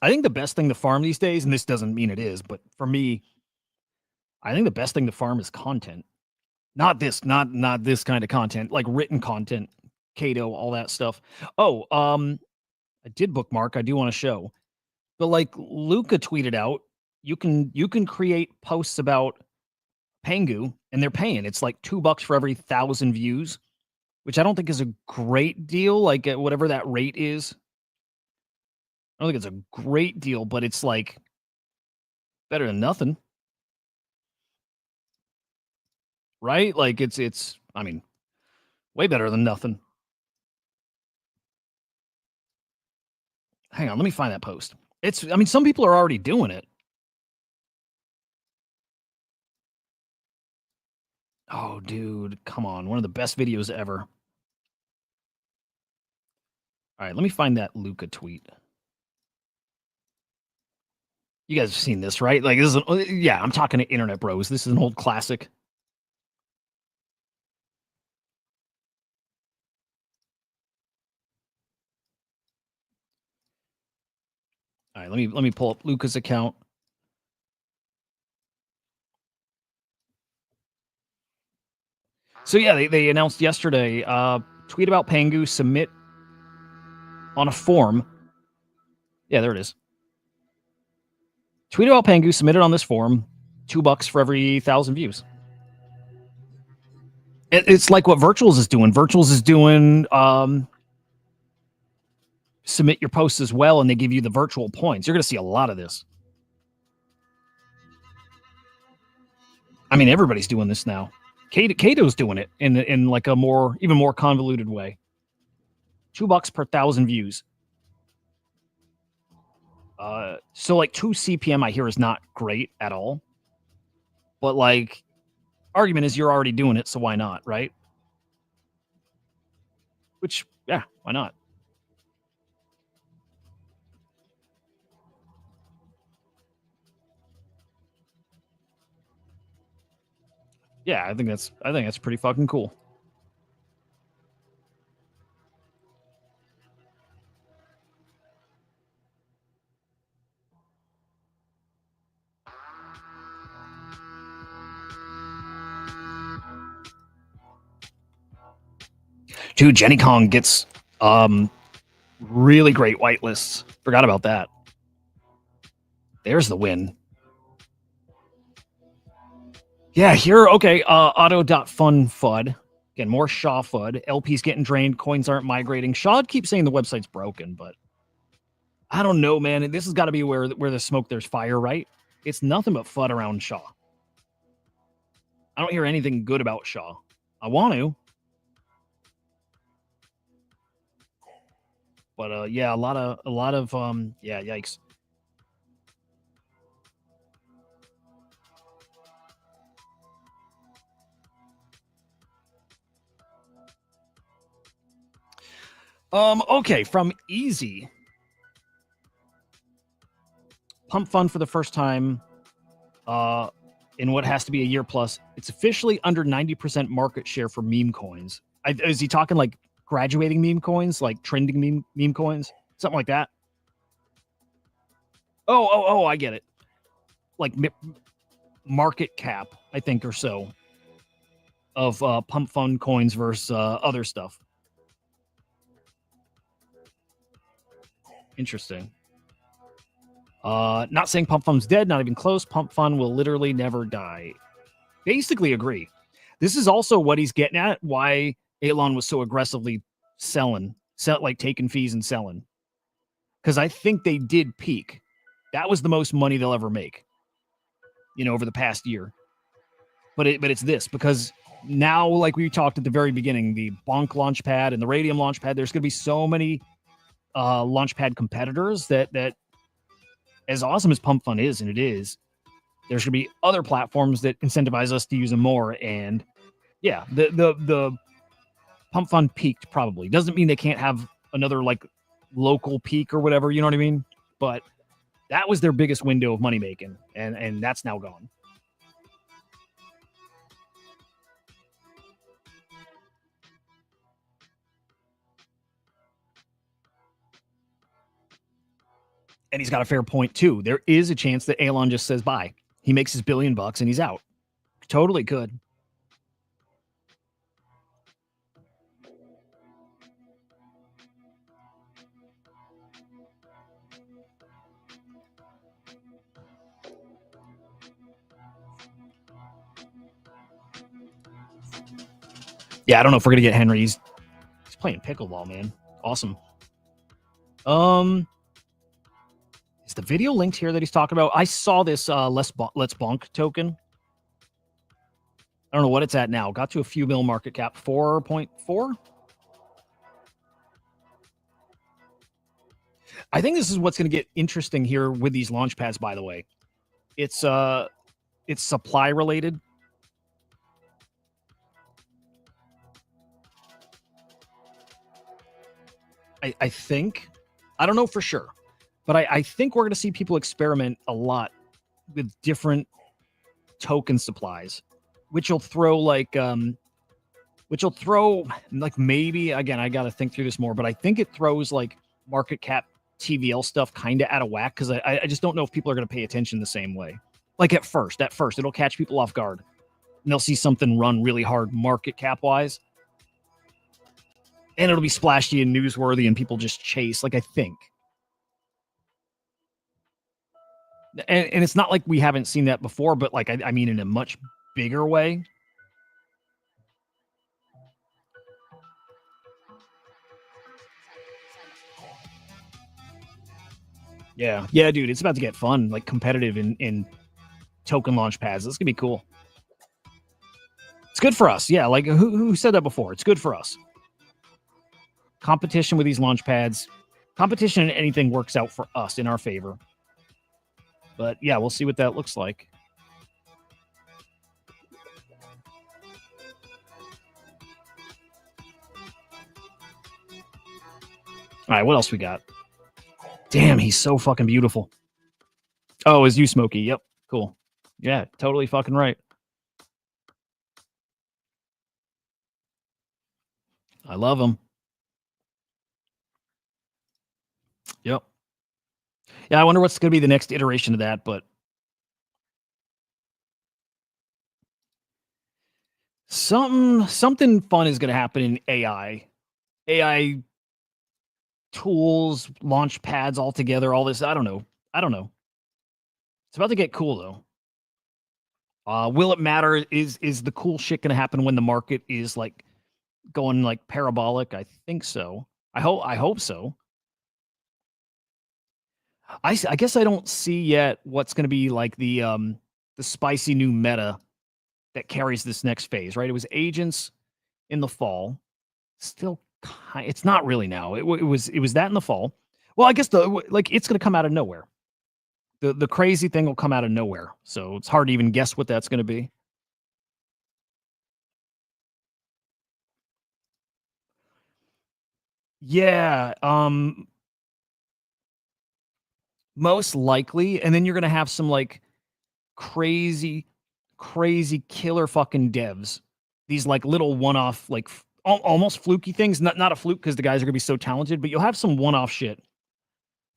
C: I think the best thing to farm these days, and this doesn't mean it is, but for me, I think the best thing to farm is content. Not this kind of content, like written content, Cato, all that stuff. Oh, I did bookmark. I do want to show, but like Luca tweeted out, you can create posts about Pengu, and they're paying. It's like $2 for every 1,000 views, which I don't think is a great deal. Like whatever that rate is, I don't think it's a great deal, but it's like better than nothing, right? Like it's. I mean, way better than nothing. Hang on, let me find that post. It's. I mean, some people are already doing it. Oh, dude, come on. One of the best videos ever. All right, let me find that Luca tweet. You guys have seen this, right? Like, this is, yeah, I'm talking to internet bros. This is an old classic. All right, let me pull up Luca's account. So yeah, they announced yesterday, tweet about Pengu, submit on a form. Yeah, there it is. Tweet about Pengu, submit it on this form. $2 for every 1,000 views. It's like what Virtuals is doing. Virtuals is doing submit your posts as well, and they give you the virtual points. You're going to see a lot of this. I mean, everybody's doing this now. Cato's doing it in like a even more convoluted way. $2 per 1,000 views. So like 2 CPM I hear is not great at all. But like, argument is you're already doing it, so why not, right? Which, yeah, why not? Yeah, I think that's pretty fucking cool. Dude, Jenny Kong gets really great whitelists. Forgot about that. There's the win. Yeah, here, okay, auto.fun FUD. Again, more Shaw FUD. LP's getting drained, coins aren't migrating. Shaw keeps saying the website's broken, but I don't know, man. This has got to be where there's smoke, there's fire, right? It's nothing but FUD around Shaw. I don't hear anything good about Shaw. I want to. But yeah, a lot of yeah, yikes. Okay, from Easy. Pump fund for the first time in what has to be a year plus. It's officially under 90% market share for meme coins. Is he talking like graduating meme coins, like trending meme coins? Something like that? Oh, I get it. Like market cap, I think, or so of pump fund coins versus other stuff. Interesting. Not saying pump fund's dead, not even close. Pump fund will literally never die. Basically agree. This is also what he's getting at, why Elon was so aggressively like taking fees and selling. Because I think they did peak. That was the most money they'll ever make, over the past year. But it's this, because now, like we talked at the very beginning, the Bonk Launchpad and the Radium Launchpad, there's going to be so many Launchpad competitors that as awesome as Pump Fund is, and it is, there's going to be other platforms that incentivize us to use them more. And yeah, the Pump Fund peaked probably. Doesn't mean they can't have another like local peak or whatever, you know what I mean? But that was their biggest window of money making, and that's now gone. And he's got a fair point too. There is a chance that Elon just says bye. He makes his $1 billion and he's out. Totally could. Yeah, I don't know if we're gonna get Henry. He's playing pickleball, man. Awesome. Is the video linked here that he's talking about? I saw this Let's Bonk token. I don't know what it's at now. Got to a few mil market cap, 4.4. I think this is what's going to get interesting here with these launch pads, by the way. It's supply related. I think. I don't know for sure. But I think we're going to see people experiment a lot with different token supplies, which will throw maybe, again, I got to think through this more, but I think it throws like market cap TVL stuff kind of out of whack, because I just don't know if people are going to pay attention the same way. Like at first, it'll catch people off guard, and they'll see something run really hard market cap wise, and it'll be splashy and newsworthy, and people just chase. Like I think. And it's not like we haven't seen that before, but like I mean in a much bigger way. Yeah, dude, it's about to get fun, like competitive in token launch pads. This is gonna be cool. It's good for us. Yeah, like who said that before? It's good for us. Competition with these launch pads, competition in anything works out for us in our favor. But yeah, we'll see what that looks like. All right, what else we got? Damn, he's so fucking beautiful. Oh, is you Smokey? Yep, cool. Yeah, totally fucking right. I love him. Yep. Yeah, I wonder what's going to be the next iteration of that, but something fun is going to happen in AI. AI tools, launch pads all together, all this. I don't know. It's about to get cool though. Will it matter? Is the cool shit going to happen when the market is like going like parabolic? I think so. I hope so. I guess I don't see yet what's going to be like the spicy new meta that carries this next phase, right? It was agents in the fall. Still, it's not really now. It was that in the fall. Well, I guess it's going to come out of nowhere. The crazy thing will come out of nowhere. So it's hard to even guess what that's going to be. Yeah, most likely, and then you're gonna have some like crazy, crazy killer fucking devs. These like little one-off, like almost fluky things. Not a fluke because the guys are gonna be so talented, but you'll have some one-off shit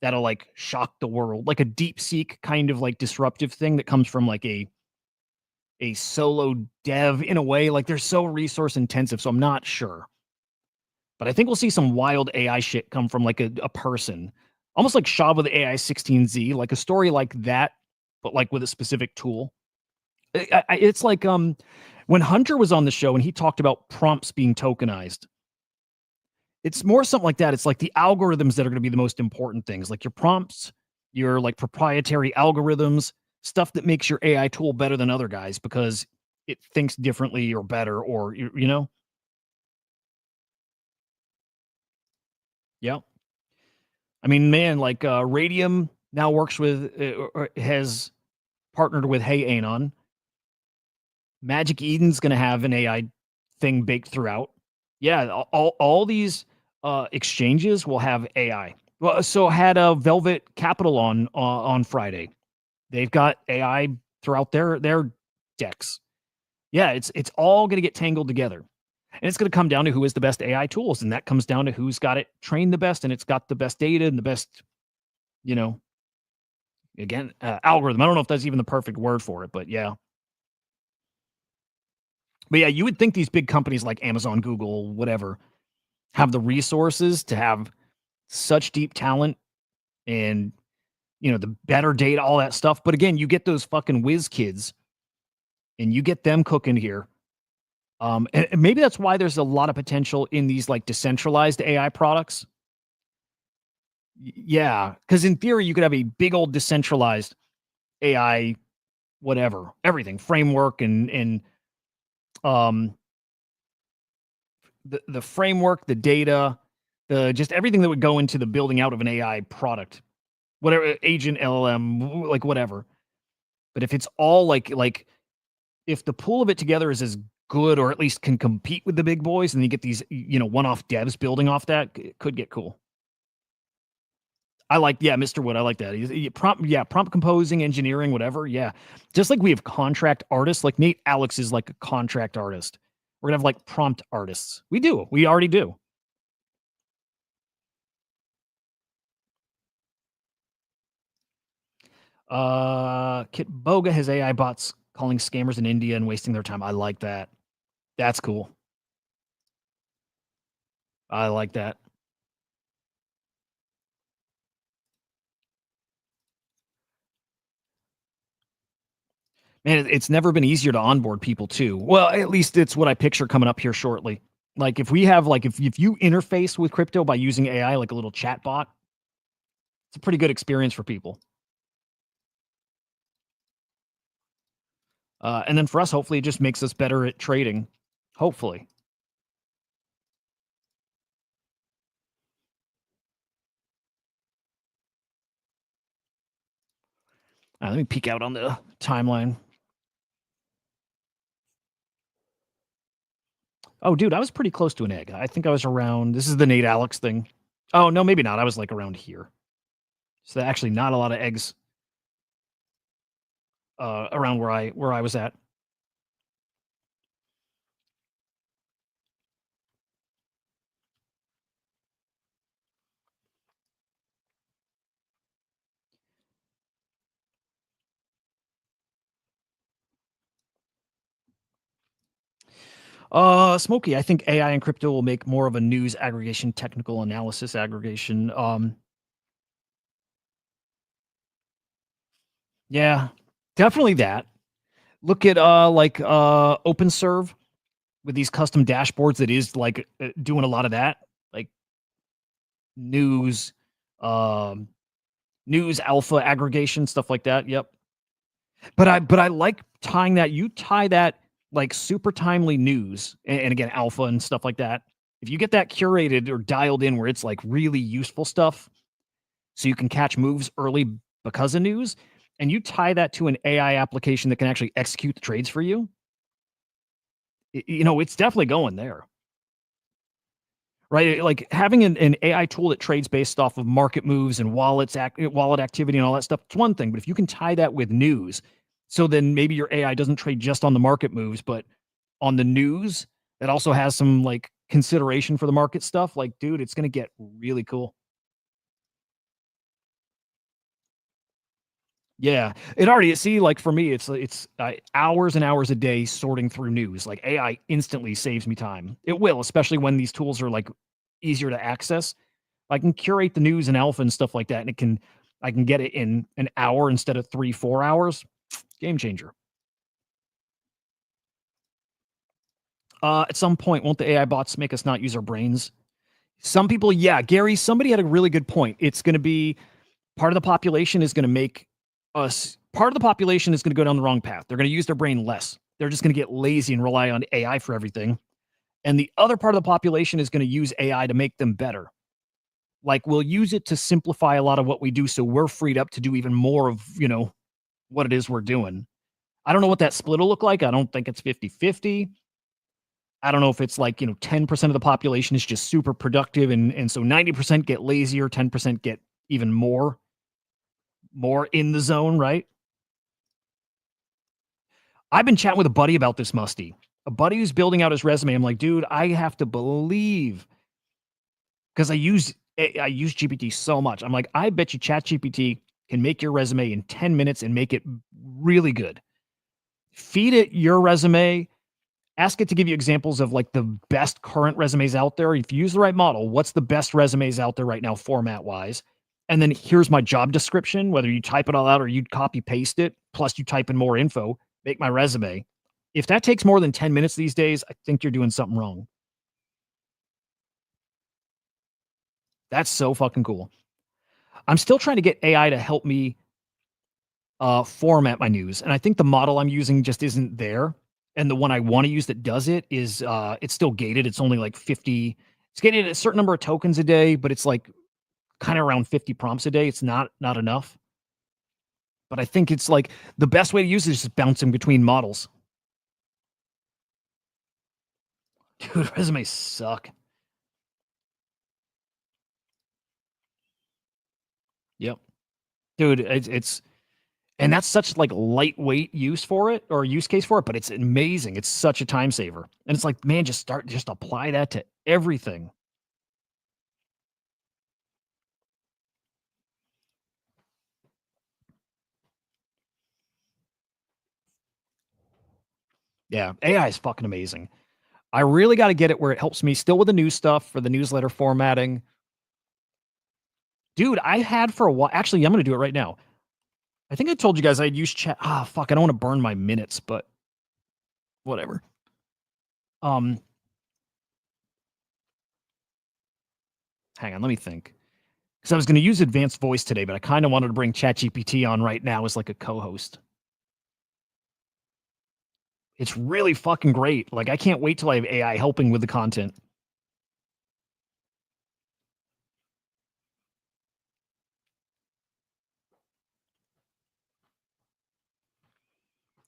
C: that'll like shock the world, like a deep seek kind of like disruptive thing that comes from like a solo dev in a way. Like they're so resource intensive, so I'm not sure. But I think we'll see some wild AI shit come from like a person, almost like Shaw with the AI 16Z, like a story like that, but like with a specific tool. It's like when Hunter was on the show and he talked about prompts being tokenized. It's more something like that. It's like the algorithms that are going to be the most important things, like your prompts, your like proprietary algorithms, stuff that makes your AI tool better than other guys because it thinks differently or better, or you know. Yeah. I mean, man, like Radium now works with, or has partnered with Hey Anon. Magic Eden's going to have an AI thing baked throughout. Yeah, all these exchanges will have AI. Well, so had Velvet Capital on Friday. They've got AI throughout their decks. Yeah, it's all going to get tangled together. And it's going to come down to who is the best AI tools. And that comes down to who's got it trained the best and it's got the best data and the best, you know, again, algorithm. I don't know if that's even the perfect word for it, but yeah. But yeah, you would think these big companies like Amazon, Google, whatever, have the resources to have such deep talent and, you know, the better data, all that stuff. But again, you get those fucking whiz kids and you get them cooking here. And maybe that's why there's a lot of potential in these like decentralized AI products. Yeah, because in theory, you could have a big old decentralized AI, whatever, everything, framework and um the framework, the data, the just everything that would go into the building out of an AI product, whatever agent, LLM, like whatever. But if it's all like if the pool of it together is as good or at least can compete with the big boys, and you get these, you know, one-off devs building off that, it could get cool. I like, yeah, Mr. Wood. I like that. Prompt composing, engineering, whatever. Yeah. Just like we have contract artists, like Nate Alex is like a contract artist. We're gonna have like prompt artists. We do. We already do. Kit Boga has AI bots calling scammers in India and wasting their time. I like that. That's cool. I like that. Man, it's never been easier to onboard people too. Well, at least it's what I picture coming up here shortly. Like if we have like if you interface with crypto by using AI like a little chat bot, it's a pretty good experience for people. And then for us, hopefully, it just makes us better at trading. Hopefully. Let me peek out on the timeline. Oh, dude, I was pretty close to an egg. I think I was around. This is the Nate Alex thing. Oh no, maybe not. I was like around here. So actually, not a lot of eggs around where I was at. Smokey, I think AI and crypto will make more of a news aggregation, technical analysis aggregation. Yeah, definitely that. Look at OpenServe with these custom dashboards that is like doing a lot of that, like news, um, news alpha aggregation, stuff like that. Yep. But I like tying that. You tie that like super timely news and again alpha and stuff like that. If you get that curated or dialed in where it's like really useful stuff, so you can catch moves early because of news, and you tie that to an AI application that can actually execute the trades for you, you know, it's definitely going there. right? Like having an AI tool that trades based off of market moves and wallet activity and all that stuff, it's one thing. But if you can tie that with news, so then maybe your AI doesn't trade just on the market moves, but on the news that also has some like consideration for the market stuff, like, dude, it's going to get really cool. Yeah, it already see, like, for me, it's hours and hours a day sorting through news. Like, AI instantly saves me time. It will, especially when these tools are, like, easier to access. I can curate the news and alpha and stuff like that, and I can get it in an hour instead of 3, 4 hours. Game changer. At some point, won't the AI bots make us not use our brains? Some people, yeah. Gary, somebody had a really good point. It's gonna be part of the population is gonna make us part of the population is gonna go down the wrong path. They're gonna use their brain less. They're just gonna get lazy and rely on AI for everything. And the other part of the population is gonna use AI to make them better. Like, we'll use it to simplify a lot of what we do, so we're freed up to do even more of, what it is we're doing. I don't know what that split will look like. I don't think it's 50-50. I don't know if it's like, 10% of the population is just super productive and so 90% get lazier, 10% get even more in the zone, right? I've been chatting with a buddy about this, Musty. A buddy who's building out his resume. I'm like, dude, I have to believe, because I use GPT so much. I'm like, I bet you ChatGPT can make your resume in 10 minutes and make it really good. Feed it your resume, ask it to give you examples of like the best current resumes out there. If you use the right model, what's the best resumes out there right now, format wise? And then here's my job description, whether you type it all out or you copy paste it, plus you type in more info, make my resume. If that takes more than 10 minutes these days, I think you're doing something wrong. That's so fucking cool. I'm still trying to get AI to help me format my news. And I think the model I'm using just isn't there. And the one I want to use that does it is it's still gated. It's only like 50. It's gated at a certain number of tokens a day, but it's like kind of around 50 prompts a day. It's not enough. But I think it's like the best way to use it is just bouncing between models. Dude, resumes suck. Yep. Dude, it's and that's such like lightweight use for it or use case for it, but it's amazing. It's such a time saver. And it's like, man, just apply that to everything. Yeah, AI is fucking amazing. I really got to get it where it helps me still with the new stuff for the newsletter formatting. Dude, I had for a while. Actually, I'm going to do it right now. I think I told you guys I'd use chat. Fuck. I don't want to burn my minutes, but whatever. Hang on. Let me think. Because I was going to use advanced voice today, but I kind of wanted to bring ChatGPT on right now as like a co-host. It's really fucking great. Like, I can't wait till I have AI helping with the content.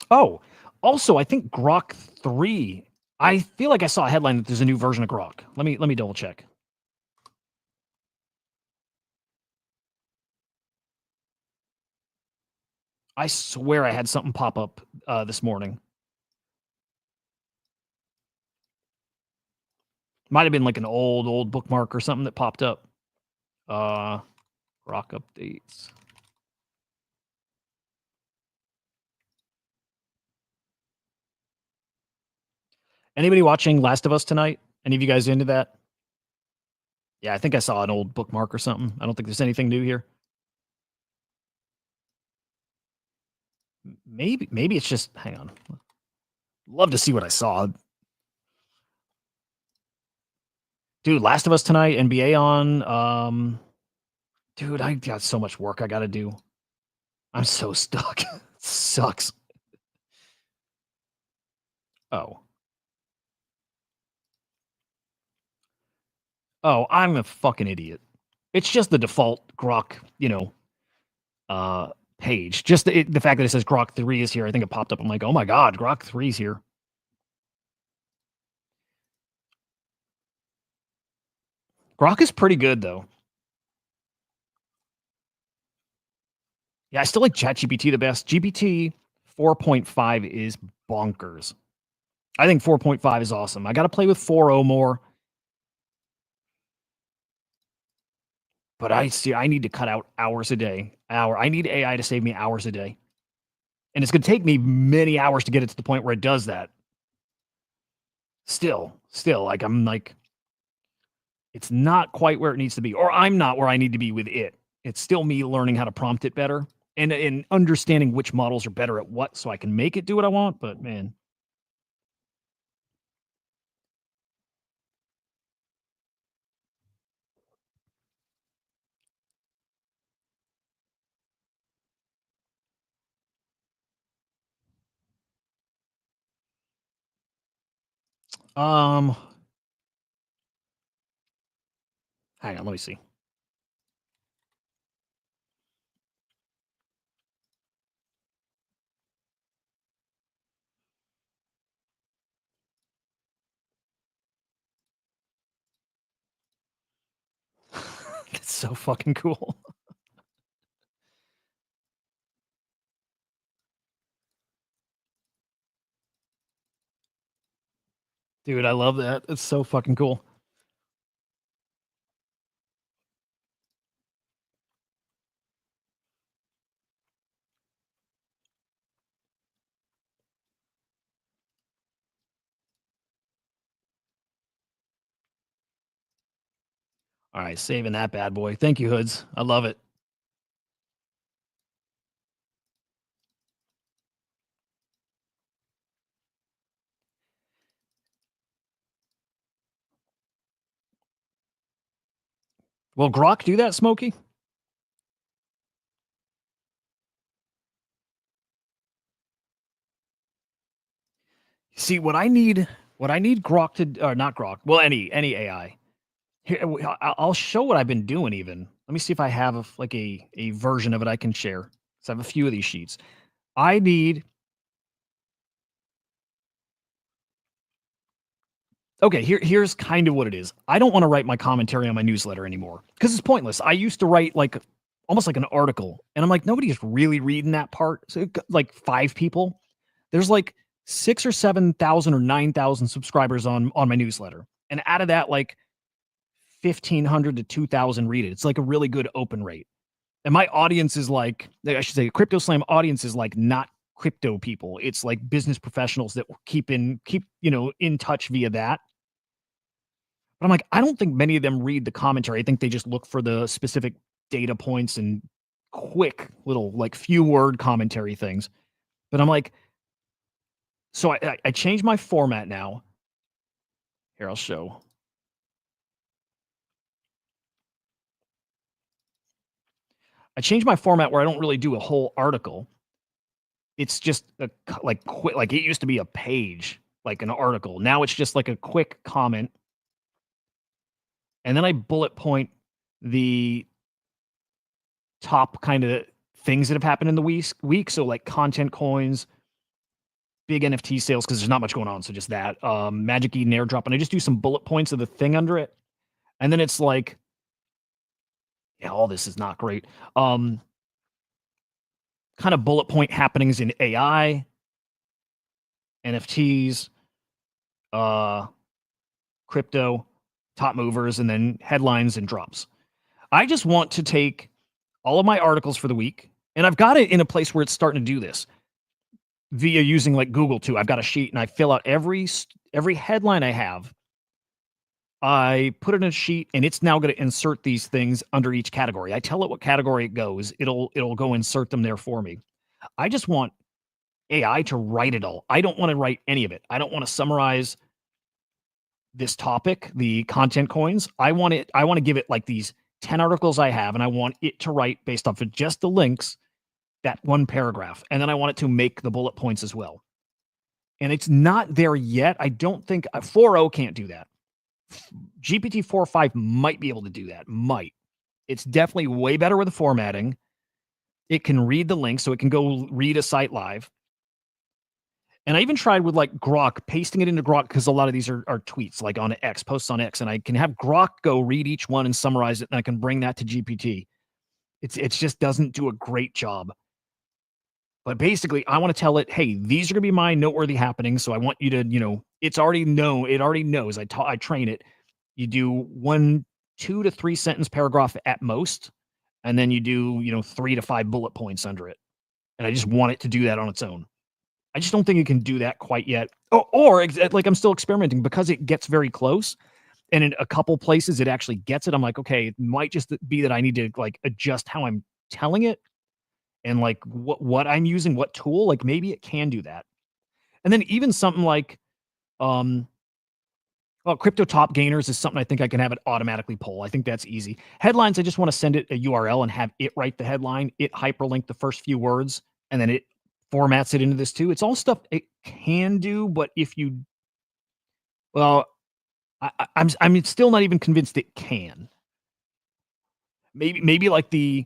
C: Oh, also, I think Grok 3. I feel like I saw a headline that there's a new version of Grok. Let me double check. I swear I had something pop up this morning. Might have been like an old bookmark or something that popped up. Grok updates. Anybody watching Last of Us tonight? Any of you guys into that? Yeah, I think I saw an old bookmark or something. I don't think there's anything new here. Maybe it's just, hang on. Love to see what I saw. Dude, Last of Us tonight, NBA on. Dude, I got so much work I got to do. I'm so stuck. It sucks. Oh. Oh, I'm a fucking idiot. It's just the default Grok, page. Just the fact that it says Grok 3 is here. I think it popped up. I'm like, oh my God, Grok 3 is here. Grok is pretty good though. Yeah, I still like ChatGPT the best. GPT 4.5 is bonkers. I think 4.5 is awesome. I got to play with 4.0 more. But I need to cut out hours a day. I need AI to save me hours a day. And it's going to take me many hours to get it to the point where it does that. Still, like I'm like, it's not quite where it needs to be, or I'm not where I need to be with it. It's still me learning how to prompt it better and understanding which models are better at what so I can make it do what I want. But man. Hang on, let me see. It's so fucking cool. Dude, I love that. It's so fucking cool. All right, saving that bad boy. Thank you, Hoods. I love it. Will Grok do that, Smokey? See, what I need Grok to, or not Grok, well, any AI. Here, I'll show what I've been doing even. Let me see if I have like a version of it I can share. So I have a few of these sheets. I need. Okay, here's kind of what it is. I don't want to write my commentary on my newsletter anymore because it's pointless. I used to write like almost like an article, and I'm like, nobody's really reading that part. So like 5 people. There's like 6 or 7,000 or 9,000 subscribers on my newsletter, and out of that, like 1,500 to 2,000 read it. It's like a really good open rate. And my audience is like, I should say, Crypto Slam audience is like not crypto people. It's like business professionals that keep in touch via that. But I'm like, I don't think many of them read the commentary. I think they just look for the specific data points and quick little like few word commentary things. But I'm like, so I changed my format now. Here, I'll show. I changed my format where I don't really do a whole article. It's just like it used to be a page, like an article. Now it's just like a quick comment. And then I bullet point the top kind of things that have happened in the week. So like content coins, big NFT sales, because there's not much going on. So just that Magic Eden airdrop. And I just do some bullet points of the thing under it. And then it's like, yeah, all this is not great. Kind of bullet point happenings in AI, NFTs, crypto, top movers, and then headlines and drops. I just want to take all of my articles for the week, and I've got it in a place where it's starting to do this via using like Google too. I've got a sheet and I fill out every headline I have. I put it in a sheet and it's now going to insert these things under each category. I tell it what category it goes. It'll go insert them there for me. I just want AI to write it all. I don't want to write any of it. I don't want to summarize this topic, the content coins. I want to give it like these 10 articles I have, and I want it to write based off of just the links, that one paragraph. And then I want it to make the bullet points as well. And it's not there yet. I don't think 4.0 can't do that. GPT 4.5 might be able to do that. Might. It's definitely way better with the formatting. It can read the link, so it can go read a site live. And I even tried with like Grok, pasting it into Grok, because a lot of these are tweets, like on X, posts on X, and I can have Grok go read each one and summarize it, and I can bring that to GPT. It just doesn't do a great job. But basically, I want to tell it, hey, these are going to be my noteworthy happenings. So I want you to, it already knows. I train it. You do 1, 2 to 3 sentence paragraph at most, and then you do, 3 to 5 bullet points under it. And I just want it to do that on its own. I just don't think it can do that quite yet. Or like I'm still experimenting because it gets very close. And in a couple places it actually gets it. I'm like, okay, it might just be that I need to like adjust how I'm telling it and like what I'm using, what tool, like maybe it can do that. And then even something like crypto top gainers is something I think I can have it automatically pull. I think that's easy. Headlines, I just want to send it a URL and have it write the headline, it hyperlink the first few words, and then it formats it into this too. It's all stuff it can do, but if you, I'm still not even convinced it can. Maybe like is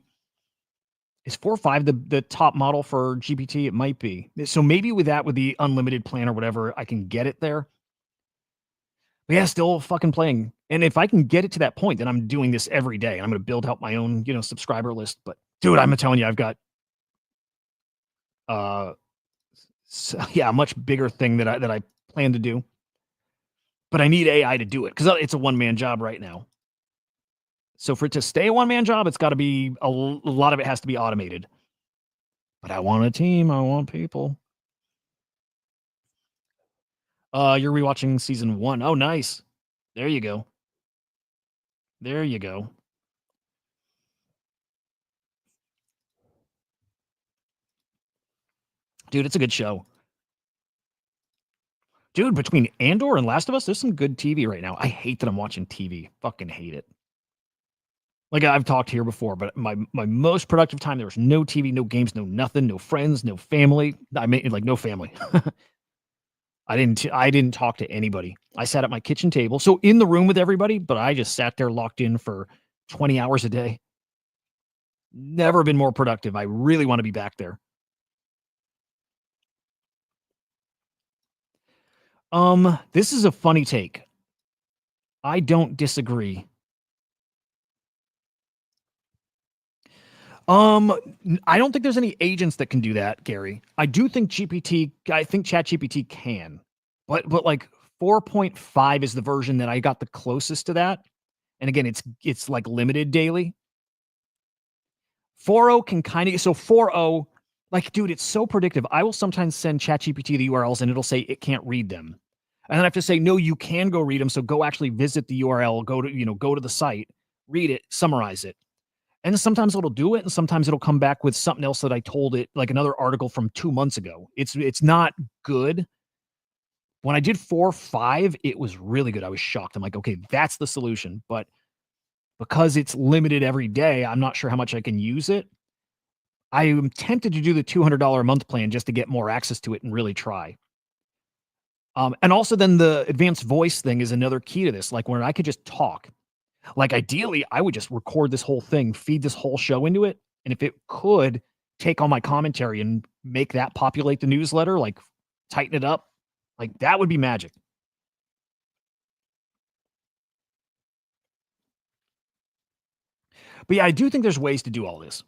C: 4.5 the top model for GPT? It might be. So maybe with the unlimited plan or whatever, I can get it there. But yeah, still fucking playing. And if I can get it to that point, then I'm doing this every day. I'm going to build out my own, subscriber list. But dude, I'm telling you, I've got a much bigger thing that I plan to do. But I need AI to do it because it's a one-man job right now. So for it to stay a one-man job, it's got to be a lot of it has to be automated. But I want a team. I want people. You're rewatching season 1. Oh, nice. There you go. There you go. Dude, it's a good show. Dude, between Andor and Last of Us, there's some good TV right now. I hate that I'm watching TV. Fucking hate it. Like I've talked here before, but my most productive time, there was no TV, no games, no nothing, no friends, no family. I mean, like no family. I didn't talk to anybody. I sat at my kitchen table, so in the room with everybody, but I just sat there locked in for 20 hours a day. Never been more productive. I really want to be back there. This is a funny take. I don't disagree. I don't think there's any agents that can do that, Gary. I think ChatGPT can. But like 4.5 is the version that I got the closest to that. And again, it's like limited daily. 4.0 can kind of, so 4.0, like, dude, it's so predictive. I will sometimes send ChatGPT the URLs and it'll say it can't read them. And then I have to say, no, you can go read them. So go actually visit the URL, go to the site, read it, summarize it. And sometimes it'll do it, and sometimes it'll come back with something else that I told it, like another article from 2 months ago. It's not good. When I did 4.5, it was really good. I was shocked. I'm like, okay, that's the solution. But because it's limited every day, I'm not sure how much I can use it. I am tempted to do the $200 a month plan just to get more access to it and really try. And also then the advanced voice thing is another key to this, like where I could just talk. Like ideally, I would just record this whole thing, feed this whole show into it. And if it could take all my commentary and make that populate the newsletter, like tighten it up, like that would be magic. But yeah, I do think there's ways to do all this.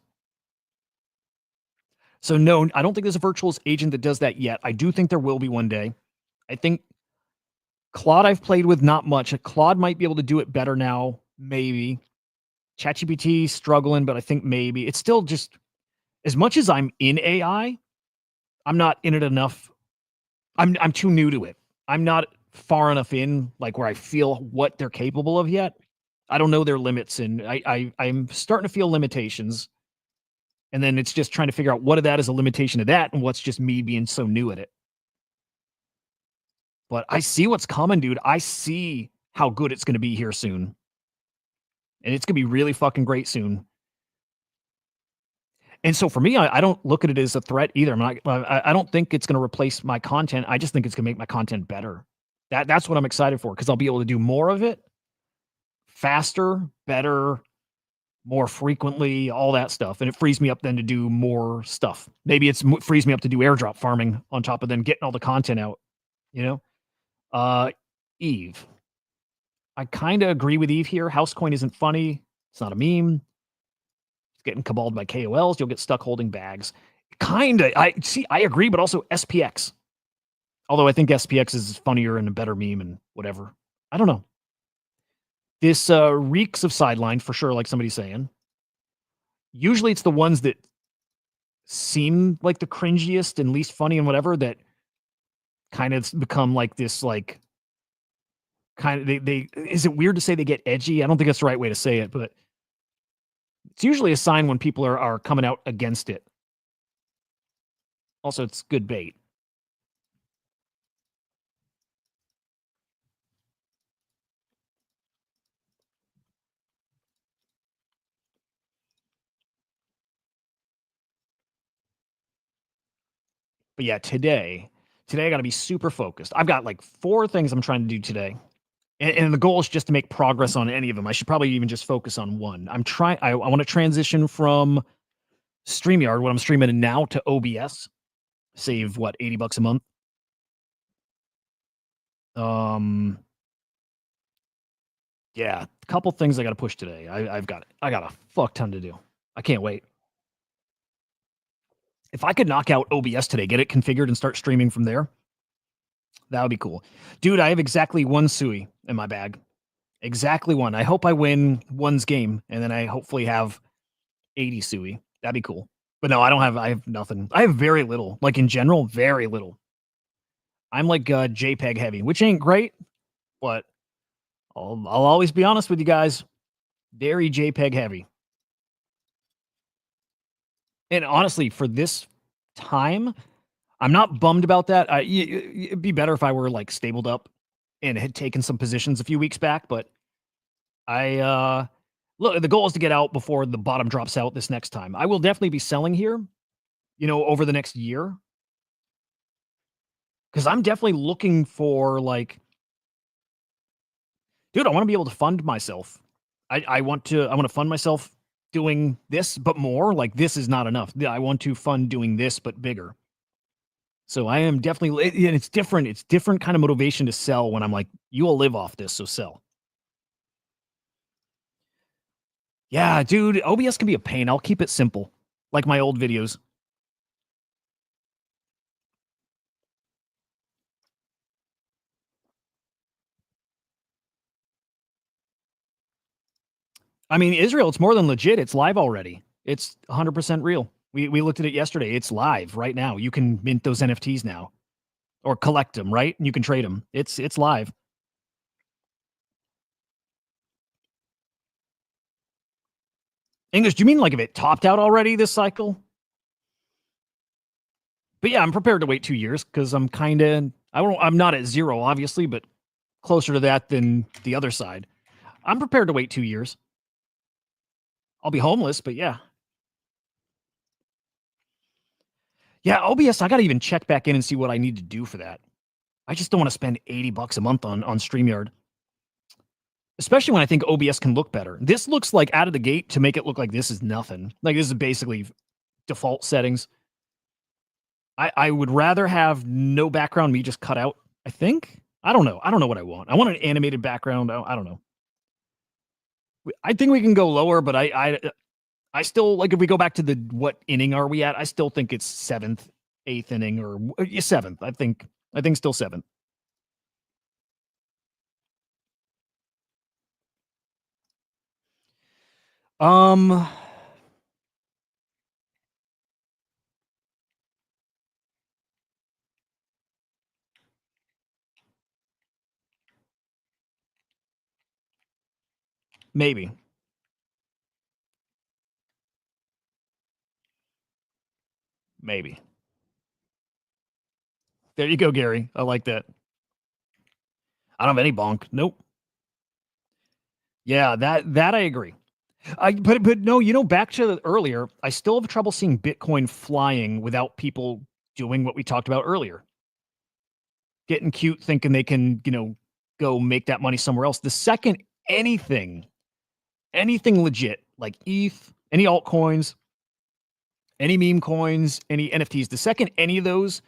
C: So no, I don't think there's a virtual agent that does that yet. I do think there will be one day. I think Claude I've played with not much. Claude might be able to do it better now, maybe. ChatGPT struggling, but I think maybe. It's still just, as much as I'm in AI, I'm not in it enough. I'm too new to it. I'm not far enough in, like where I feel what they're capable of yet. I don't know their limits, and I'm starting to feel limitations. And then it's just trying to figure out what of that is a limitation of that and what's just me being so new at it. But I see what's coming, dude. I see how good it's going to be here soon. And it's going to be really fucking great soon. And so for me, I don't look at it as a threat either. I don't think it's going to replace my content. I just think it's going to make my content better. That's what I'm excited for, because I'll be able to do more of it faster, better, more frequently, all that stuff. And it frees me up then to do more stuff. Maybe frees me up to do airdrop farming on top of then getting all the content out, you know? Eve. I kind of agree with Eve here. Housecoin isn't funny. It's not a meme. It's getting caballed by KOLs. You'll get stuck holding bags. I agree, but also SPX. Although I think SPX is funnier and a better meme and whatever. I don't know. This reeks of sideline for sure, like somebody's saying. Usually it's the ones that seem like the cringiest and least funny and whatever that kind of become like this, like, kind of, they is it weird to say they get edgy? I don't think that's the right way to say it, but it's usually a sign when people are coming out against it. Also, it's good bait. But yeah, today I got to be super focused. I've got like 4 things I'm trying to do today. And the goal is just to make progress on any of them. I should probably even just focus on one. I want to transition from StreamYard, what I'm streaming in now, to OBS. Save what, $80 a month? Yeah, a couple things I got to push today. I got a fuck ton to do. I can't wait. If I could knock out OBS today, get it configured and start streaming from there, that would be cool. Dude, I have exactly 1 Sui in my bag. Exactly 1. I hope I win one's game, and then I hopefully have 80 Sui. That'd be cool. But no, I have nothing. I have very little. Like in general, very little. I'm like JPEG heavy, which ain't great, but I'll always be honest with you guys. Very JPEG heavy. And honestly, for this time, I'm not bummed about that. It'd be better if I were like stabled up and had taken some positions a few weeks back, but look, the goal is to get out before the bottom drops out this next time. I will definitely be selling here, over the next year. Because I'm definitely looking for, like, dude, I want to be able to fund myself. I want to fund myself doing this, but more. Like, this is not enough. I want to fund doing this, but bigger. So I am definitely, and it's different. It's different kind of motivation to sell when I'm like, you will live off this, so sell. Yeah, dude, OBS can be a pain. I'll keep it simple, like my old videos. I mean, Israel, it's more than legit. It's live already. It's 100% real. We looked at it yesterday. It's live right now. You can mint those NFTs now, or collect them, right? You can trade them. It's live. English, do you mean like if it topped out already this cycle? But yeah, I'm prepared to wait 2 years because I'm not at 0, obviously, but closer to that than the other side. I'm prepared to wait 2 years. I'll be homeless, but yeah. Yeah, OBS, I got to even check back in and see what I need to do for that. I just don't want to spend $80 a month on StreamYard. Especially when I think OBS can look better. This looks like out of the gate to make it look like this is nothing. Like this is basically default settings. I would rather have no background, me just cut out, I think. I don't know. I don't know what I want. I want an animated background. I don't know. I think we can go lower, but I still, like, if we go back to the what inning are we at, I still think it's 7th, 8th inning, or 7th. I think still 7th. Maybe. Maybe. There you go, Gary. I like that. I don't have any bonk. Nope. Yeah, that I agree. But no, back to earlier, I still have trouble seeing Bitcoin flying without people doing what we talked about earlier. Getting cute, thinking they can, go make that money somewhere else. The second anything legit like ETH, any altcoins, any meme coins, any NFTs, the second any of those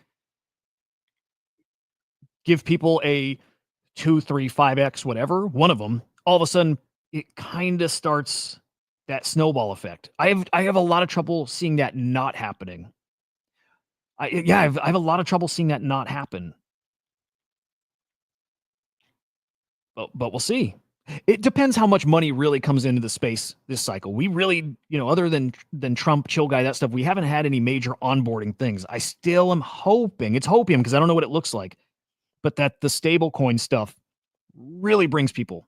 C: give people a 2, 3, 5x, whatever, one of them, all of a sudden it kind of starts that snowball effect. I have a lot of trouble seeing that not happening. I have a lot of trouble seeing that not happen. But we'll see. It depends how much money really comes into the space this cycle. We really, other than Trump, chill guy, that stuff, we haven't had any major onboarding things. I still am hoping, it's hopium because I don't know what it looks like, but that the stable coin stuff really brings people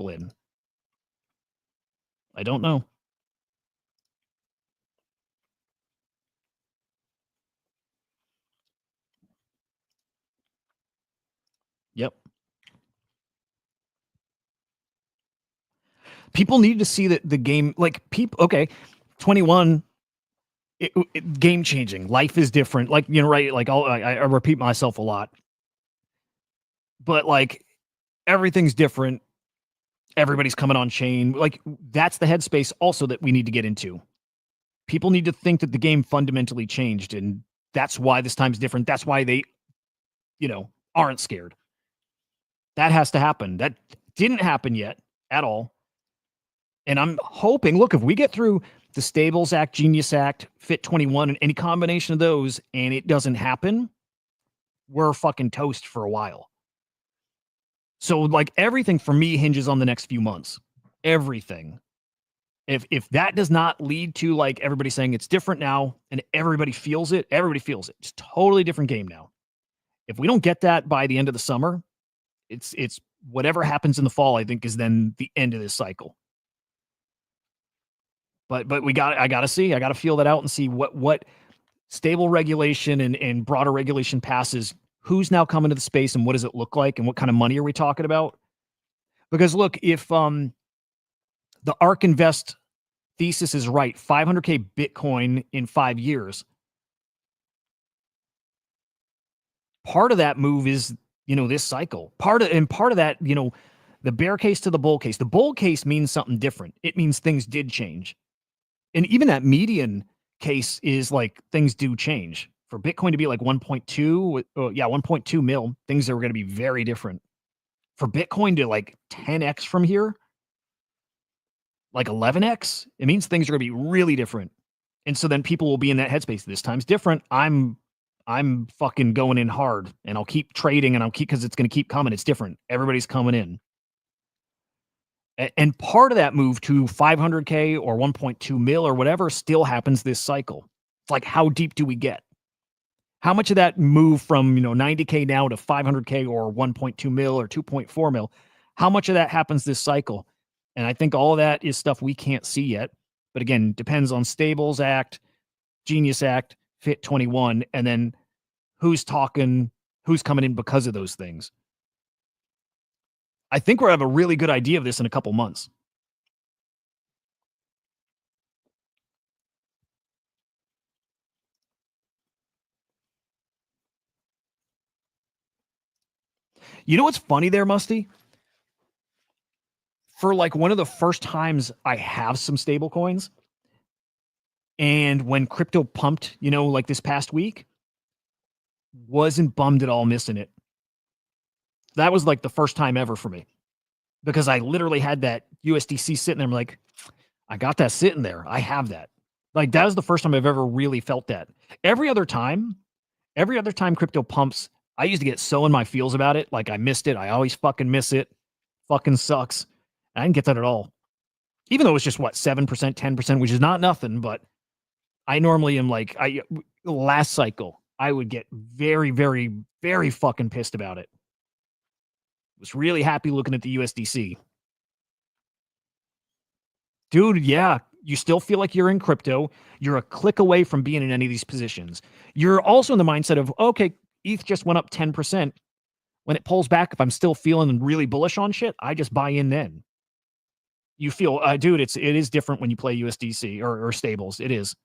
C: in. I don't know. Yep. People need to see that the game, like people, okay, 21, game changing. Life is different. Like, right? Like I repeat myself a lot, but like everything's different. Everybody's coming on chain. Like that's the headspace also that we need to get into. People need to think that the game fundamentally changed, and that's why this time's different. That's why they, aren't scared. That has to happen. That didn't happen yet at all. And I'm hoping, look, if we get through the Stables Act, Genius Act, Fit 21, and any combination of those, and it doesn't happen, we're fucking toast for a while. So, like, everything for me hinges on the next few months. Everything. If that does not lead to, like, everybody saying it's different now, and everybody feels it. It's a totally different game now. If we don't get that by the end of the summer, it's whatever happens in the fall, I think, is then the end of this cycle. But I gotta feel that out and see what stable regulation and broader regulation passes. Who's now coming to the space and what does it look like and what kind of money are we talking about? Because look, if the ARK Invest thesis is right, 500K Bitcoin in 5 years, part of that move is, this cycle. Part of that, the bear case to the bull case. The bull case means something different. It means things did change. And even that median case is like things do change. For Bitcoin to be like 1.2 mil, things are going to be very different. For Bitcoin to like 10x from here, like 11x, it means things are going to be really different. And so then people will be in that headspace. This time's different. I'm fucking going in hard, and I'll keep trading, and because it's going to keep coming. It's different. Everybody's coming in. And part of that move to 500K or 1.2 mil or whatever still happens this cycle. It's like, how deep do we get? How much of that move from, 90K now to 500K or 1.2 mil or 2.4 mil, how much of that happens this cycle? And I think all of that is stuff we can't see yet. But again, depends on Stables Act, Genius Act, Fit 21, and then who's coming in because of those things. I think we'll have a really good idea of this in a couple months. You know what's funny there, Musty? For like one of the first times I have some stable coins, and when crypto pumped, like this past week, wasn't bummed at all missing it. That was like the first time ever for me, because I literally had that USDC sitting there. I'm like, I got that sitting there. I have that. Like, that was the first time I've ever really felt that. Every other time crypto pumps, I used to get so in my feels about it. Like, I missed it. I always fucking miss it. Fucking sucks. I didn't get that at all. Even though it was just 7%, 10%, which is not nothing, but I normally am like, last cycle, I would get very, very, very fucking pissed about it. Was really happy looking at the USDC. Dude, yeah, you still feel like you're in crypto. You're a click away from being in any of these positions. You're also in the mindset of, okay, ETH just went up 10%. When it pulls back, if I'm still feeling really bullish on shit, I just buy in then. You feel, dude, it is different when you play USDC or stables. It is.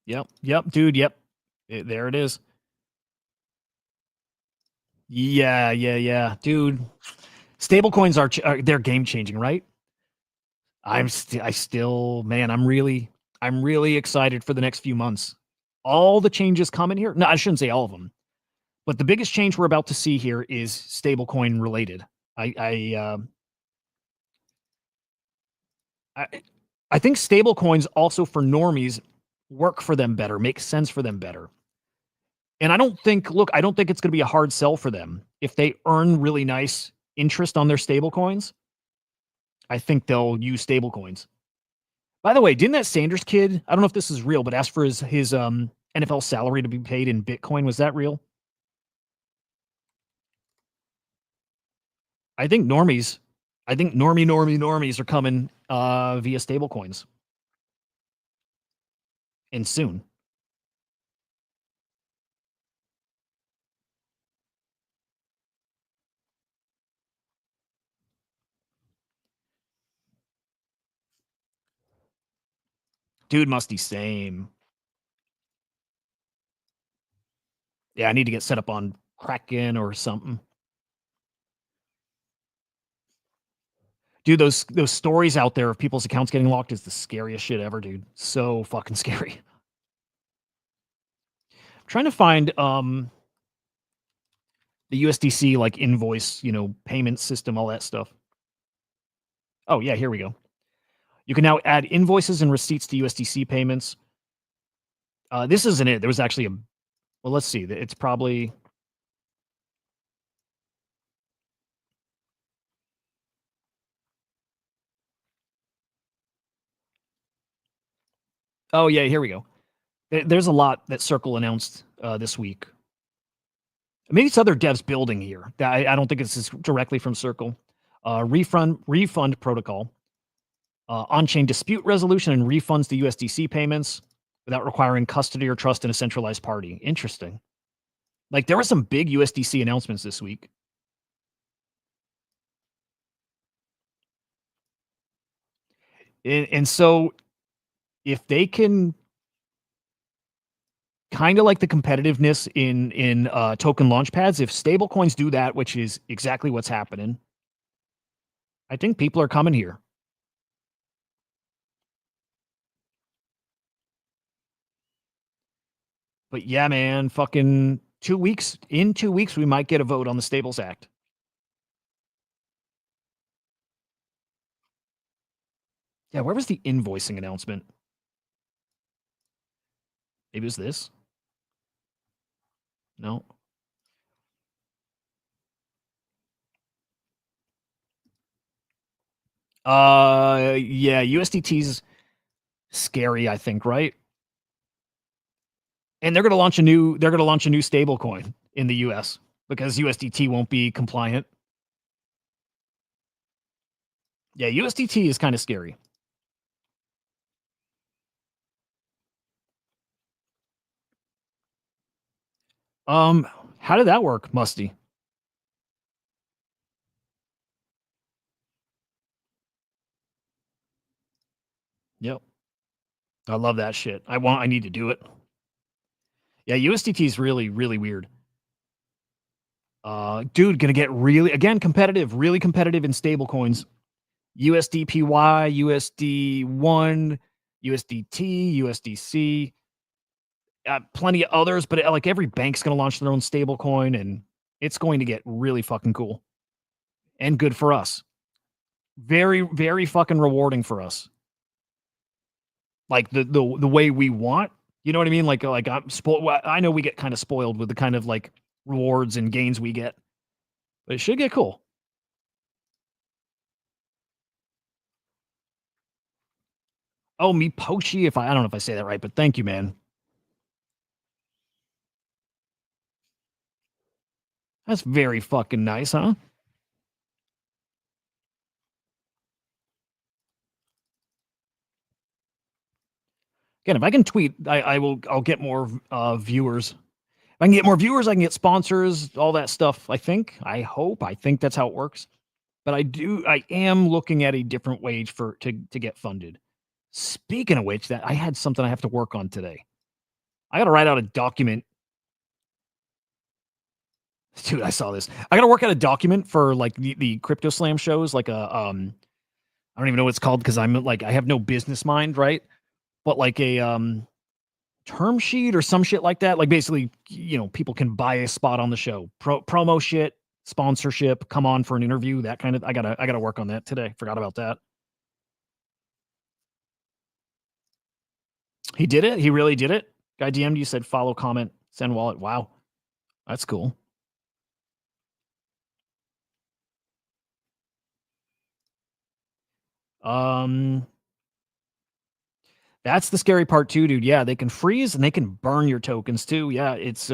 C: Yep, dude, yep. There it is. Yeah, dude. Stablecoins are they're game changing, right? I'm really excited for the next few months. All the changes coming here. No, I shouldn't say all of them, but the biggest change we're about to see here is stablecoin related. I I think stablecoins also for normies work for them better, make sense for them better. And I don't think it's going to be a hard sell for them if they earn really nice interest on their stablecoins. I think they'll use stablecoins. By the way, didn't that Sanders kid, I don't know if this is real, but asked for his NFL salary to be paid in Bitcoin? Was that real? I think normies, I think normies are coming via stablecoins and soon. Dude, Musty, same. Yeah, I need to get set up on Kraken or something. Dude, those stories out there of people's accounts getting locked is the scariest shit ever, dude. So fucking scary. I'm trying to find the USDC like invoice, payment system, all that stuff. Oh yeah, here we go. You can now add invoices and receipts to USDC payments. This isn't it. There was actually well, let's see. It's probably oh yeah, here we go. There's a lot that Circle announced this week. Maybe it's other devs building here. I don't think it's directly from Circle. Refund protocol, on-chain dispute resolution, and refunds to USDC payments without requiring custody or trust in a centralized party. Interesting. Like there were some big USDC announcements this week. And so if they can kind of like the competitiveness in token launch pads, if stablecoins do that, which is exactly what's happening, I think people are coming here. But yeah, man, fucking 2 weeks. In 2 weeks, we might get a vote on the Stables Act. Yeah, where was the invoicing announcement? Maybe it was this? No. Yeah, USDT's scary, I think, right? And they're going to launch a new stable coin in the US because USDT won't be compliant. Yeah, USDT is kind of scary. How did that work, Musty? Yep. I love that shit. I need to do it. Yeah, USDT is really, really weird. Dude, gonna get really really competitive in stable coins. USDPY, USD1, USDT, USDC, plenty of others, but like every bank's gonna launch their own stable coin, and it's going to get really fucking cool and good for us. Very, very fucking rewarding for us. Like the way we want. You know what I mean? Like I'm spoiled. I know we get kind of spoiled with the kind of like rewards and gains we get, but it should get cool. Oh, me Pochi, I don't know if I say that right, but thank you, man. That's very fucking nice, huh? Again, if I can tweet, I'll get more viewers. If I can get more viewers, I can get sponsors, all that stuff. I think that's how it works. But I am looking at a different way to get funded. Speaking of which, that I had something I have to work on today. I got to write out a document. Dude, I saw this. I got to work out a document for like the Crypto Slam shows, like I don't even know what it's called because I'm like I have no business mind, right? But like a term sheet or some shit like that. Like basically, people can buy a spot on the show, promo shit, sponsorship, come on for an interview, that kind of. I gotta work on that today. Forgot about that. He did it. He really did it. Guy DM'd you, said follow, comment, send wallet. Wow, that's cool. Um, that's the scary part too, dude. Yeah, they can freeze and they can burn your tokens too. Yeah, it's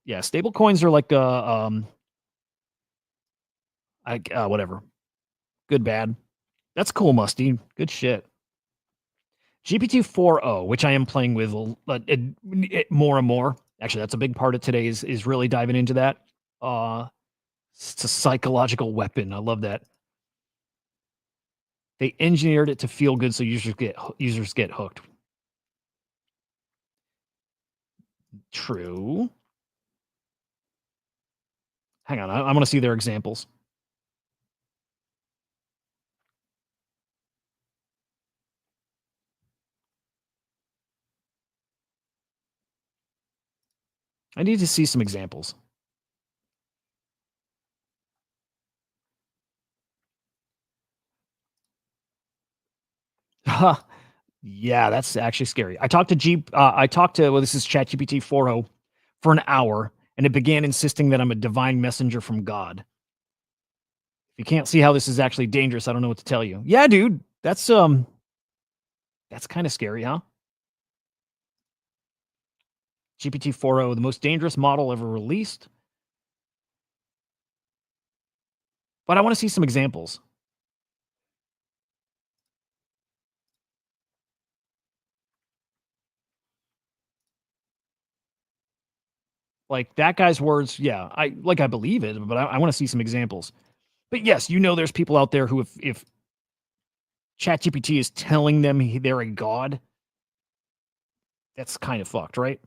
C: yeah, stable coins are like whatever. Good bad. That's cool, Musty. Good shit. GPT 4.0, which I am playing with more and more. Actually, that's a big part of today is really diving into that. It's a psychological weapon. I love that. They engineered it to feel good so users get hooked. True. Hang on, I want to see their examples. I need to see some examples. Yeah, that's actually scary. I talked to well, this is ChatGPT 4.0 for an hour, and it began insisting that I'm a divine messenger from God. If you can't see how this is actually dangerous, I don't know what to tell you. Yeah, dude, that's kind of scary, huh? GPT 4.0, the most dangerous model ever released. But I want to see some examples. Like that guy's words, yeah, I believe it, but I want to see some examples. But yes, there's people out there who, if ChatGPT is telling them they're a god, that's kind of fucked, right?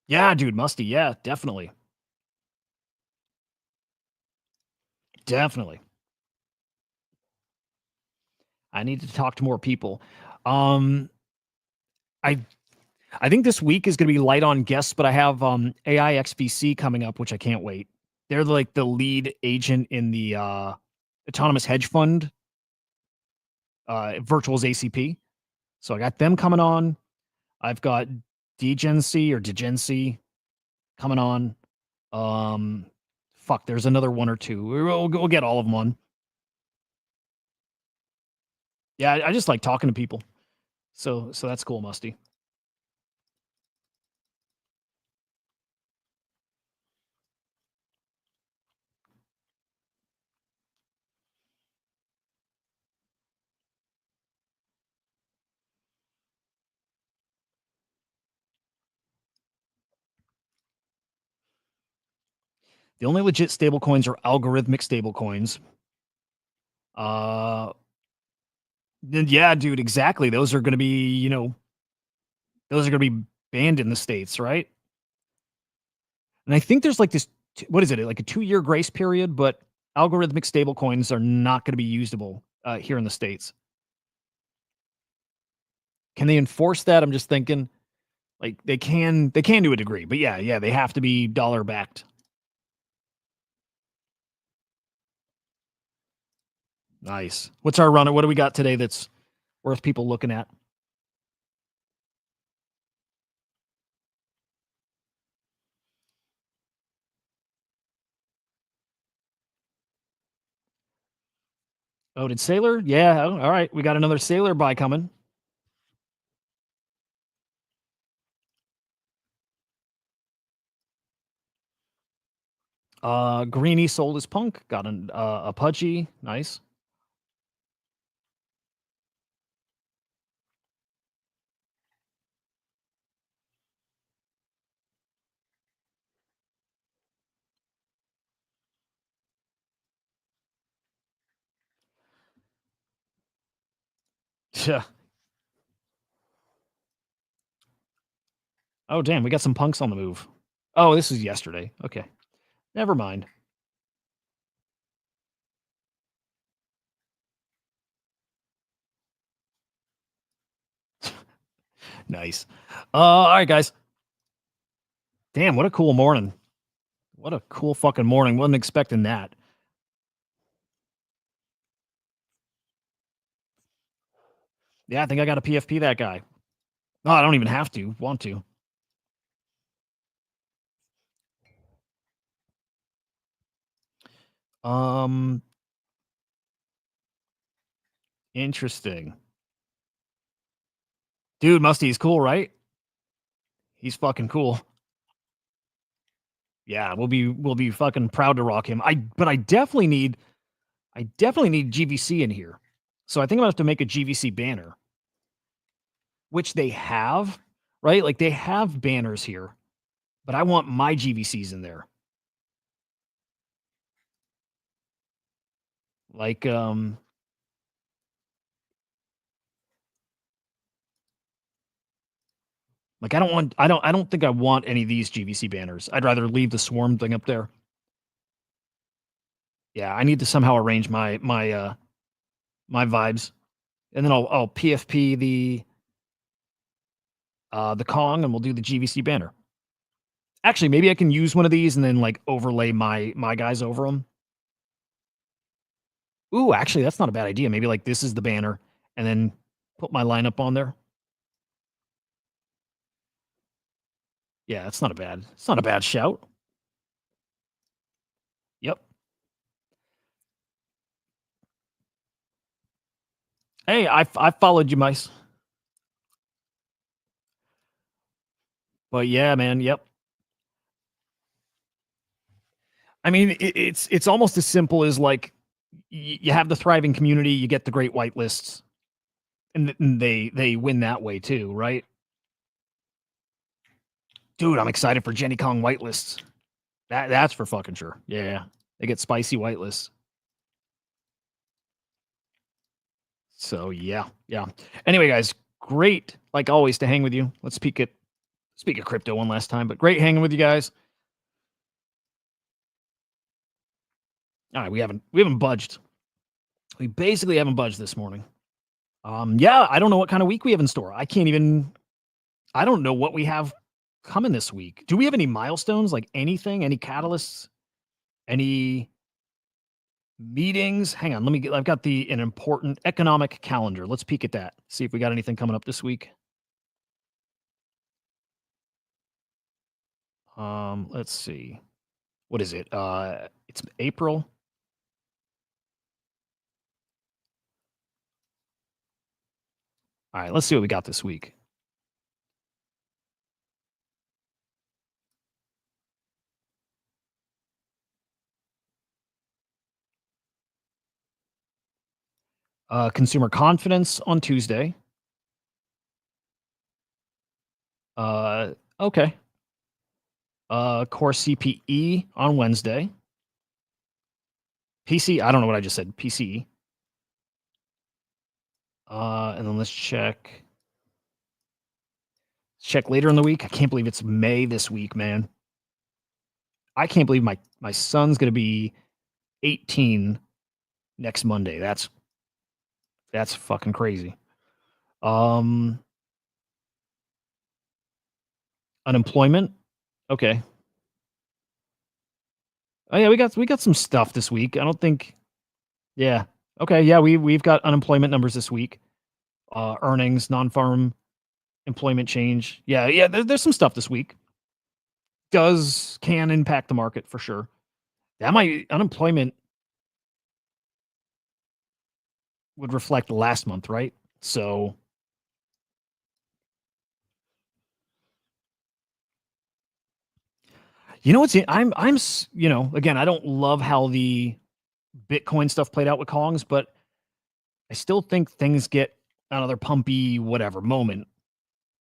C: Yeah, dude, Musty. Yeah, definitely. Definitely. I need to talk to more people. Um, I I think this week is going to be light on guests, but I have AI XBC coming up, which I can't wait. They're like the lead agent in the autonomous hedge fund, Virtual's ACP. So I got them coming on. I've got Degency coming on. Fuck, there's another one or two. We'll get all of them on. Yeah, I just like talking to people. So that's cool, Musty. The only legit stablecoins are algorithmic stablecoins. Yeah, dude, exactly. Those are going to be, those are going to be banned in the States, right? And I think there's like this, what is it, like a 2-year grace period, but algorithmic stablecoins are not going to be usable here in the States. Can they enforce that? I'm just thinking like they can to a degree, but yeah, they have to be dollar backed. Nice. What's our run? What do we got today that's worth people looking at? Oh, did Sailor? Yeah. Oh, all right. We got another Sailor buy coming. Greeny sold his punk. Got a Pudgy. Nice. Yeah. Oh, damn. We got some punks on the move. Oh, this is yesterday. Okay. Never mind. Nice. All right, guys. Damn, what a cool morning. What a cool fucking morning. Wasn't expecting that. Yeah, I think I got to PFP that guy. Oh, I don't even have to. Want to. Um, Interesting. Dude, Musty's cool, right? He's fucking cool. Yeah, we'll be fucking proud to rock him. But I definitely need GVC in here. So I think I'm gonna have to make a GVC banner, which they have, right? Like they have banners here, but I want my GVCs in there. Like like I don't think I want any of these GVC banners. I'd rather leave the swarm thing up there. Yeah, I need to somehow arrange my vibes. And then I'll PFP the Kong and we'll do the GVC banner. Actually, maybe I can use one of these and then like overlay my guys over them. Ooh, actually, that's not a bad idea. Maybe like this is the banner and then put my lineup on there. Yeah, it's not a bad shout. Yep. Hey, I followed you, mice. But yeah, man, yep. I mean, it's almost as simple as like you have the thriving community, you get the great whitelists, and they win that way too, right? Dude, I'm excited for Jenny Kong whitelists. That's for fucking sure. Yeah, they get spicy whitelists. So yeah. Anyway, guys, great like always to hang with you. Let's speak of crypto one last time, but great hanging with you guys. All right, we haven't budged. We basically haven't budged this morning. Yeah, I don't know what kind of week we have in store. I don't know what we have coming this week. Do we have any milestones, like anything, any catalysts, any meetings? Hang on, I've got an important economic calendar. Let's peek at that. See if we got anything coming up this week. Let's see. What is it? It's April. All right, let's see what we got this week. Consumer confidence on Tuesday. Okay. Core CPE on Wednesday. PC, I don't know what I just said. PCE. And then let's check. Check later in the week. I can't believe it's May this week, man. I can't believe my son's gonna be 18 next Monday. That's fucking crazy. Unemployment. Okay. Oh yeah, we got some stuff this week. I don't think. Yeah. Okay. Yeah, we've got unemployment numbers this week. Earnings, non-farm employment change. Yeah. There's some stuff this week. Can impact the market for sure. That might unemployment would reflect last month, right? So you know what's again, I don't love how the Bitcoin stuff played out with Kongs, but I still think things get another pumpy whatever moment.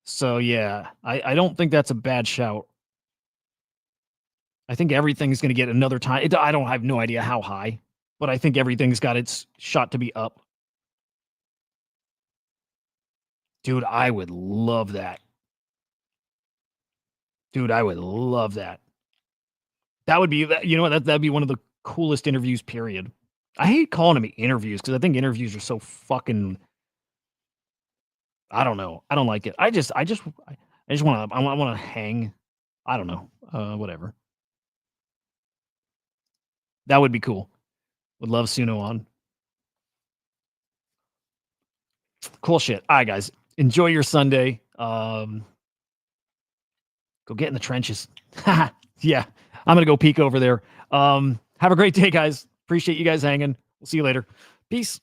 C: So yeah, I don't think that's a bad shout. I think everything's going to get another time. I have no idea how high, but I think everything's got its shot to be up. Dude, I would love that. Dude, I would love that. That would be that. You know what? That'd be one of the coolest interviews. Period. I hate calling them interviews because I think interviews are so fucking. I don't know. I don't like it. I just want to. I want to hang. I don't know. Whatever. That would be cool. Would love Suno on. Cool shit. All right, guys. Enjoy your Sunday. Go get in the trenches. Yeah. I'm gonna go peek over there. Have a great day, guys. Appreciate you guys hanging. We'll see you later. Peace.